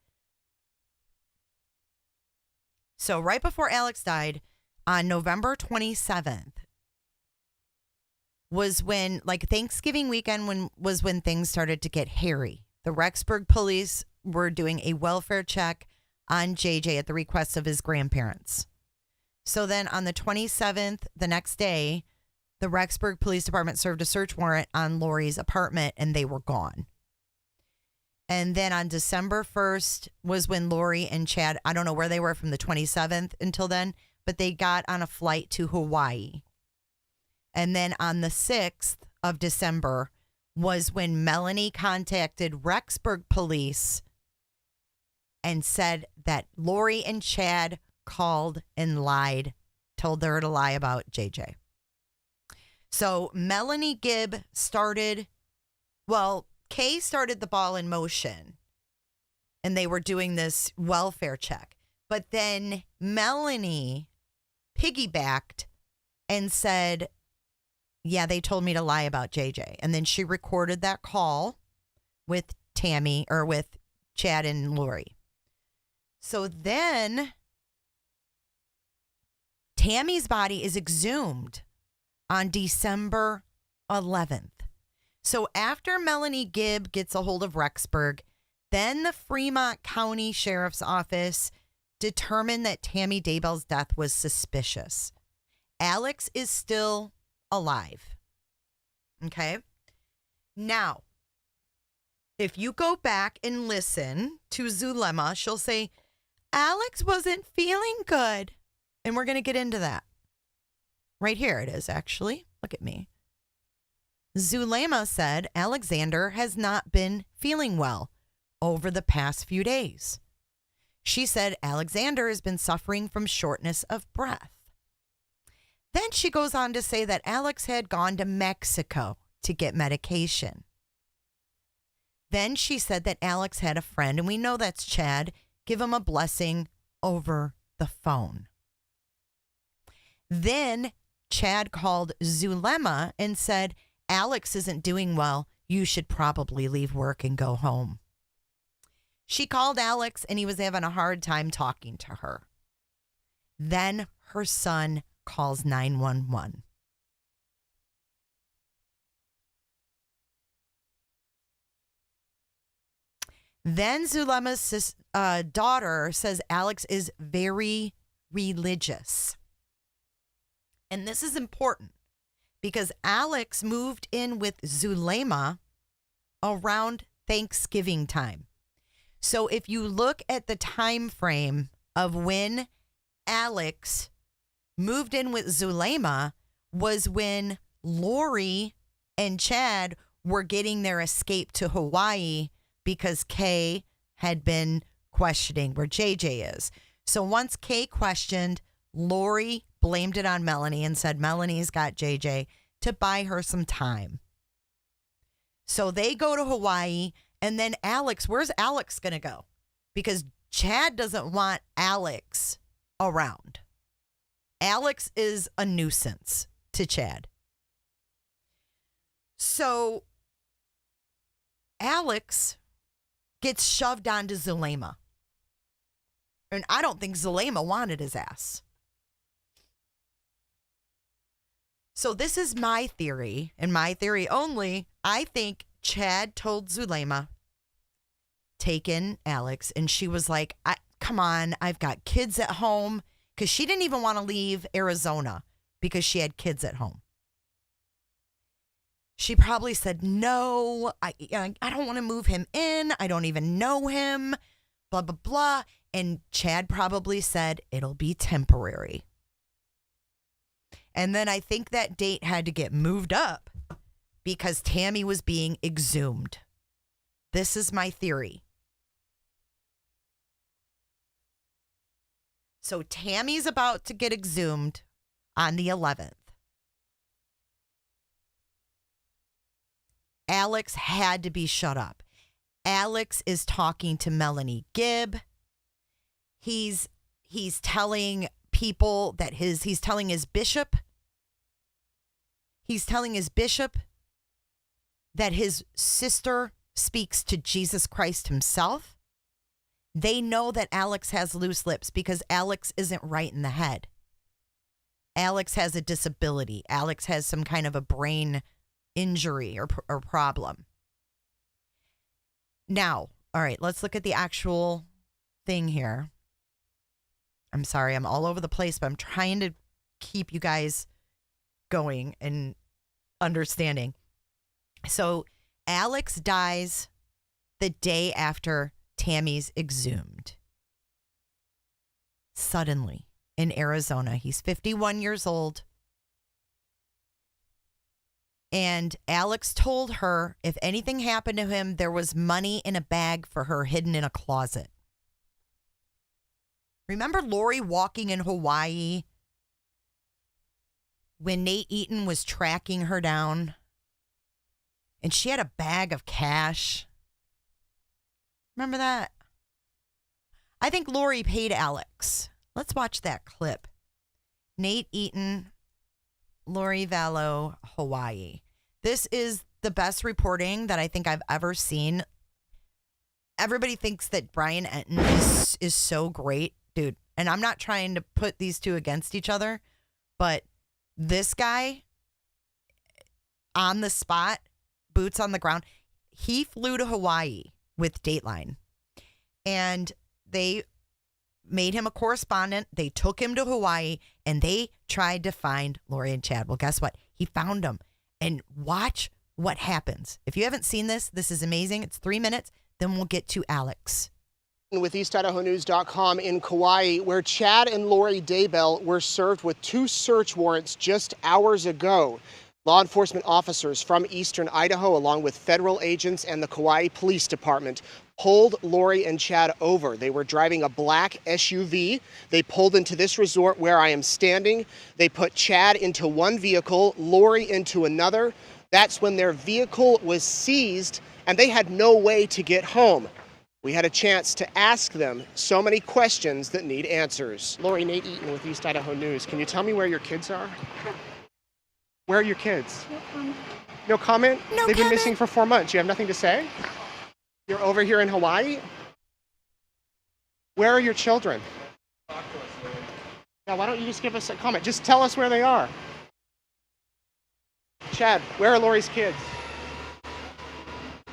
So right before Alex died, on November 27th, was when, like, Thanksgiving weekend was when things started to get hairy. The Rexburg police were doing a welfare check on JJ at the request of his grandparents. So then on the 27th, the next day, the Rexburg Police Department served a search warrant on Lori's apartment, and they were gone. And then on December 1st was when Lori and Chad, I don't know where they were from the 27th until then, but they got on a flight to Hawaii. And then on the 6th of December was when Melanie contacted Rexburg police and said that Lori and Chad called and lied, told her to lie about JJ. So Melanie Gibb Kay started the ball in motion, and they were doing this welfare check. But then Melanie piggybacked and said, yeah, they told me to lie about JJ. And then she recorded that call with Tammy, or with Chad and Lori. So then Tammy's body is exhumed on December 11th. So after Melanie Gibb gets a hold of Rexburg, then the Fremont County Sheriff's Office determined that Tammy Daybell's death was suspicious. Alex is still alive. Okay? Now, if you go back and listen to Zulema, she'll say, Alex wasn't feeling good. And we're going to get into that. Right here it is, actually. Look at me. Zulema said Alexander has not been feeling well over the past few days. She said Alexander has been suffering from shortness of breath. Then she goes on to say that Alex had gone to Mexico to get medication. Then she said that Alex had a friend, and we know that's Chad, give him a blessing over the phone. Then Chad called Zulema and said, Alex isn't doing well. You should probably leave work and go home. She called Alex, and he was having a hard time talking to her. Then her son calls 911. Then Zulema's daughter says Alex is very religious. And this is important because Alex moved in with Zulema around Thanksgiving time. So if you look at the time frame of when Alex moved in with Zulema was when Lori and Chad were getting their escape to Hawaii because Kay had been questioning where JJ is. So once Kay questioned, Lori blamed it on Melanie and said Melanie's got JJ to buy her some time. So they go to Hawaii, and then Alex, where's Alex going to go? Because Chad doesn't want Alex around. Alex is a nuisance to Chad. So Alex gets shoved onto Zulema. And I don't think Zulema wanted his ass. So this is my theory, and my theory only. I think Chad told Zulema, take in Alex, and she was like, come on, I've got kids at home, because she didn't even want to leave Arizona because she had kids at home. She probably said, no, I don't want to move him in. I don't even know him, blah, blah, blah. And Chad probably said, it'll be temporary. And then I think that date had to get moved up because Tammy was being exhumed. This is my theory. So Tammy's about to get exhumed on the 11th. Alex had to be shut up. Alex is talking to Melanie Gibb. He's telling people that he's telling his bishop that his sister speaks to Jesus Christ himself. They know that Alex has loose lips because Alex isn't right in the head. Alex has a disability. Alex has some kind of a brain injury or problem. Now, all right, let's look at the actual thing here. I'm sorry, I'm all over the place, but I'm trying to keep you guys going and understanding. So Alex dies the day after Tammy's exhumed. Suddenly in Arizona. He's 51 years old. And Alex told her if anything happened to him, there was money in a bag for her hidden in a closet. Remember Lori walking in Hawaii when Nate Eaton was tracking her down? And she had a bag of cash. Remember that? I think Lori paid Alex. Let's watch that clip. Nate Eaton, Lori Vallow, Hawaii. This is the best reporting that I think I've ever seen. Everybody thinks that Brian Enton is so great, dude. And I'm not trying to put these two against each other, but this guy on the spot, boots on the ground, he flew to Hawaii with Dateline. And they made him a correspondent. They took him to Hawaii and they tried to find Lori and Chad. Well, guess what? He found them. And watch what happens. If you haven't seen this, this is amazing. It's 3 minutes. Then we'll get to Alex. With EastIdahoNews.com in Kauai, where Chad and Lori Daybell were served with 2 search warrants just hours ago. Law enforcement officers from eastern Idaho, along with federal agents and the Kauai Police Department, pulled Lori and Chad over. They were driving a black SUV. They pulled into this resort where I am standing. They put Chad into one vehicle, Lori into another. That's when their vehicle was seized and they had no way to get home. We had a chance to ask them so many questions that need answers. Lori, Nate Eaton with East Idaho News. Can you tell me where your kids are? Where are your kids? No comment. No comment? No They've been comment. missing for 4 months. You have nothing to say? You're over here in Hawaii? Where are your children? Now, why don't you just give us a comment? Just tell us where they are. Chad, where are Lori's kids?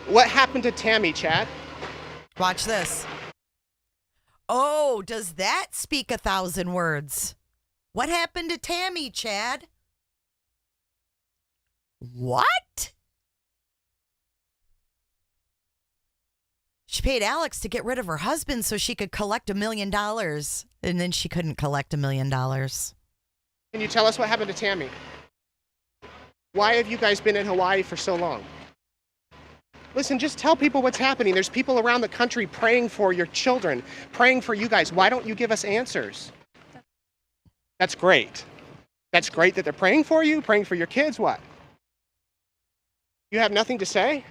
What happened to Tammy, Chad? Watch this. Oh, does that speak 1,000 words? What happened to Tammy, Chad? What? She paid Alex to get rid of her husband so she could collect $1 million. And then she couldn't collect $1 million. Can you tell us what happened to Tammy? Why have you guys been in Hawaii for so long? Listen, just tell people what's happening. There's people around the country praying for your children, praying for you guys. Why don't you give us answers? That's great. That's great that they're praying for you, praying for your kids. What? You have nothing to say?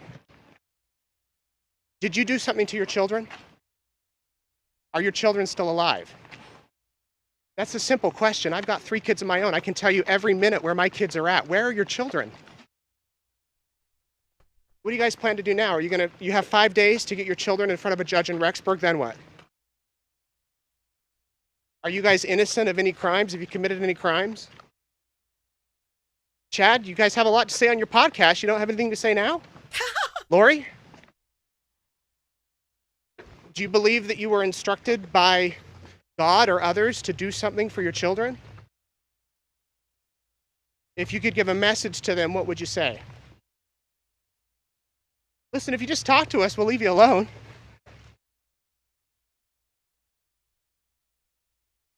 Did you do something to your children? Are your children still alive? That's a simple question. I've got 3 kids of my own. I can tell you every minute where my kids are at. Where are your children? What do you guys plan to do now? Are you have 5 days to get your children in front of a judge in Rexburg, then what? Are you guys innocent of any crimes? Have you committed any crimes? Chad, you guys have a lot to say on your podcast. You don't have anything to say now? Lori? Do you believe that you were instructed by God or others to do something for your children? If you could give a message to them, what would you say? Listen, if you just talk to us, we'll leave you alone.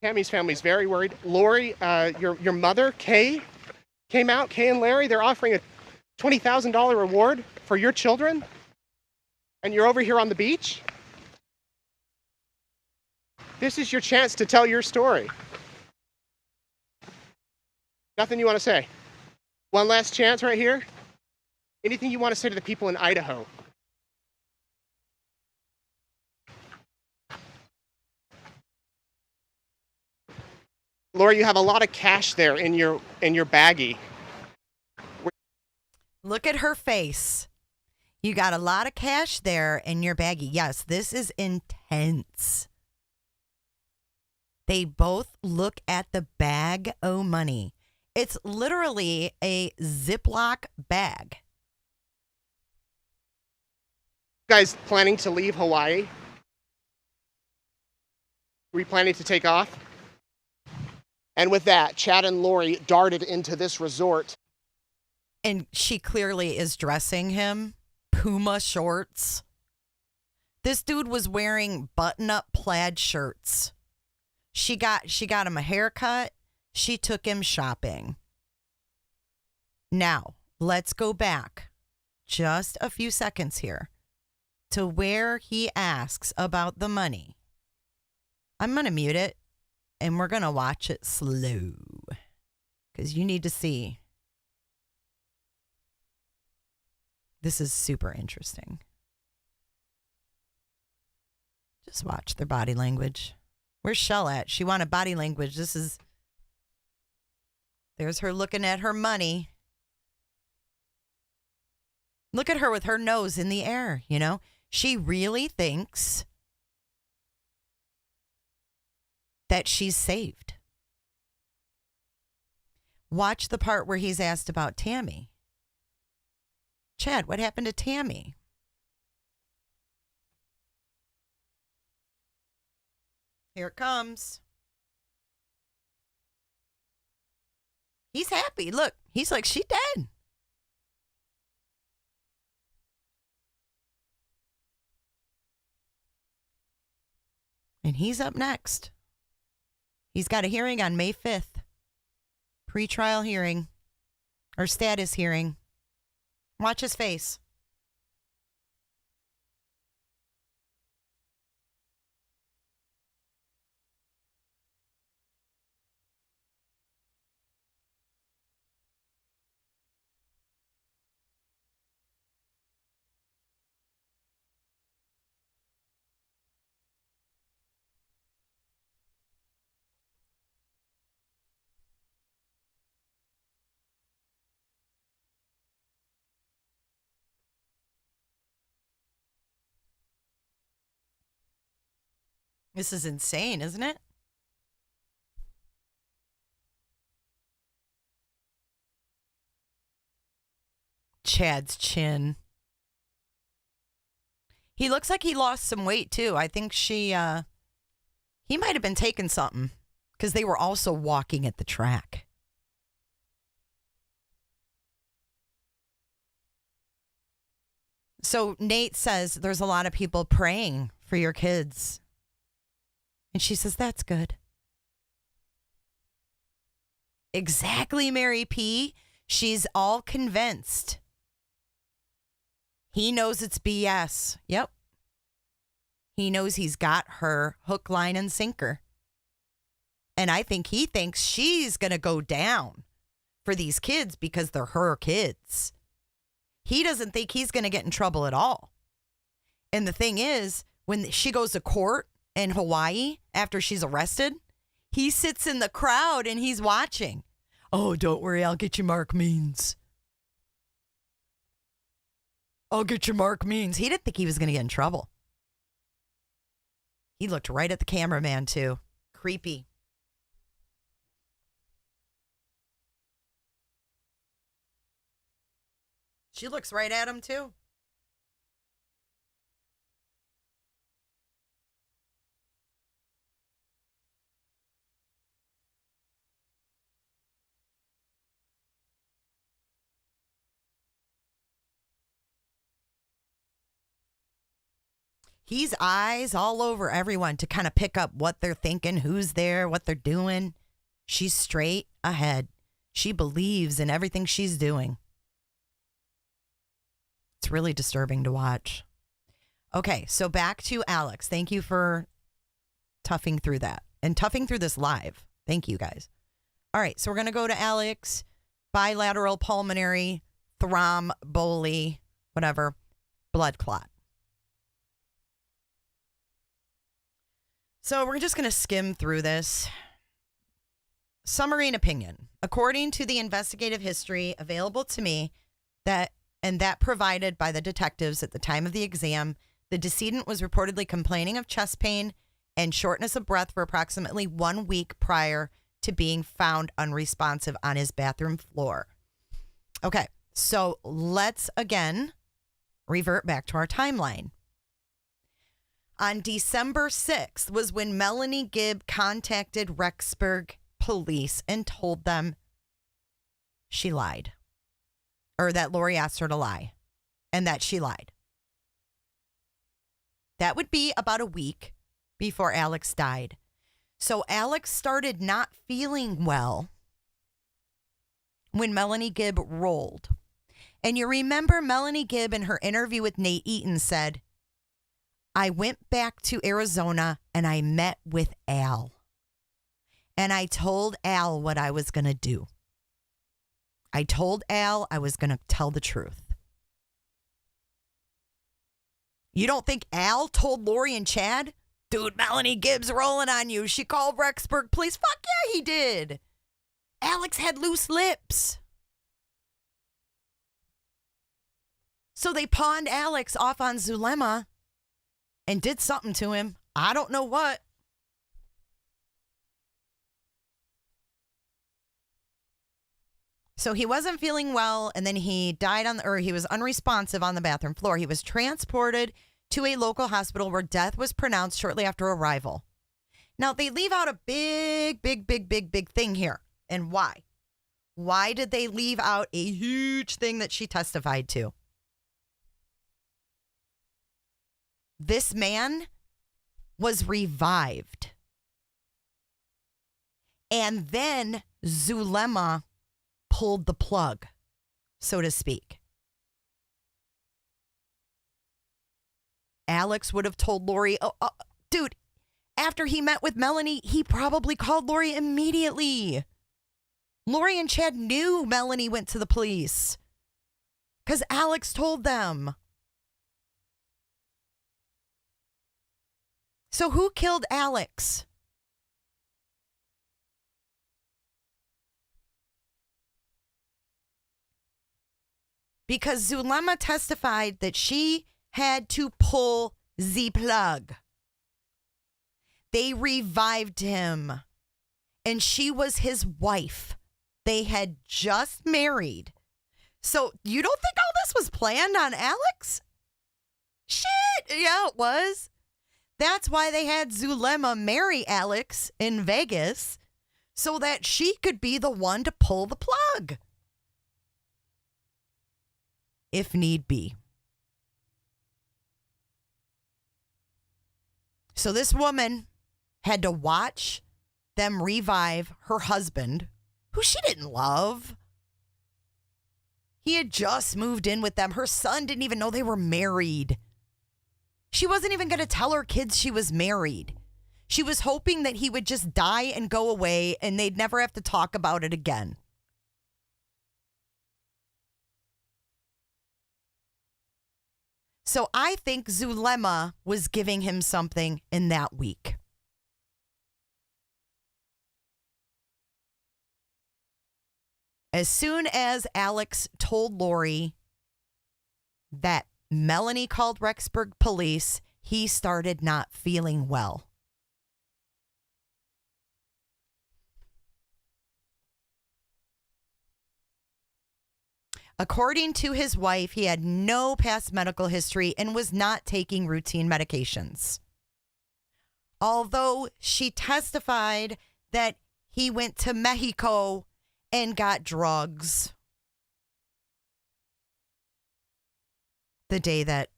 Tammy's family's very worried. Lori, your mother, Kay, came out. Kay and Larry, they're offering a $20,000 reward for your children. And you're over here on the beach? This is your chance to tell your story. Nothing you want to say? One last chance right here? Anything you want to say to the people in Idaho? Laura, you have a lot of cash there in your baggie. Look at her face. You got a lot of cash there in your baggie. Yes, this is intense. They both look at the bag of money. It's literally a Ziploc bag. You guys planning to leave Hawaii? Are we planning to take off? And with that, Chad and Lori darted into this resort. And she clearly is dressing him. Puma shorts. This dude was wearing button-up plaid shirts. She got him a haircut. She took him shopping. Now, let's go back just a few seconds here to where he asks about the money. I'm going to mute it, and we're going to watch it slow because you need to see. This is super interesting. Just watch their body language. Where's Shell at? She wanted body language. There's her looking at her money. Look at her with her nose in the air, you know? She really thinks that she's saved. Watch the part where he's asked about Tammy. Chad, what happened to Tammy? Here it comes. He's happy. Look, he's like, she dead. And he's up next. He's got a hearing on May 5th. Pre-trial hearing. Or status hearing. Watch his face. This is insane, isn't it? Chad's chin. He looks like he lost some weight too. I think he might have been taking something because they were also walking at the track. So Nate says there's a lot of people praying for your kids. And she says, that's good. Exactly, Mary P. She's all convinced. He knows it's BS. Yep. He knows he's got her hook, line, and sinker. And I think he thinks she's going to go down for these kids because they're her kids. He doesn't think he's going to get in trouble at all. And the thing is, when she goes to court in Hawaii after she's arrested, he sits in the crowd and he's watching. Oh, don't worry, I'll get you Mark Means. I'll get you Mark Means. He didn't think he was going to get in trouble. He looked right at the cameraman too. Creepy. She looks right at him, too. He's eyes all over everyone to kind of pick up what they're thinking, who's there, what they're doing. She's straight ahead. She believes in everything she's doing. It's really disturbing to watch. Okay, so back to Alex. Thank you for toughing through that and toughing through this live. Thank you, guys. All right, so we're going to go to Alex. Bilateral pulmonary thromboly, whatever, blood clot. So we're just going to skim through this. Summary and opinion. According to the investigative history available to me that provided by the detectives at the time of the exam, the decedent was reportedly complaining of chest pain and shortness of breath for approximately 1 week prior to being found unresponsive on his bathroom floor. Okay, so let's again revert back to our timeline. On December 6th was when Melanie Gibb contacted Rexburg police and told them she lied, or that Lori asked her to lie, and that she lied. That would be about a week before Alex died. So Alex started not feeling well when Melanie Gibb rolled. And you remember Melanie Gibb in her interview with Nate Eaton said, I went back to Arizona and I met with Al. And I told Al what I was going to do. I told Al I was going to tell the truth. You don't think Al told Lori and Chad? Dude, Melanie Gibb's rolling on you. She called Rexburg police. Fuck yeah, he did. Alex had loose lips. So they pawned Alex off on Zulema and did something to him. I don't know what. So he wasn't feeling well, and then he died he was unresponsive on the bathroom floor. He was transported to a local hospital where death was pronounced shortly after arrival. Now, they leave out a big thing here. And why? Why did they leave out a huge thing that she testified to? This man was revived. And then Zulema pulled the plug, so to speak. Alex would have told Lori, dude, after he met with Melanie, he probably called Lori immediately. Lori and Chad knew Melanie went to the police because Alex told them. So who killed Alex? Because Zulema testified that she had to pull the plug. They revived him, and she was his wife. They had just married. So you don't think all this was planned on Alex? Shit, yeah, it was. That's why they had Zulema marry Alex in Vegas, so that she could be the one to pull the plug, if need be. So this woman had to watch them revive her husband, who she didn't love. He had just moved in with them. Her son didn't even know they were married. She wasn't even going to tell her kids she was married. She was hoping that he would just die and go away and they'd never have to talk about it again. So I think Zulema was giving him something in that week. As soon as Alex told Lori that Melanie called Rexburg police, he started not feeling well. According to his wife, he had no past medical history and was not taking routine medications. Although she testified that he went to Mexico and got drugs the day that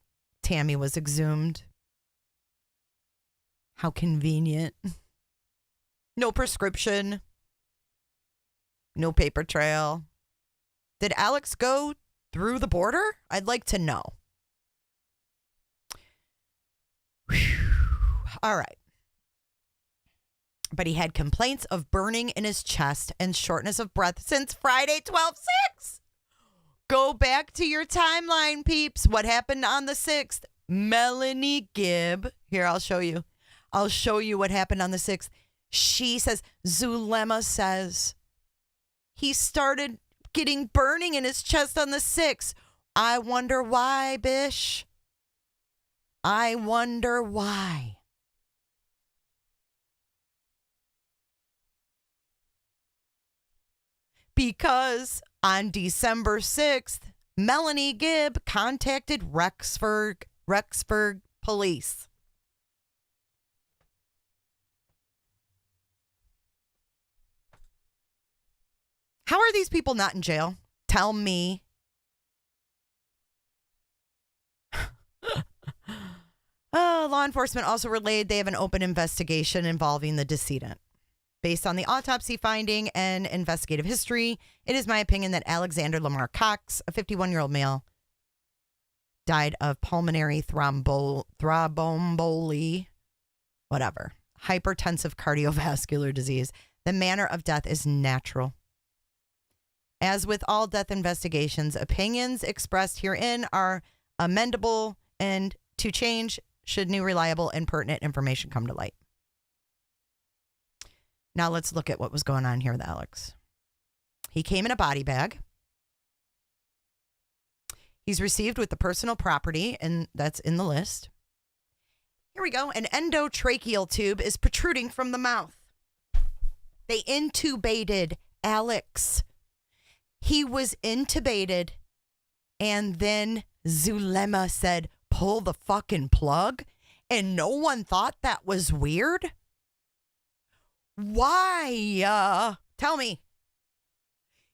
Tammy was exhumed. How convenient. No prescription. No paper trail. Did Alex go through the border? I'd like to know. Whew. All right. But he had complaints of burning in his chest and shortness of breath since Friday, 12/6. Go back to your timeline, peeps. What happened on the 6th? Melanie Gibb. Here, I'll show you. I'll show you what happened on the 6th. She says, Zulema says, he started getting burning in his chest on the 6th. I wonder why, Bish. I wonder why. Because on December 6th, Melanie Gibb contacted Rexburg police. How are these people not in jail? Tell me. Law enforcement also relayed they have an open investigation involving the decedent. Based on the autopsy finding and investigative history, it is my opinion that Alexander Lamar Cox, a 51-year-old male, died of pulmonary thromboemboli, hypertensive cardiovascular disease. The manner of death is natural. As with all death investigations, opinions expressed herein are amendable and to change should new, reliable, and pertinent information come to light. Now let's look at what was going on here with Alex. He came in a body bag. He's received with the personal property, and that's in the list. Here we go. An endotracheal tube is protruding from the mouth. They intubated Alex. He was intubated, and then Zulema said, pull the fucking plug, and no one thought that was weird? Why? Tell me.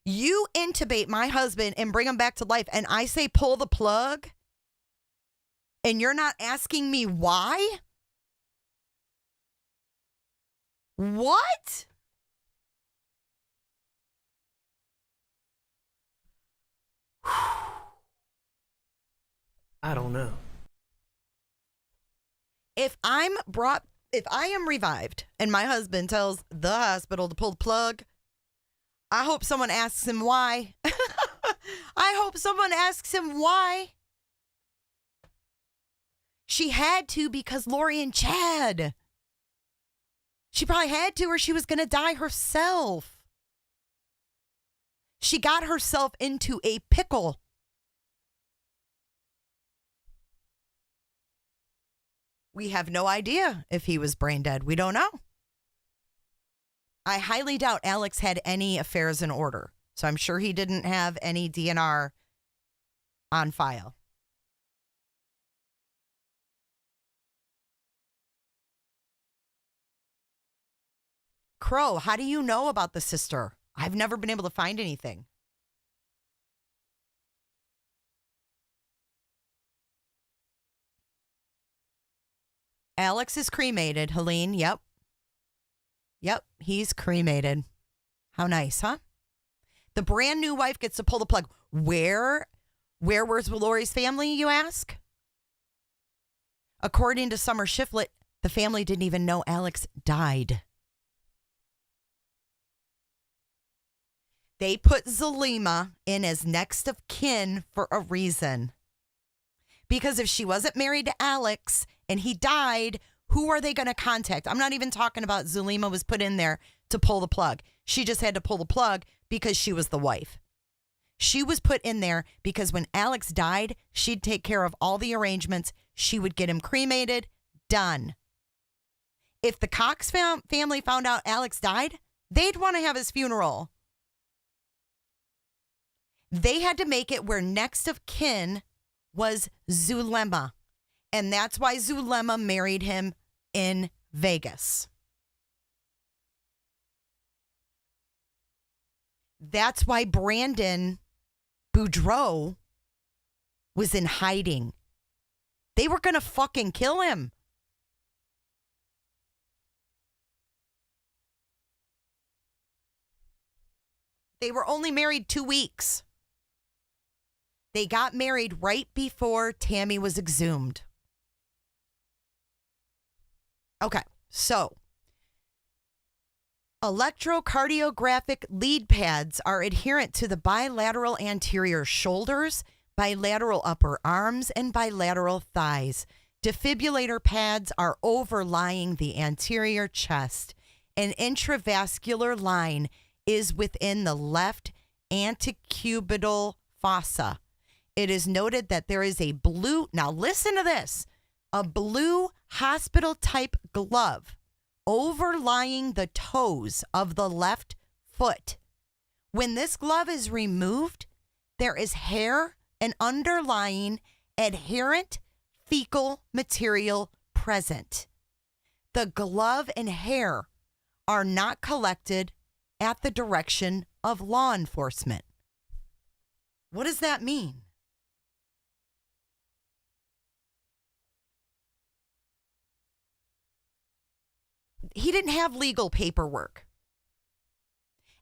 You intubate my husband and bring him back to life, and I say pull the plug, and you're not asking me why? What? I don't know. If I am revived and my husband tells the hospital to pull the plug, I hope someone asks him why. I hope someone asks him why. She had to because Lori and Chad. She probably had to or she was going to die herself. She got herself into a pickle. We have no idea if he was brain dead. We don't know. I highly doubt Alex had any affairs in order. So I'm sure he didn't have any DNR on file. Crow, how do you know about the sister? I've never been able to find anything. Alex is cremated, Helene. Yep. Yep, he's cremated. How nice, huh? The brand new wife gets to pull the plug. Where was Lori's family, you ask? According to Summer Shiflett, the family didn't even know Alex died. They put Zulema in as next of kin for a reason. Because if she wasn't married to Alex and he died, who are they going to contact? I'm not even talking about Zulema was put in there to pull the plug. She just had to pull the plug because she was the wife. She was put in there because when Alex died, she'd take care of all the arrangements. She would get him cremated. Done. If the Cox family found out Alex died, they'd want to have his funeral. They had to make it where next of kin was Zulema. And that's why Zulema married him in Vegas. That's why Brandon Boudreaux was in hiding. They were going to fucking kill him. They were only married 2 weeks. They got married right before Tammy was exhumed. Okay, so electrocardiographic lead pads are adherent to the bilateral anterior shoulders, bilateral upper arms, and bilateral thighs. Defibrillator pads are overlying the anterior chest. An intravascular line is within the left antecubital fossa. It is noted that there is a blue, now listen to this, a blue hospital type glove overlying the toes of the left foot. When this glove is removed, there is hair and underlying adherent fecal material present. The glove and hair are not collected at the direction of law enforcement. What does that mean? He didn't have legal paperwork.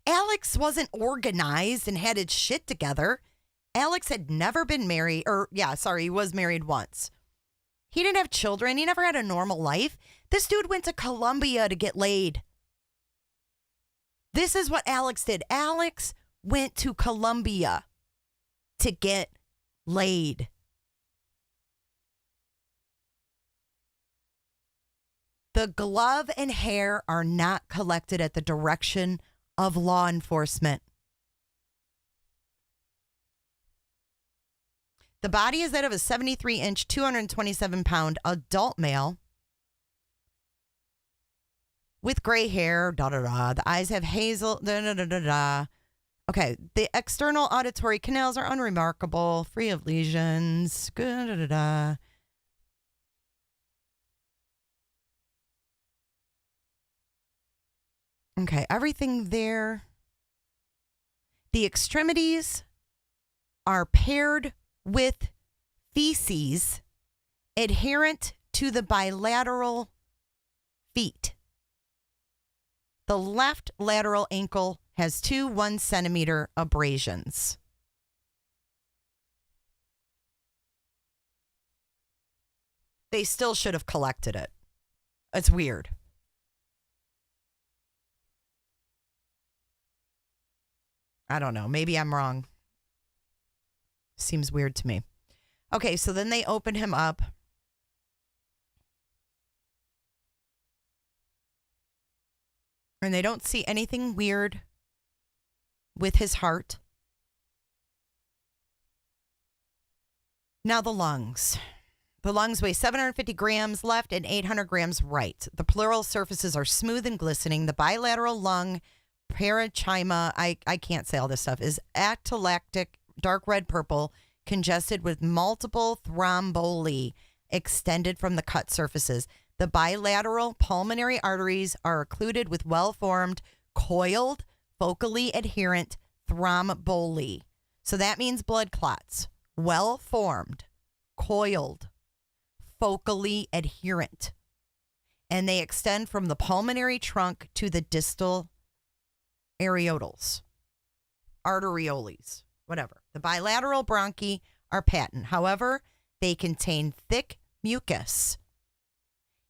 Alex wasn't organized and had his shit together. Alex had never been married, he was married once. He didn't have children. He never had a normal life. This dude went to Colombia to get laid. This is what Alex did. Alex went to Colombia to get laid. The glove and hair are not collected at the direction of law enforcement. The body is that of a 73-inch, 227-pound adult male with gray hair, The eyes have hazel, Okay, the external auditory canals are unremarkable, free of lesions, Okay, everything there. The extremities are paired with feces adherent to the bilateral feet. The left lateral ankle has 2 1-centimeter abrasions. They still should have collected it. It's weird. I don't know. Maybe I'm wrong. Seems weird to me. Okay, so then they open him up. And they don't see anything weird with his heart. Now the lungs. The lungs weigh 750 grams left and 800 grams right. The pleural surfaces are smooth and glistening. The bilateral lung parenchyma, I can't say all this stuff, is atelactic, dark red purple, congested with multiple thromboli extended from the cut surfaces. The bilateral pulmonary arteries are occluded with well-formed, coiled, focally adherent thromboli. So that means blood clots. Well-formed, coiled, focally adherent. And they extend from the pulmonary trunk to the distal areoles, arterioles, whatever. The bilateral bronchi are patent. However, they contain thick mucus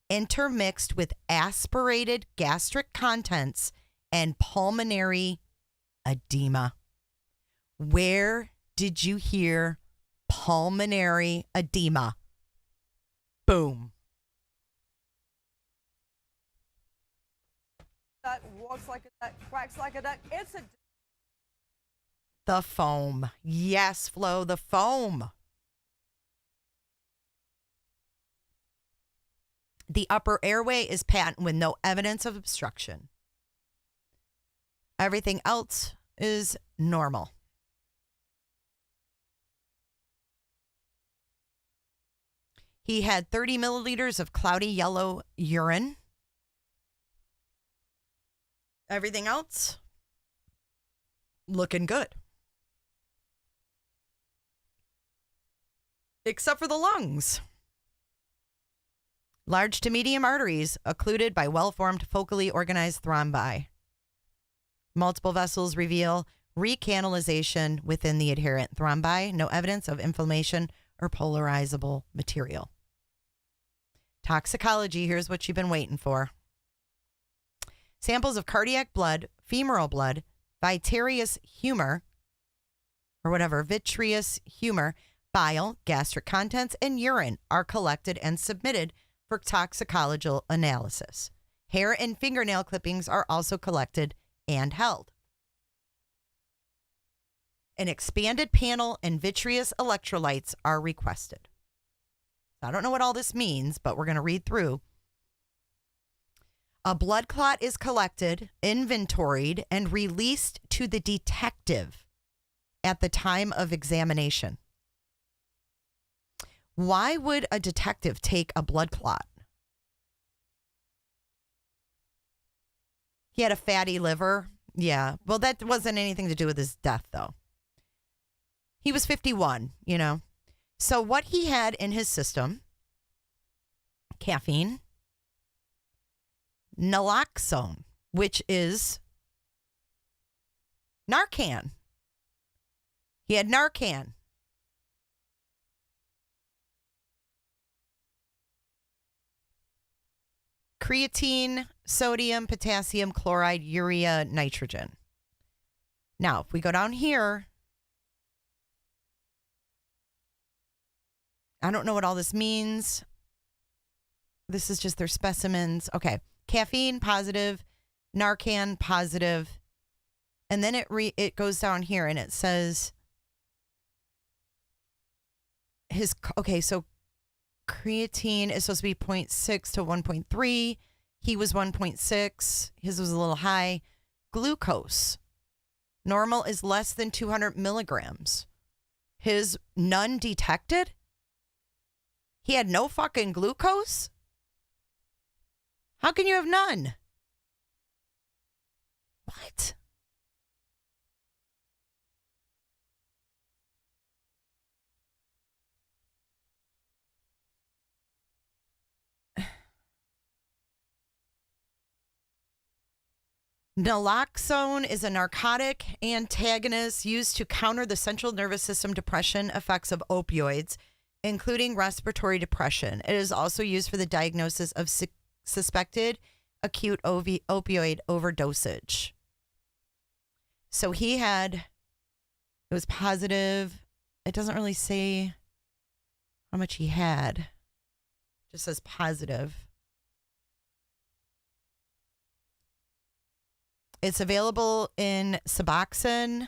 intermixed with aspirated gastric contents and pulmonary edema. Where did you hear pulmonary edema? Boom. Duck walks like a duck, quacks like a duck. It's a The foam. Yes, Flo, the foam. The upper airway is patent with no evidence of obstruction. Everything else is normal. He had 30 milliliters of cloudy yellow urine. Everything else looking good. Except for the lungs. Large to medium arteries occluded by well-formed focally organized thrombi. Multiple vessels reveal recanalization within the adherent thrombi. No evidence of inflammation or polarizable material. Toxicology, here's what you've been waiting for. Samples of cardiac blood, femoral blood, vitreous humor, or whatever, vitreous humor, bile, gastric contents, and urine are collected and submitted for toxicological analysis. Hair and fingernail clippings are also collected and held. An expanded panel and vitreous electrolytes are requested. I don't know what all this means, but we're going to read through. A blood clot is collected, inventoried, and released to the detective at the time of examination. Why would a detective take a blood clot? He had a fatty liver. Yeah. Well, that wasn't anything to do with his death, though. He was 51, you know. So what he had in his system, caffeine, naloxone, which is Narcan. He had Narcan. Creatine, sodium, potassium, chloride, urea, nitrogen. Now, if we go down here, I don't know what all this means. This is just their specimens. Okay. Caffeine, positive. Narcan, positive. And then it goes down here and it says so creatine is supposed to be 0.6 to 1.3. He was 1.6. His was a little high. Glucose. Normal is less than 200 milligrams. His none detected? He had no fucking glucose? How can you have none? What? Naloxone is a narcotic antagonist used to counter the central nervous system depression effects of opioids, including respiratory depression. It is also used for the diagnosis of suspected acute opioid overdosage. So it was positive. It doesn't really say how much he had. It just says positive. It's available in Suboxone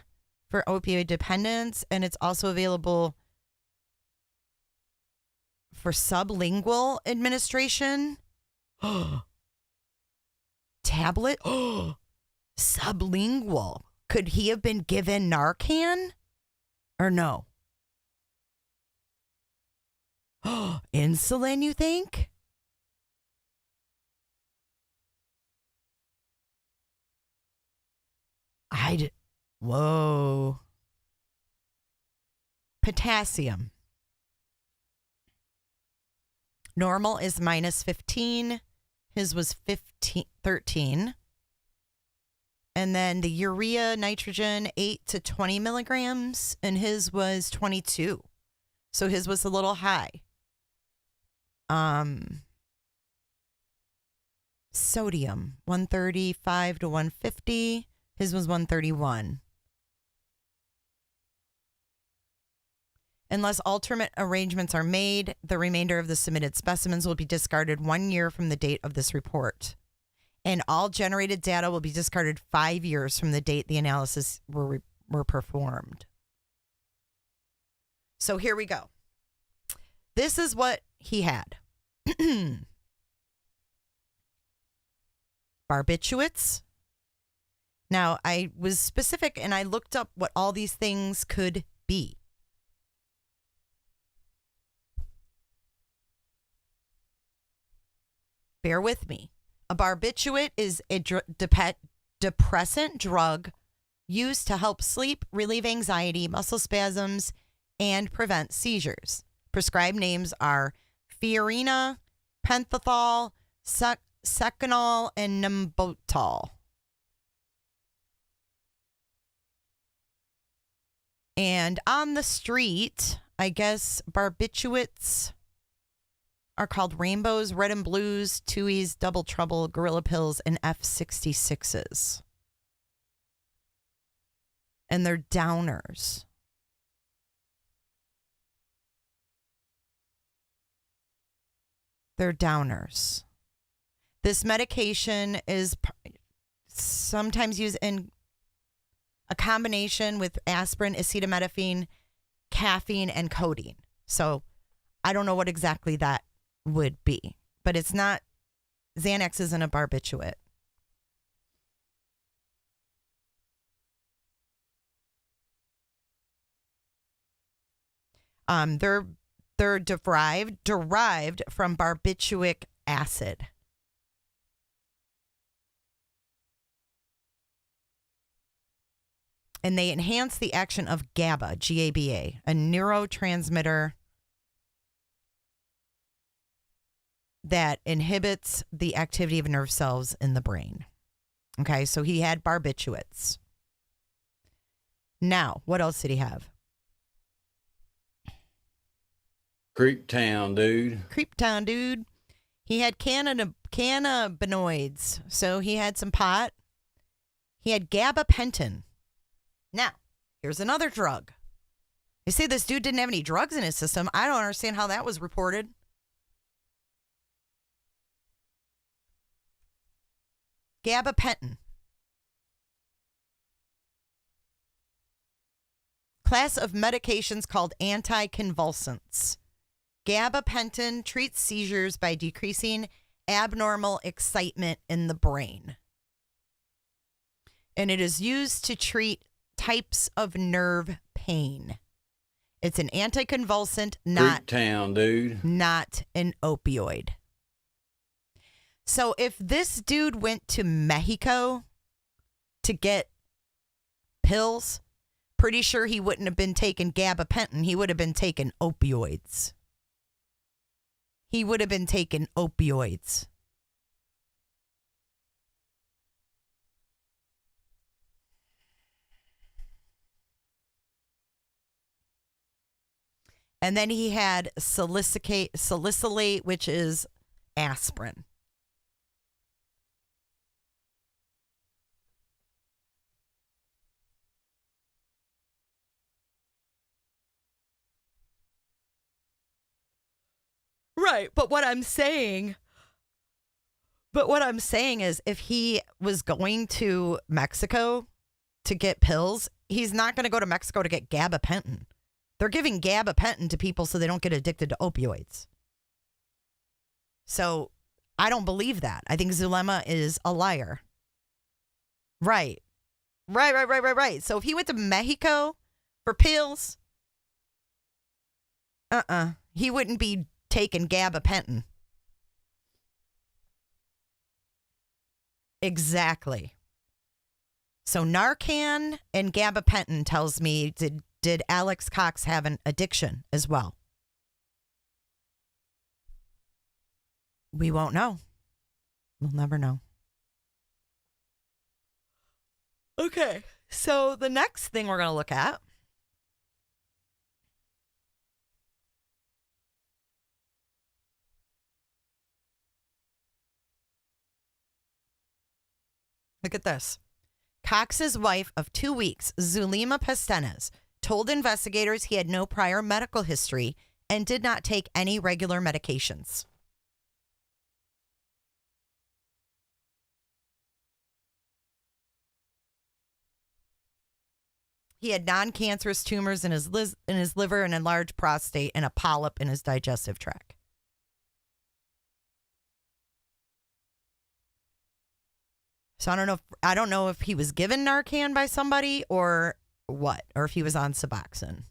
for opioid dependence, and it's also available for sublingual administration. Tablet? Sublingual. Could he have been given Narcan? Or no? Insulin, you think? Whoa. Potassium. Normal is minus 15. His was 13. And then the urea nitrogen, 8 to 20 milligrams, and his was 22. So his was a little high. Sodium, 135 to 150. His was 131. Unless alternate arrangements are made, the remainder of the submitted specimens will be discarded 1 year from the date of this report. And all generated data will be discarded 5 years from the date the analysis were performed. So here we go. This is what he had. Barbiturates. Now, I was specific and I looked up what all these things could be. bear with me. A barbiturate is a depressant drug used to help sleep, relieve anxiety, muscle spasms, and prevent seizures. Prescribed names are Fiorina, Pentothal, Seconal, and Nembutal. And on the street, I guess barbiturates are called Rainbows, Red and Blues, Tuies, Double Trouble, Gorilla Pills, and F66s. And they're downers. They're downers. This medication is sometimes used in a combination with aspirin, acetaminophen, caffeine, and codeine. So I don't know what exactly that would be, but it's not, Xanax isn't a barbiturate. They're derived from barbituric acid. And they enhance the action of GABA, G-A-B-A, a neurotransmitter that inhibits the activity of nerve cells in the brain. Okay, so he had barbiturates. Now, what else did he have? Creep Town, dude. Creep Town, dude. He had cannabinoids. So he had some pot. He had gabapentin. Now, here's another drug. They say this dude didn't have any drugs in his system. I don't understand how that was reported. Gabapentin. Class of medications called anticonvulsants. Gabapentin treats seizures by decreasing abnormal excitement in the brain. And it is used to treat types of nerve pain. It's an anticonvulsant, not Town, dude. Not an opioid. So if this dude went to Mexico to get pills, pretty sure he wouldn't have been taking gabapentin. He would have been taking opioids. He would have been taking opioids. And then he had salicylate, which is aspirin. Right, but what I'm saying is if he was going to Mexico to get pills, he's not going to go to Mexico to get gabapentin. They're giving gabapentin to people so they don't get addicted to opioids. So I don't believe that. I think Zulema is a liar. Right. So if he went to Mexico for pills, he wouldn't be taking gabapentin. Exactly. So Narcan and gabapentin tells me, did Alex Cox have an addiction as well? We won't know. We'll never know. Okay, so the next thing we're going to look at look at this. Cox's wife of 2 weeks, Zulema Pastenes, told investigators he had no prior medical history and did not take any regular medications. He had non-cancerous tumors in his liver, an enlarged prostate, and a polyp in his digestive tract. So I don't know if he was given Narcan by somebody or what, or if he was on Suboxone.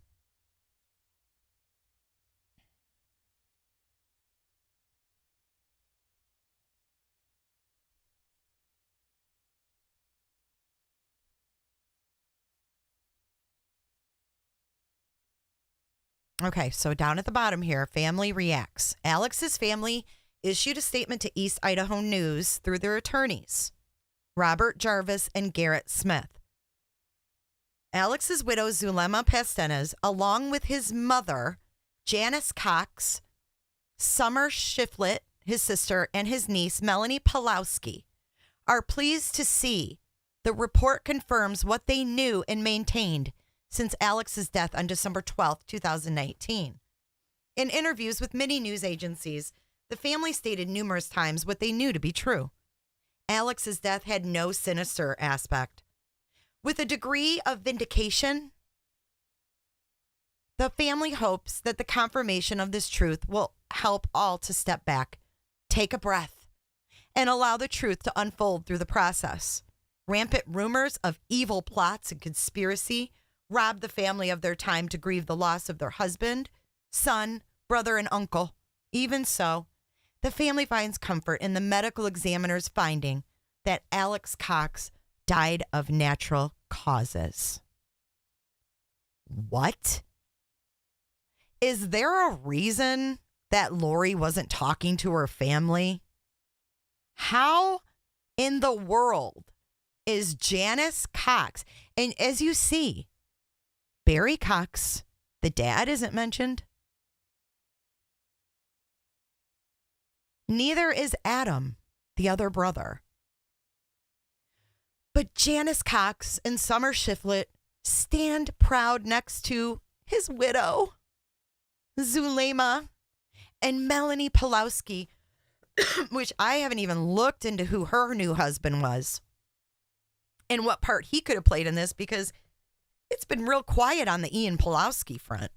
Okay, so down at the bottom here, family reacts. Alex's family issued a statement to East Idaho News through their attorneys, Robert Jarvis and Garrett Smith. Alex's widow, Zulema Pastenes, along with his mother, Janice Cox, Summer Shiflett, his sister, and his niece, Melanie Pulowski, are pleased to see the report confirms what they knew and maintained since Alex's death on December 12th, 2019. In interviews with many news agencies, the family stated numerous times what they knew to be true. Alex's death had no sinister aspect. With a degree of vindication, the family hopes that the confirmation of this truth will help all to step back, take a breath, and allow the truth to unfold through the process. Rampant rumors of evil plots and conspiracy robbed the family of their time to grieve the loss of their husband, son, brother, and uncle. Even so, the family finds comfort in the medical examiner's finding that Alex Cox died of natural causes. What? Is there a reason that Lori wasn't talking to her family? How in the world is Janice Cox? And as you see, Barry Cox, the dad, isn't mentioned. Neither is Adam, the other brother. But Janice Cox and Summer Shiflett stand proud next to his widow, Zulema, and Melanie Pulowski, which I haven't even looked into who her new husband was and what part he could have played in this, because it's been real quiet on the Ian Pulowski front.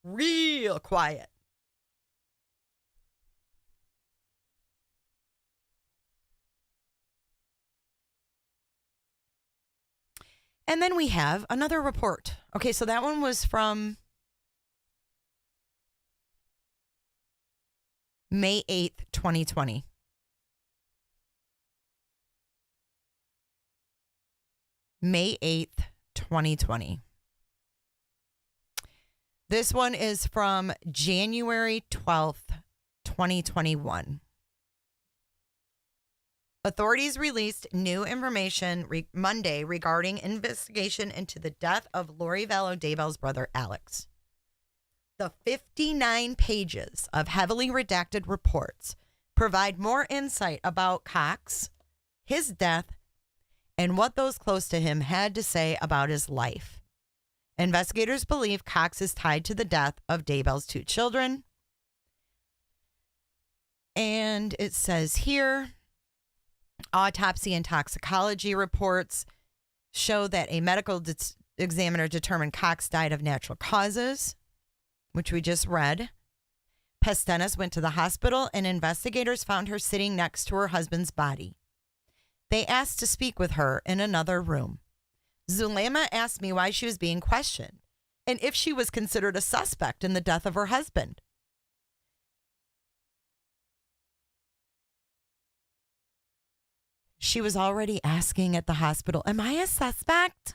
Real quiet. And then we have another report. Okay, so that one was from May 8th, 2020. May 8th, 2020. This one is from January 12th, 2021. Authorities released new information Monday regarding investigation into the death of Lori Vallow Daybell's brother, Alex. The 59 pages of heavily redacted reports provide more insight about Cox, his death, and what those close to him had to say about his life. Investigators believe Cox is tied to the death of Daybell's two children. And it says here, autopsy and toxicology reports show that a medical examiner determined Cox died of natural causes, which we just read. Pastenes went to the hospital and investigators found her sitting next to her husband's body. They asked to speak with her in another room. Zulema asked me why she was being questioned and if she was considered a suspect in the death of her husband. She was already asking at the hospital, am I a suspect?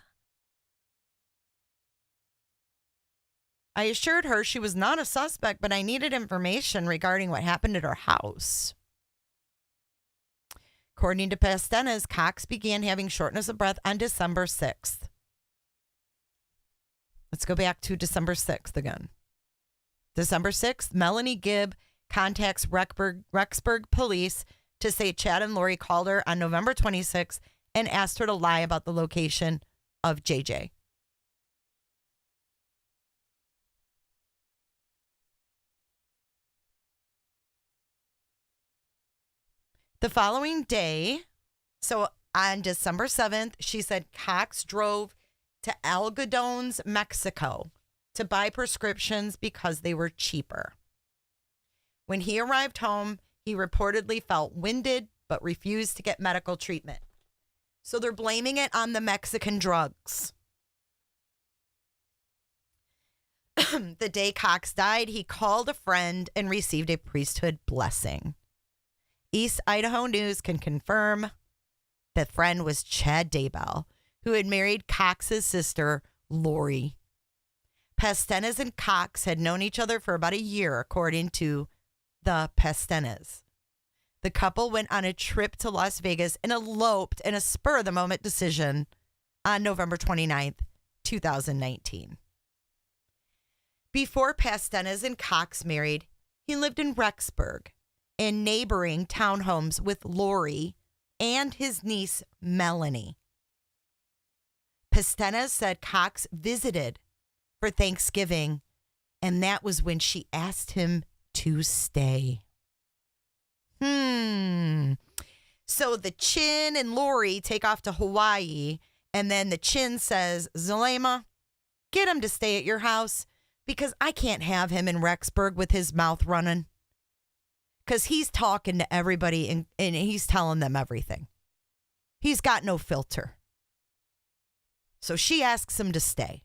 I assured her she was not a suspect, but I needed information regarding what happened at her house. According to Pastenes, Cox began having shortness of breath on December 6th. Let's go back to December 6th again. December 6th, Melanie Gibb contacts Rexburg police to say Chad and Lori called her on November 26th and asked her to lie about the location of JJ. The following day, so on December 7th, she said Cox drove to Algodones, Mexico to buy prescriptions because they were cheaper. When he arrived home, he reportedly felt winded but refused to get medical treatment. So they're blaming it on the Mexican drugs. The day Cox died, he called a friend and received a priesthood blessing. East Idaho News can confirm the friend was Chad Daybell, who had married Cox's sister, Lori. Pastenes and Cox had known each other for about a year, according to the Pastenes. The couple went on a trip to Las Vegas and eloped in a spur-of-the-moment decision on November 29th, 2019. Before Pastenes and Cox married, he lived in Rexburg in neighboring townhomes with Lori and his niece, Melanie. Pastenes said Cox visited for Thanksgiving, and that was when she asked him to stay. So the Chin and Lori take off to Hawaii, and then the Chin says, Zulema, get him to stay at your house because I can't have him in Rexburg with his mouth running. Because he's talking to everybody and he's telling them everything. He's got no filter. So she asks him to stay.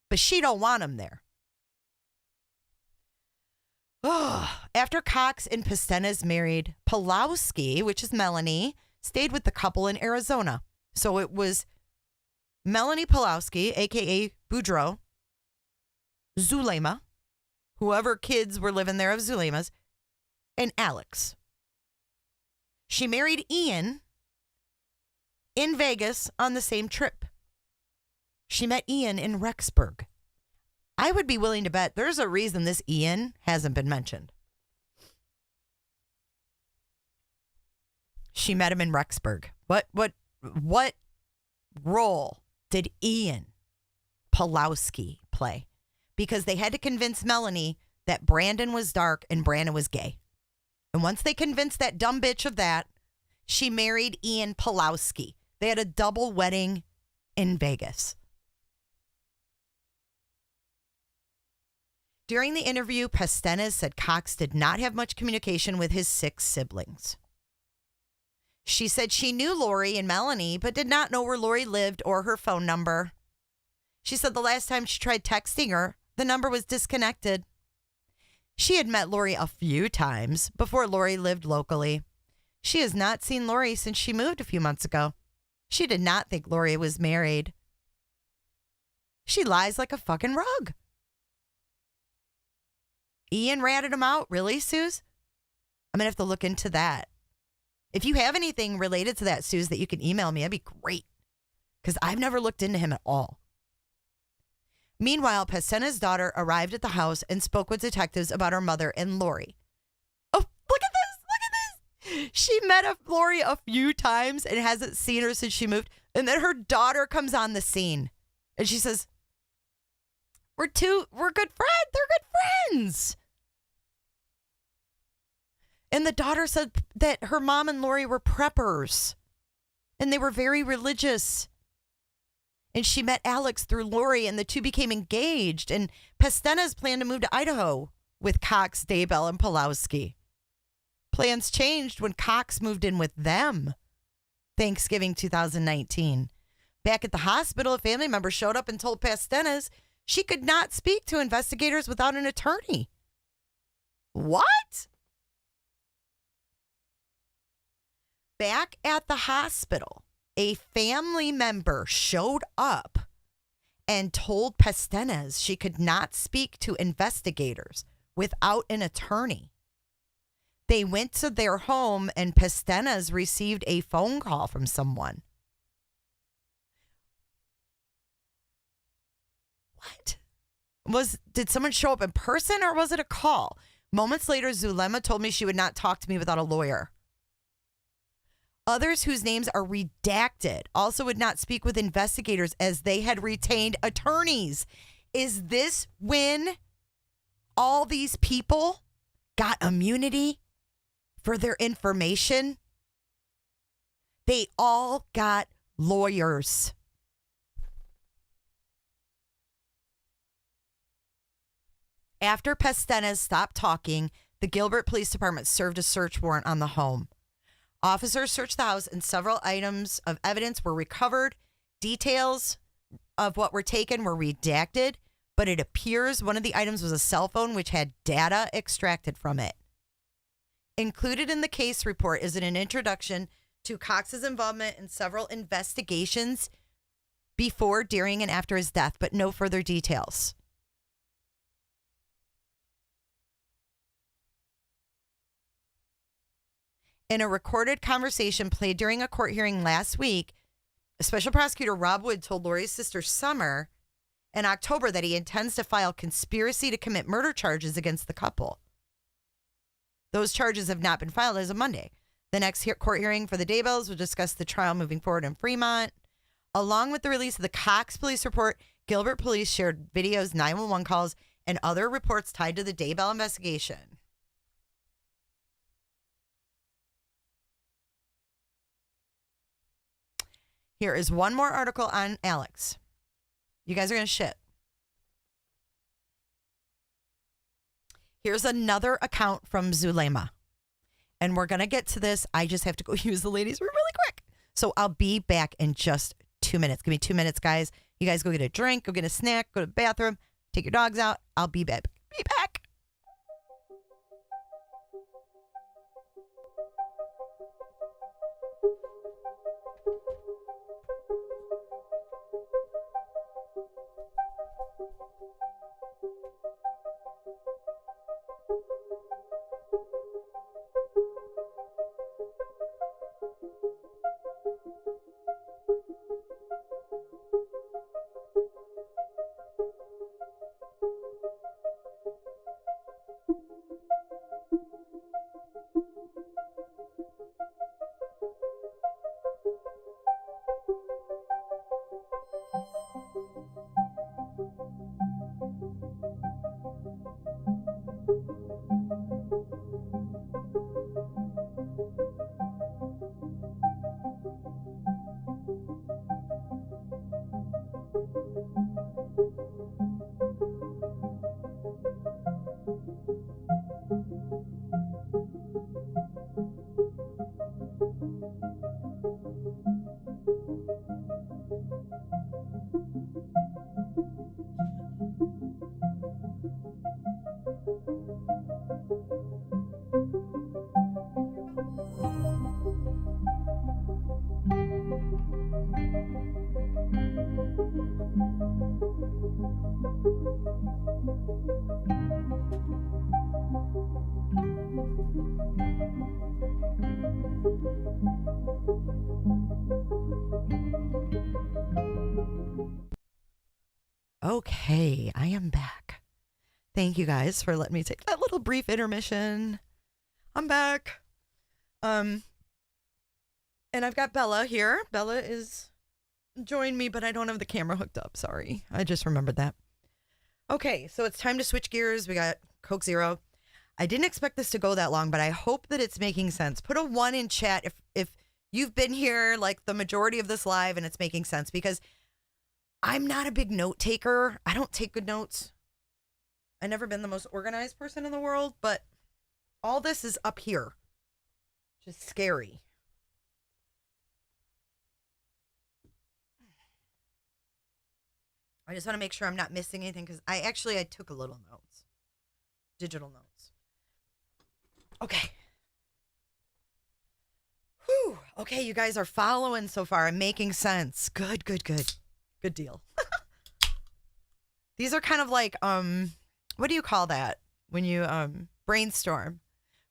But she don't want him there. After Cox and Pastenes married, Pulowski, which is Melanie, stayed with the couple in Arizona. So it was Melanie Pulowski, a.k.a. Boudreaux, Zulema, whoever kids were living there of Zulema's, and Alex. She married Ian in Vegas on the same trip. She met Ian in Rexburg. I would be willing to bet there's a reason this Ian hasn't been mentioned. She met him in Rexburg. What role did Ian Pulowski play? Because they had to convince Melanie that Brandon was dark and Brandon was gay. And once they convinced that dumb bitch of that, she married Ian Pulowski. They had a double wedding in Vegas. During the interview, Pastenes said Cox did not have much communication with his 6 siblings. She said she knew Lori and Melanie, but did not know where Lori lived or her phone number. She said the last time she tried texting her, the number was disconnected. She had met Lori a few times before Lori lived locally. She has not seen Lori since she moved a few months ago. She did not think Lori was married. She lies like a fucking rug. Ian ratted him out. Really, Suze? I'm going to have to look into that. If you have anything related to that, Suze, that you can email me, that'd be great. Because I've never looked into him at all. Meanwhile, Pastenes' daughter arrived at the house and spoke with detectives about her mother and Lori. Oh, look at this. Look at this. She met Lori a few times and hasn't seen her since she moved. And then her daughter comes on the scene. And she says, We're good friends. They're good friends. And the daughter said that her mom and Lori were preppers. And they were very religious. And she met Alex through Lori, and the two became engaged. And Pastenes planned to move to Idaho with Cox, Daybell, and Pulowski. Plans changed when Cox moved in with them. Thanksgiving 2019. Back at the hospital, a family member showed up and told Pastenes she could not speak to investigators without an attorney. What? Back at the hospital, a family member showed up and told Pastenes she could not speak to investigators without an attorney. They went to their home and Pastenes received a phone call from someone. What? Did someone show up in person or was it a call? Moments later, Zulema told me she would not talk to me without a lawyer. Others whose names are redacted also would not speak with investigators as they had retained attorneys. Is this when all these people got immunity for their information? They all got lawyers. After Pastenes stopped talking, the Gilbert Police Department served a search warrant on the home. Officers searched the house and several items of evidence were recovered. Details of what were taken were redacted, but it appears one of the items was a cell phone which had data extracted from it. Included in the case report is an introduction to Cox's involvement in several investigations before, during, and after his death, but no further details. In a recorded conversation played during a court hearing last week, Special Prosecutor Rob Wood told Lori's sister Summer in October that he intends to file conspiracy to commit murder charges against the couple. Those charges have not been filed as of Monday. The next court hearing for the Daybells will discuss the trial moving forward in Fremont. Along with the release of the Cox police report, Gilbert police shared videos, 911 calls, and other reports tied to the Daybell investigation. Here is one more article on Alex. You guys are going to shit. Here's another account from Zulema. And we're going to get to this. I just have to go use the ladies' room really quick. So I'll be back in just 2 minutes. Give me 2 minutes, guys. You guys go get a drink, go get a snack, go to the bathroom, take your dogs out. I'll be back. Be back. Okay, I am back. Thank you guys for letting me take that little brief intermission. I'm back. And I've got Bella here. Bella is joined me, but I don't have the camera hooked up. Sorry. I just remembered that. Okay, so it's time to switch gears. We got Coke Zero. I didn't expect this to go that long, but I hope that it's making sense. Put a 1 in chat if you've been here like the majority of this live and it's making sense, because I'm not a big note taker. I don't take good notes. I've never been the most organized person in the world, but all this is up here. Just scary. I just want to make sure I'm not missing anything, because I took a little notes. Digital notes. Okay. Whew. Okay, you guys are following so far and making sense. Good. Good deal. These are kind of like, what do you call that when you brainstorm?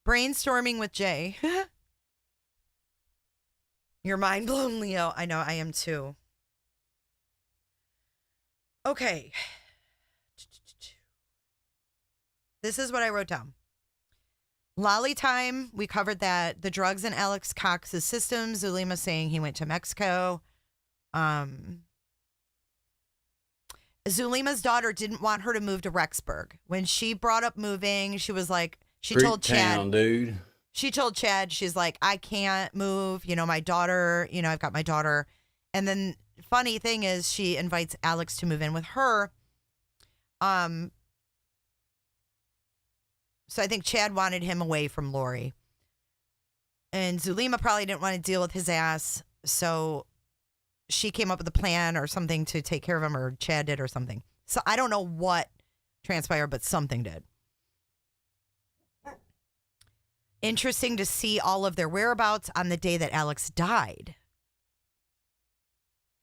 Brainstorming with Jay. You're mind blown, Leo. I know, I am too. Okay. This is what I wrote down. Lolly time, we covered that. The drugs in Alex Cox's system. Zulema saying he went to Mexico. Zulema's daughter didn't want her to move to Rexburg. When she brought up moving, she was like, told Chad, dude. She told Chad, she's like, I can't move. My daughter, I've got my daughter. And then funny thing is she invites Alex to move in with her. So I think Chad wanted him away from Lori. And Zulema probably didn't want to deal with his ass. So she came up with a plan or something to take care of him, or Chad did or something. So I don't know what transpired, but something did. Interesting to see all of their whereabouts on the day that Alex died.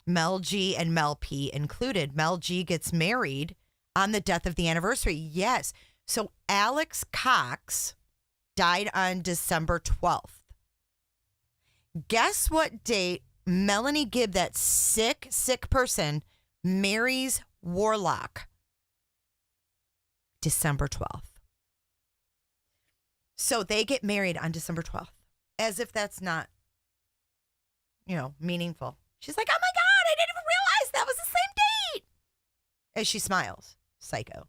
Mel G and Mel P included. Mel G gets married on the death of the anniversary. Yes. So Alex Cox died on December 12th. Guess what date Melanie Gibb, that sick person, marries Warlock? December 12th. So they get married on December 12th. As if that's not, meaningful. She's like, oh my God, I didn't even realize that was the same date. As she smiles. Psycho.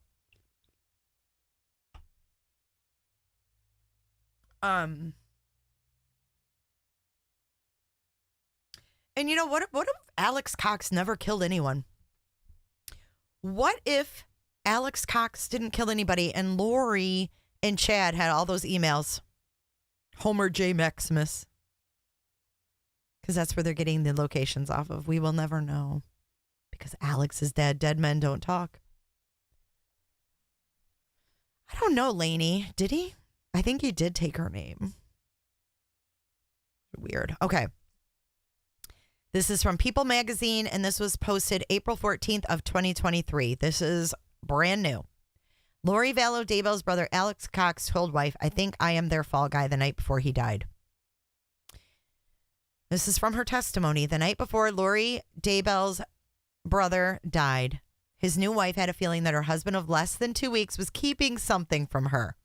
And what if Alex Cox never killed anyone? What if Alex Cox didn't kill anybody and Lori and Chad had all those emails? Homer J. Maximus. Because that's where they're getting the locations off of. We will never know. Because Alex is dead. Dead men don't talk. I don't know, Lainey. Did he? I think he did take her name. Weird. Okay. This is from People Magazine, and this was posted April 14th of 2023. This is brand new. Lori Vallow, Daybell's brother Alex Cox told wife, I think I am their fall guy the night before he died. This is from her testimony. The night before Lori Daybell's brother died, his new wife had a feeling that her husband of less than 2 weeks was keeping something from her.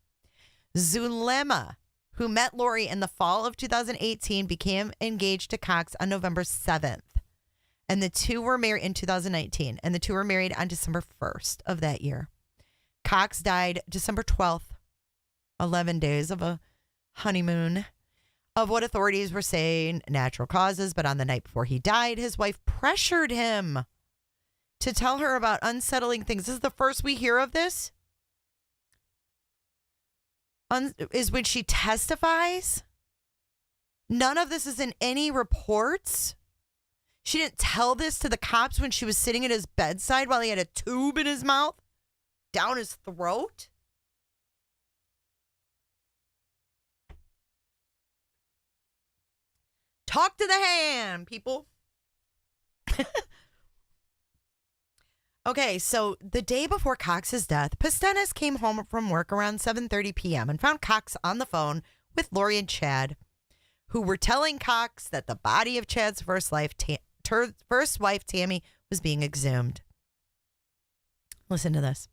Zulema, who met Lori in the fall of 2018, became engaged to Cox on November 7th. And the two were married in 2019. And the two were married on December 1st of that year. Cox died December 12th, 11 days of a honeymoon, of what authorities were saying natural causes. But on the night before he died, his wife pressured him to tell her about unsettling things. This is the first we hear of this. Is when she testifies. None of this is in any reports. She didn't tell this to the cops when she was sitting at his bedside while he had a tube in his mouth, down his throat. Talk to the hand, people. Okay, so the day before Cox's death, Pastenes came home from work around 7:30 p.m. and found Cox on the phone with Lori and Chad, who were telling Cox that the body of Chad's first wife, Tammy, was being exhumed. Listen to this.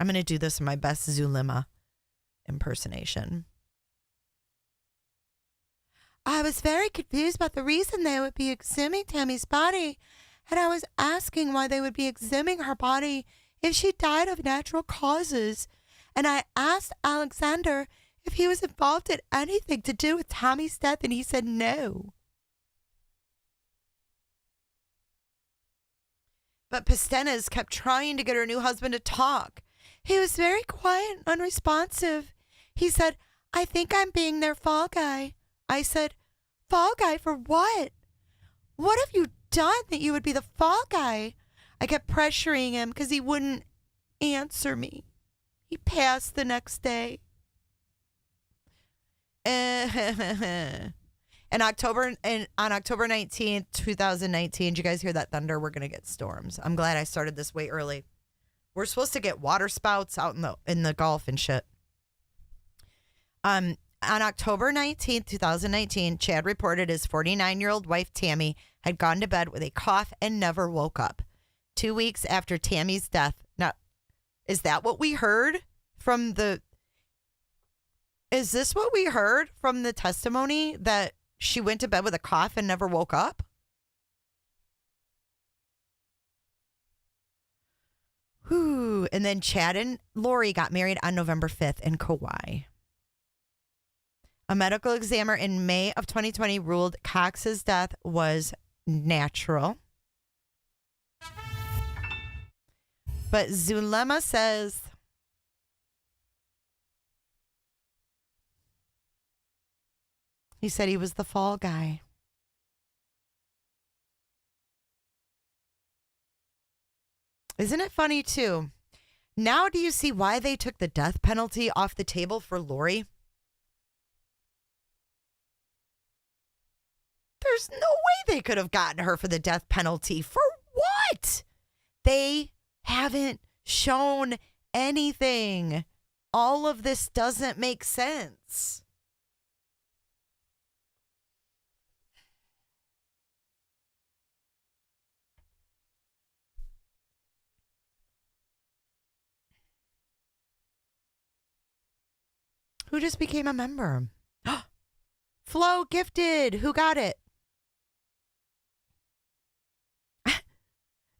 I'm going to do this in my best Zulema impersonation. I was very confused about the reason they would be exhuming Tammy's body. And I was asking why they would be exhuming her body if she died of natural causes. And I asked Alexander if he was involved in anything to do with Tammy's death, and he said no. But Pastenes kept trying to get her new husband to talk. He was very quiet and unresponsive. He said, I think I'm being their fall guy. I said, fall guy for what? What have you done that you would be the fall guy? I kept pressuring him because he wouldn't answer me. He passed the next day. On October 19th, 2019, did you guys hear that thunder? We're going to get storms. I'm glad I started this way early. We're supposed to get water spouts out in the Gulf and shit. On October 19th, 2019, Chad reported his 49-year-old wife, Tammy, had gone to bed with a cough and never woke up. 2 weeks after Tammy's death. Now, is that what we heard from the... Is this what we heard from the testimony, that she went to bed with a cough and never woke up? Whew. And then Chad and Lori got married on November 5th in Kauai. A medical examiner in May of 2020 ruled Cox's death was natural. But Zulema says he said he was the fall guy. Isn't it funny, too? Now do you see why they took the death penalty off the table for Lori? There's no way they could have gotten her for the death penalty. For what? They haven't shown anything. All of this doesn't make sense. Who just became a member? Flo gifted. Who got it?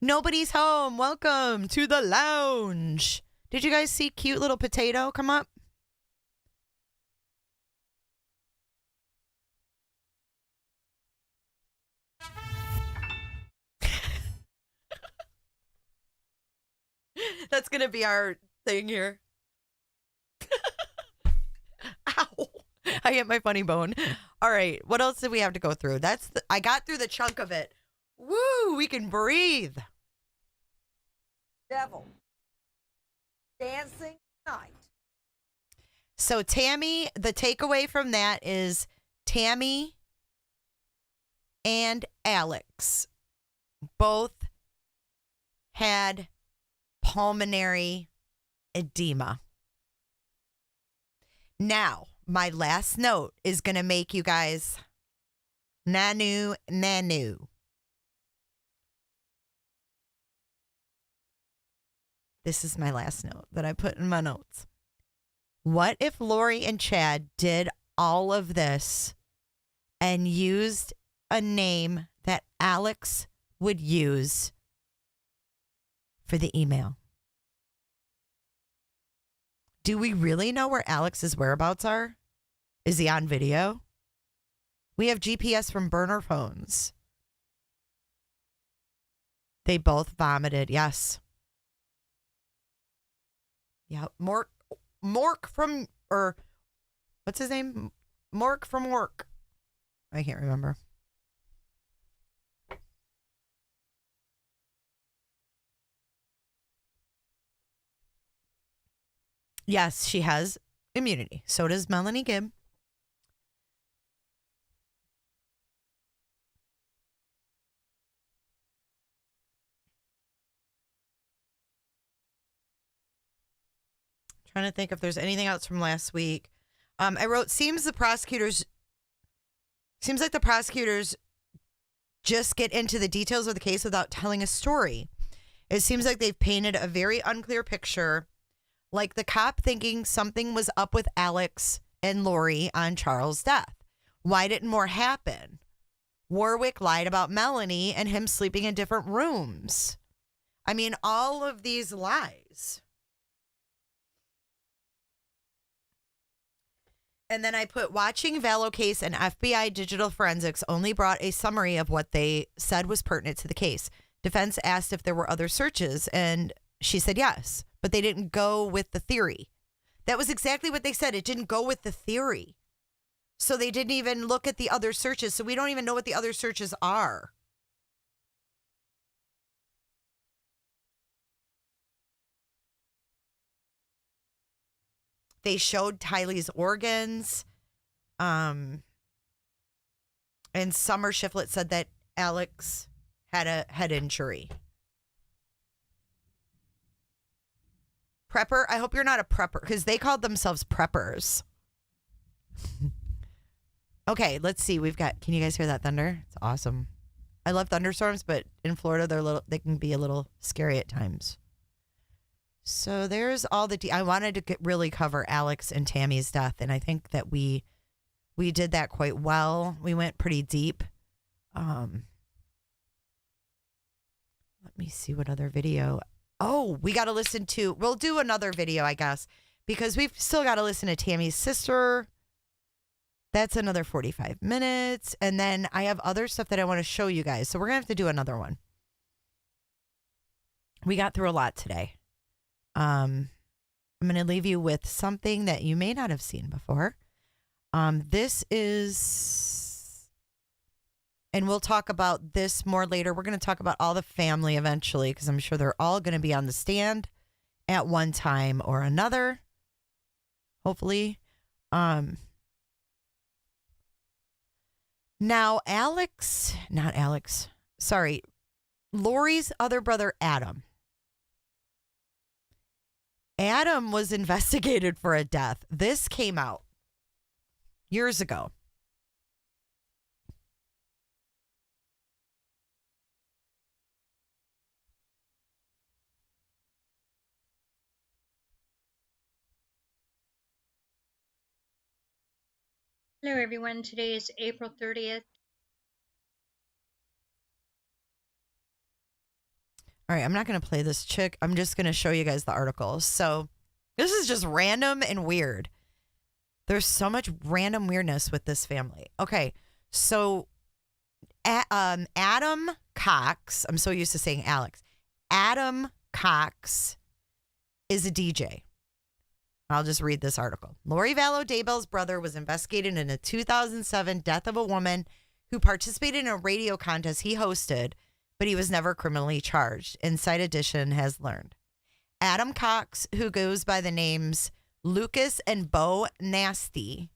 Nobody's home. Welcome to the lounge. Did you guys see cute little potato come up? That's going to be our thing here. Ow. I hit my funny bone. All right. What else did we have to go through? I got through the chunk of it. Woo, we can breathe. Devil. Dancing night. So Tammy, the takeaway from that is Tammy and Alex both had pulmonary edema. Now, my last note is going to make you guys nanu. This is my last note that I put in my notes. What if Lori and Chad did all of this and used a name that Alex would use for the email? Do we really know where Alex's whereabouts are? Is he on video? We have GPS from burner phones. They both vomited, yes. Yeah, Mork from, or what's his name? Mork from work. I can't remember. Yes, she has immunity. So does Melanie Gibb. Trying to think if there's anything else from last week. I wrote, seems like the prosecutors just get into the details of the case without telling a story. It seems like they've painted a very unclear picture, like the cop thinking something was up with Alex and Lori on Charles' death. Why didn't more happen? Warwick lied about Melanie and him sleeping in different rooms. I mean, all of these lies. And then I put, watching Vallow case and FBI digital forensics only brought a summary of what they said was pertinent to the case. Defense asked if there were other searches, and she said yes, but they didn't go with the theory. That was exactly what they said. It didn't go with the theory. So they didn't even look at the other searches. So we don't even know what the other searches are. They showed Tylee's organs. And Summer Shiflett said that Alex had a head injury. Prepper? I hope you're not a prepper, because they called themselves preppers. Okay, let's see. We've got, can you guys hear that thunder? It's awesome. I love thunderstorms, but in Florida, they can be a little scary at times. So there's all the, I wanted to really cover Alex and Tammy's death, and I think that we did that quite well. We went pretty deep. Let me see what other video. Oh, we got to listen to, we'll do another video, I guess, because we've still got to listen to Tammy's sister. That's another 45 minutes. And then I have other stuff that I want to show you guys. So we're going to have to do another one. We got through a lot today. I'm going to leave you with something that you may not have seen before. This is, and we'll talk about this more later. We're going to talk about all the family eventually, because I'm sure they're all going to be on the stand at one time or another. Hopefully. Now, Lori's other brother, Adam. Adam was investigated for a death. This came out years ago. Hello, everyone. Today is April 30th. All right, I'm not going to play this chick. I'm just going to show you guys the articles. So this is just random and weird. There's so much random weirdness with this family. Okay, so Adam Cox, I'm so used to saying Alex. Adam Cox is a DJ. I'll just read this article. Lori Vallow, Daybell's brother, was investigated in a 2007 death of a woman who participated in a radio contest he hosted, but he was never criminally charged, Inside Edition has learned. Adam Cox, who goes by the names Lucas and Bo Nasty,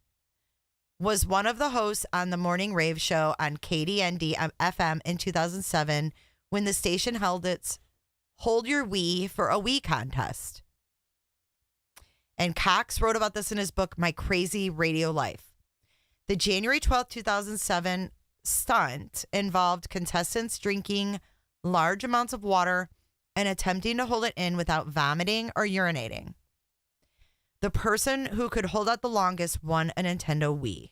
was one of the hosts on the Morning Rave show on KDND FM in 2007 when the station held its Hold Your Wii for a Wii contest. And Cox wrote about this in his book, My Crazy Radio Life. The January 12th, 2007 stunt involved contestants drinking large amounts of water and attempting to hold it in without vomiting or urinating. The person who could hold out the longest won a Nintendo Wii.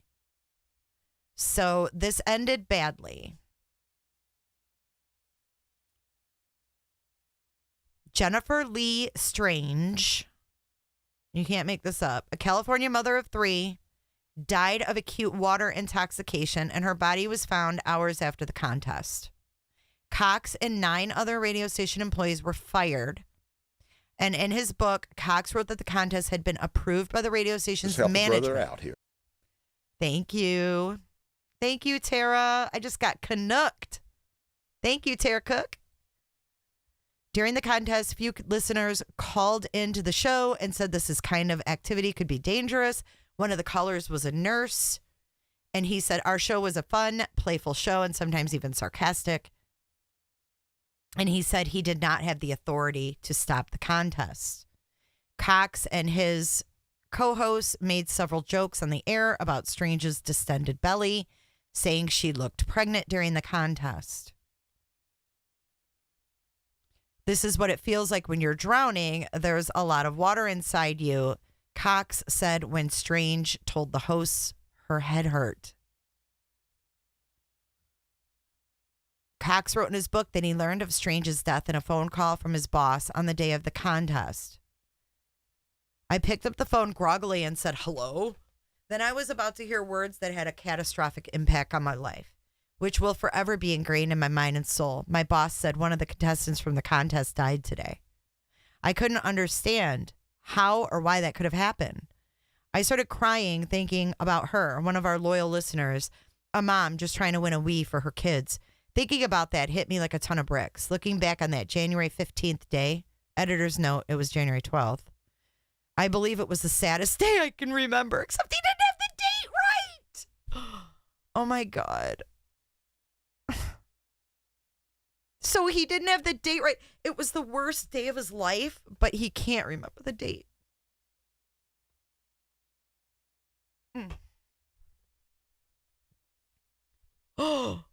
So this ended badly. Jennifer Lee Strange, you can't make this up, a California mother of 3, died of acute water intoxication, and her body was found hours after the contest. Cox and 9 other radio station employees were fired. And in his book, Cox wrote that the contest had been approved by the radio station's management. Brother out here. Thank you. Thank you, Tara. I just got canucked. Thank you, Tara Cook. During the contest, few listeners called into the show and said this kind of activity could be dangerous. One of the callers was a nurse, and he said our show was a fun, playful show and sometimes even sarcastic. And he said he did not have the authority to stop the contest. Cox and his co-hosts made several jokes on the air about Strange's distended belly, saying she looked pregnant during the contest. This is what it feels like when you're drowning. There's a lot of water inside you, Cox said when Strange told the hosts her head hurt. Cox wrote in his book that he learned of Strange's death in a phone call from his boss on the day of the contest. I picked up the phone groggily and said, hello. Then I was about to hear words that had a catastrophic impact on my life, which will forever be ingrained in my mind and soul. My boss said one of the contestants from the contest died today. I couldn't understand how or why that could have happened. I started crying, thinking about her, one of our loyal listeners, a mom just trying to win a Wii for her kids. Thinking about that hit me like a ton of bricks. Looking back on that January 15th day, editor's note, it was January 12th. I believe it was the saddest day I can remember, except he didn't have the date right. Oh my God. So he didn't have the date right. It was the worst day of his life, but he can't remember the date. Oh,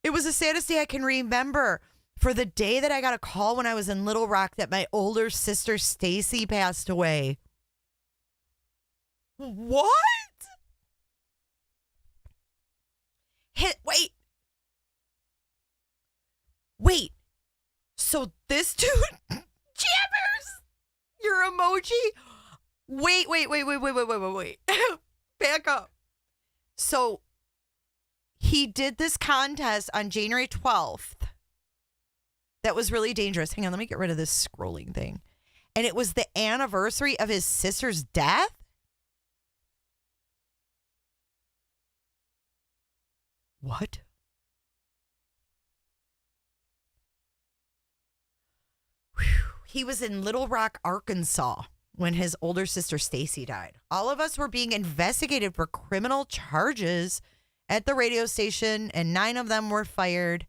it was the saddest day I can remember. For the day that I got a call when I was in Little Rock that my older sister Stacy passed away. What? Wait. So this dude, Jammers, your emoji. Wait. Back up. So he did this contest on January 12th. That was really dangerous. Hang on, let me get rid of this scrolling thing. And it was the anniversary of his sister's death? What? Whew. He was in Little Rock, Arkansas when his older sister Stacy died. All of us were being investigated for criminal charges at the radio station, and 9 of them were fired.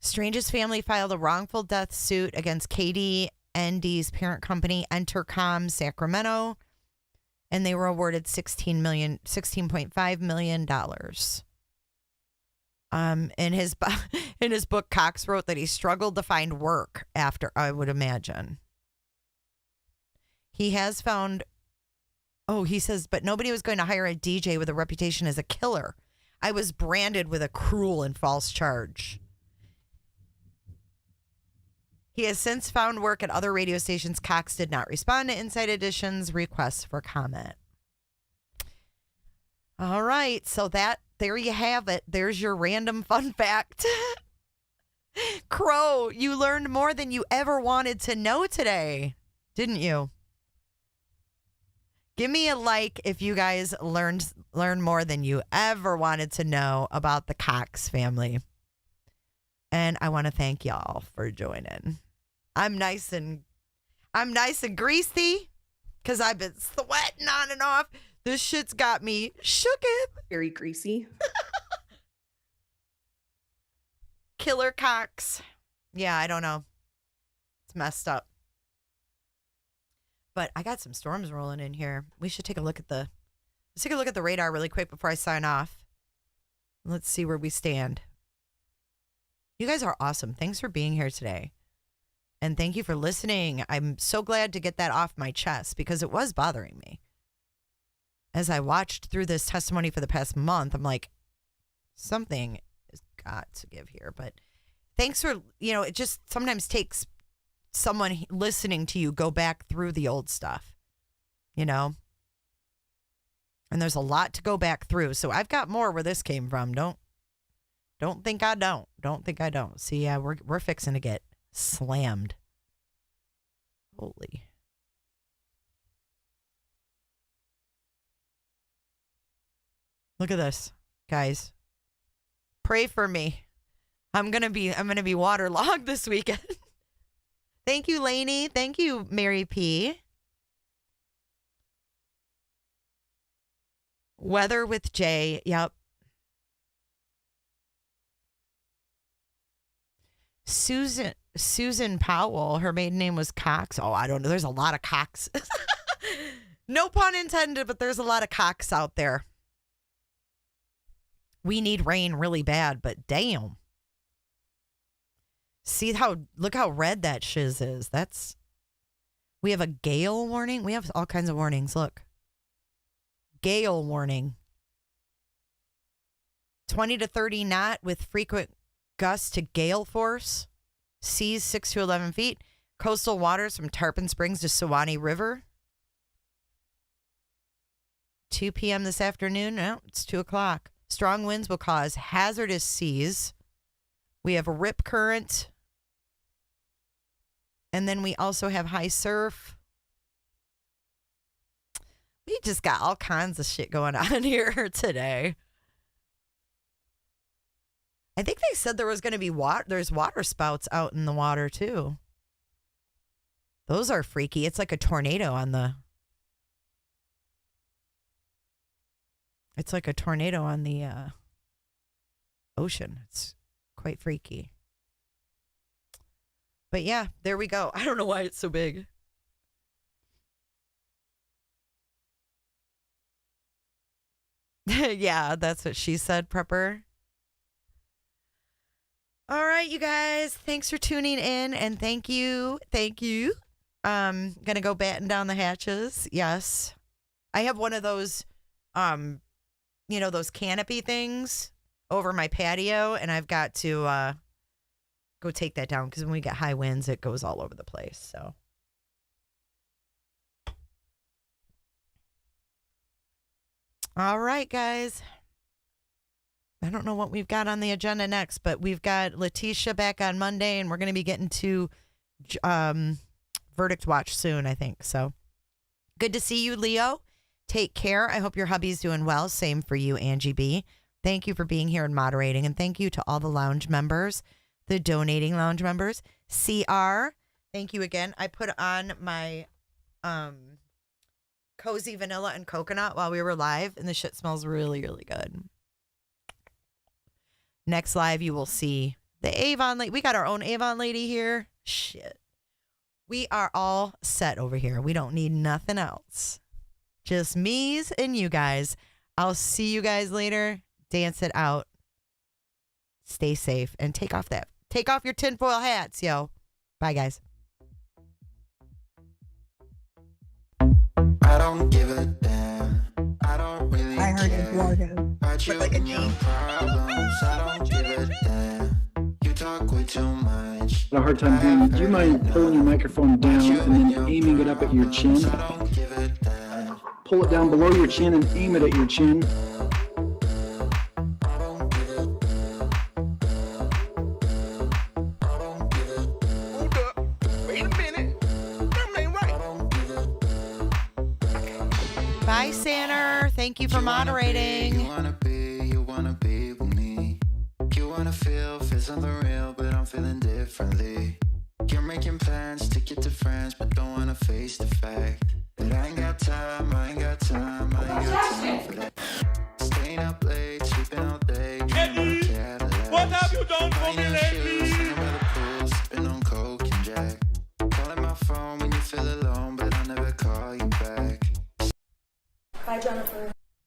Strange's family filed a wrongful death suit against KDND's parent company, Entercom Sacramento, and they were awarded $16.5 million. In his in his book, Cox wrote that he struggled to find work after, I would imagine. He has found, he says, but nobody was going to hire a DJ with a reputation as a killer. I was branded with a cruel and false charge. He has since found work at other radio stations. Cox did not respond to Inside Edition's requests for comment. All right, so there you have it. There's your random fun fact. Crow, you learned more than you ever wanted to know today, didn't you? Give me a like if you guys learn more than you ever wanted to know about the Cox family. And I want to thank y'all for joining. I'm nice and greasy because I've been sweating on and off. This shit's got me shooken. Very greasy. Killer Cox. Yeah, I don't know. It's messed up. But I got some storms rolling in here. We should take a look at let's take a look at the radar really quick before I sign off. Let's see where we stand. You guys are awesome. Thanks for being here today. And thank you for listening. I'm so glad to get that off my chest because it was bothering me. As I watched through this testimony for the past month, I'm like, something has got to give here. But thanks for, it just sometimes takes someone listening to you go back through the old stuff, And there's a lot to go back through. So I've got more where this came from. Don't think I don't. Don't think I don't. See, yeah, we're fixing to get slammed. Holy. Look at this, guys. Pray for me. I'm gonna be waterlogged this weekend. Thank you, Lainey. Thank you, Mary P. Weather with Jay. Yep. Susan Powell. Her maiden name was Cox. Oh, I don't know. There's a lot of Cox. No pun intended, but there's a lot of Cox out there. We need rain really bad, but damn. Look how red that shiz is. We have a gale warning. We have all kinds of warnings. Look. Gale warning. 20 to 30 knot with frequent gusts to gale force. Seas 6 to 11 feet. Coastal waters from Tarpon Springs to Suwannee River. 2 p.m. this afternoon. No, it's 2 o'clock. Strong winds will cause hazardous seas. We have a rip current. And then we also have high surf. We just got all kinds of shit going on here today. I think they said there was going to be there's water spouts out in the water too. Those are freaky. It's like a tornado on the ocean. It's quite freaky. But yeah, there we go. I don't know why it's so big. Yeah, that's what she said, Prepper. All right, you guys. Thanks for tuning in, and thank you. Gonna go batten down the hatches. Yes. I have one of those, those canopy things over my patio, and I've got to go take that down because when we get high winds, it goes all over the place. So. All right, guys. I don't know what we've got on the agenda next, but we've got Letitia back on Monday, and we're going to be getting to Verdict Watch soon, I think. So good to see you, Leo. Take care. I hope your hubby's doing well. Same for you, Angie B. Thank you for being here and moderating, and thank you to all the lounge members, the donating lounge members. CR, thank you again. I put on my cozy vanilla and coconut while we were live, and the shit smells really, really good. Next live, you will see the Avon lady. We got our own Avon lady here. Shit. We are all set over here. We don't need nothing else. Just me's and you guys. I'll see you guys later. Dance it out. Stay safe and take off your tinfoil hats, yo. Bye, guys. I don't give a damn. I don't really I heard it Eduardo. But like a G. I don't give a damn. You talk way too much. A hard time hearing. Do you mind pulling your microphone down and then aiming it up at your chin? Pull it down below your chin and aim it at your chin. Bye, Sanner. Thank you for moderating. You wanna be with me. You wanna feel something real, but I'm feeling differently. You're making plans to get to France, but don't wanna face the fact that I ain't got time for that. Staying up late, sleeping all day. What have you done for me lately? Sipping on Coke and Jack. Calling my phone when you feel alone, but I'll never call you back. Bye, Jennifer.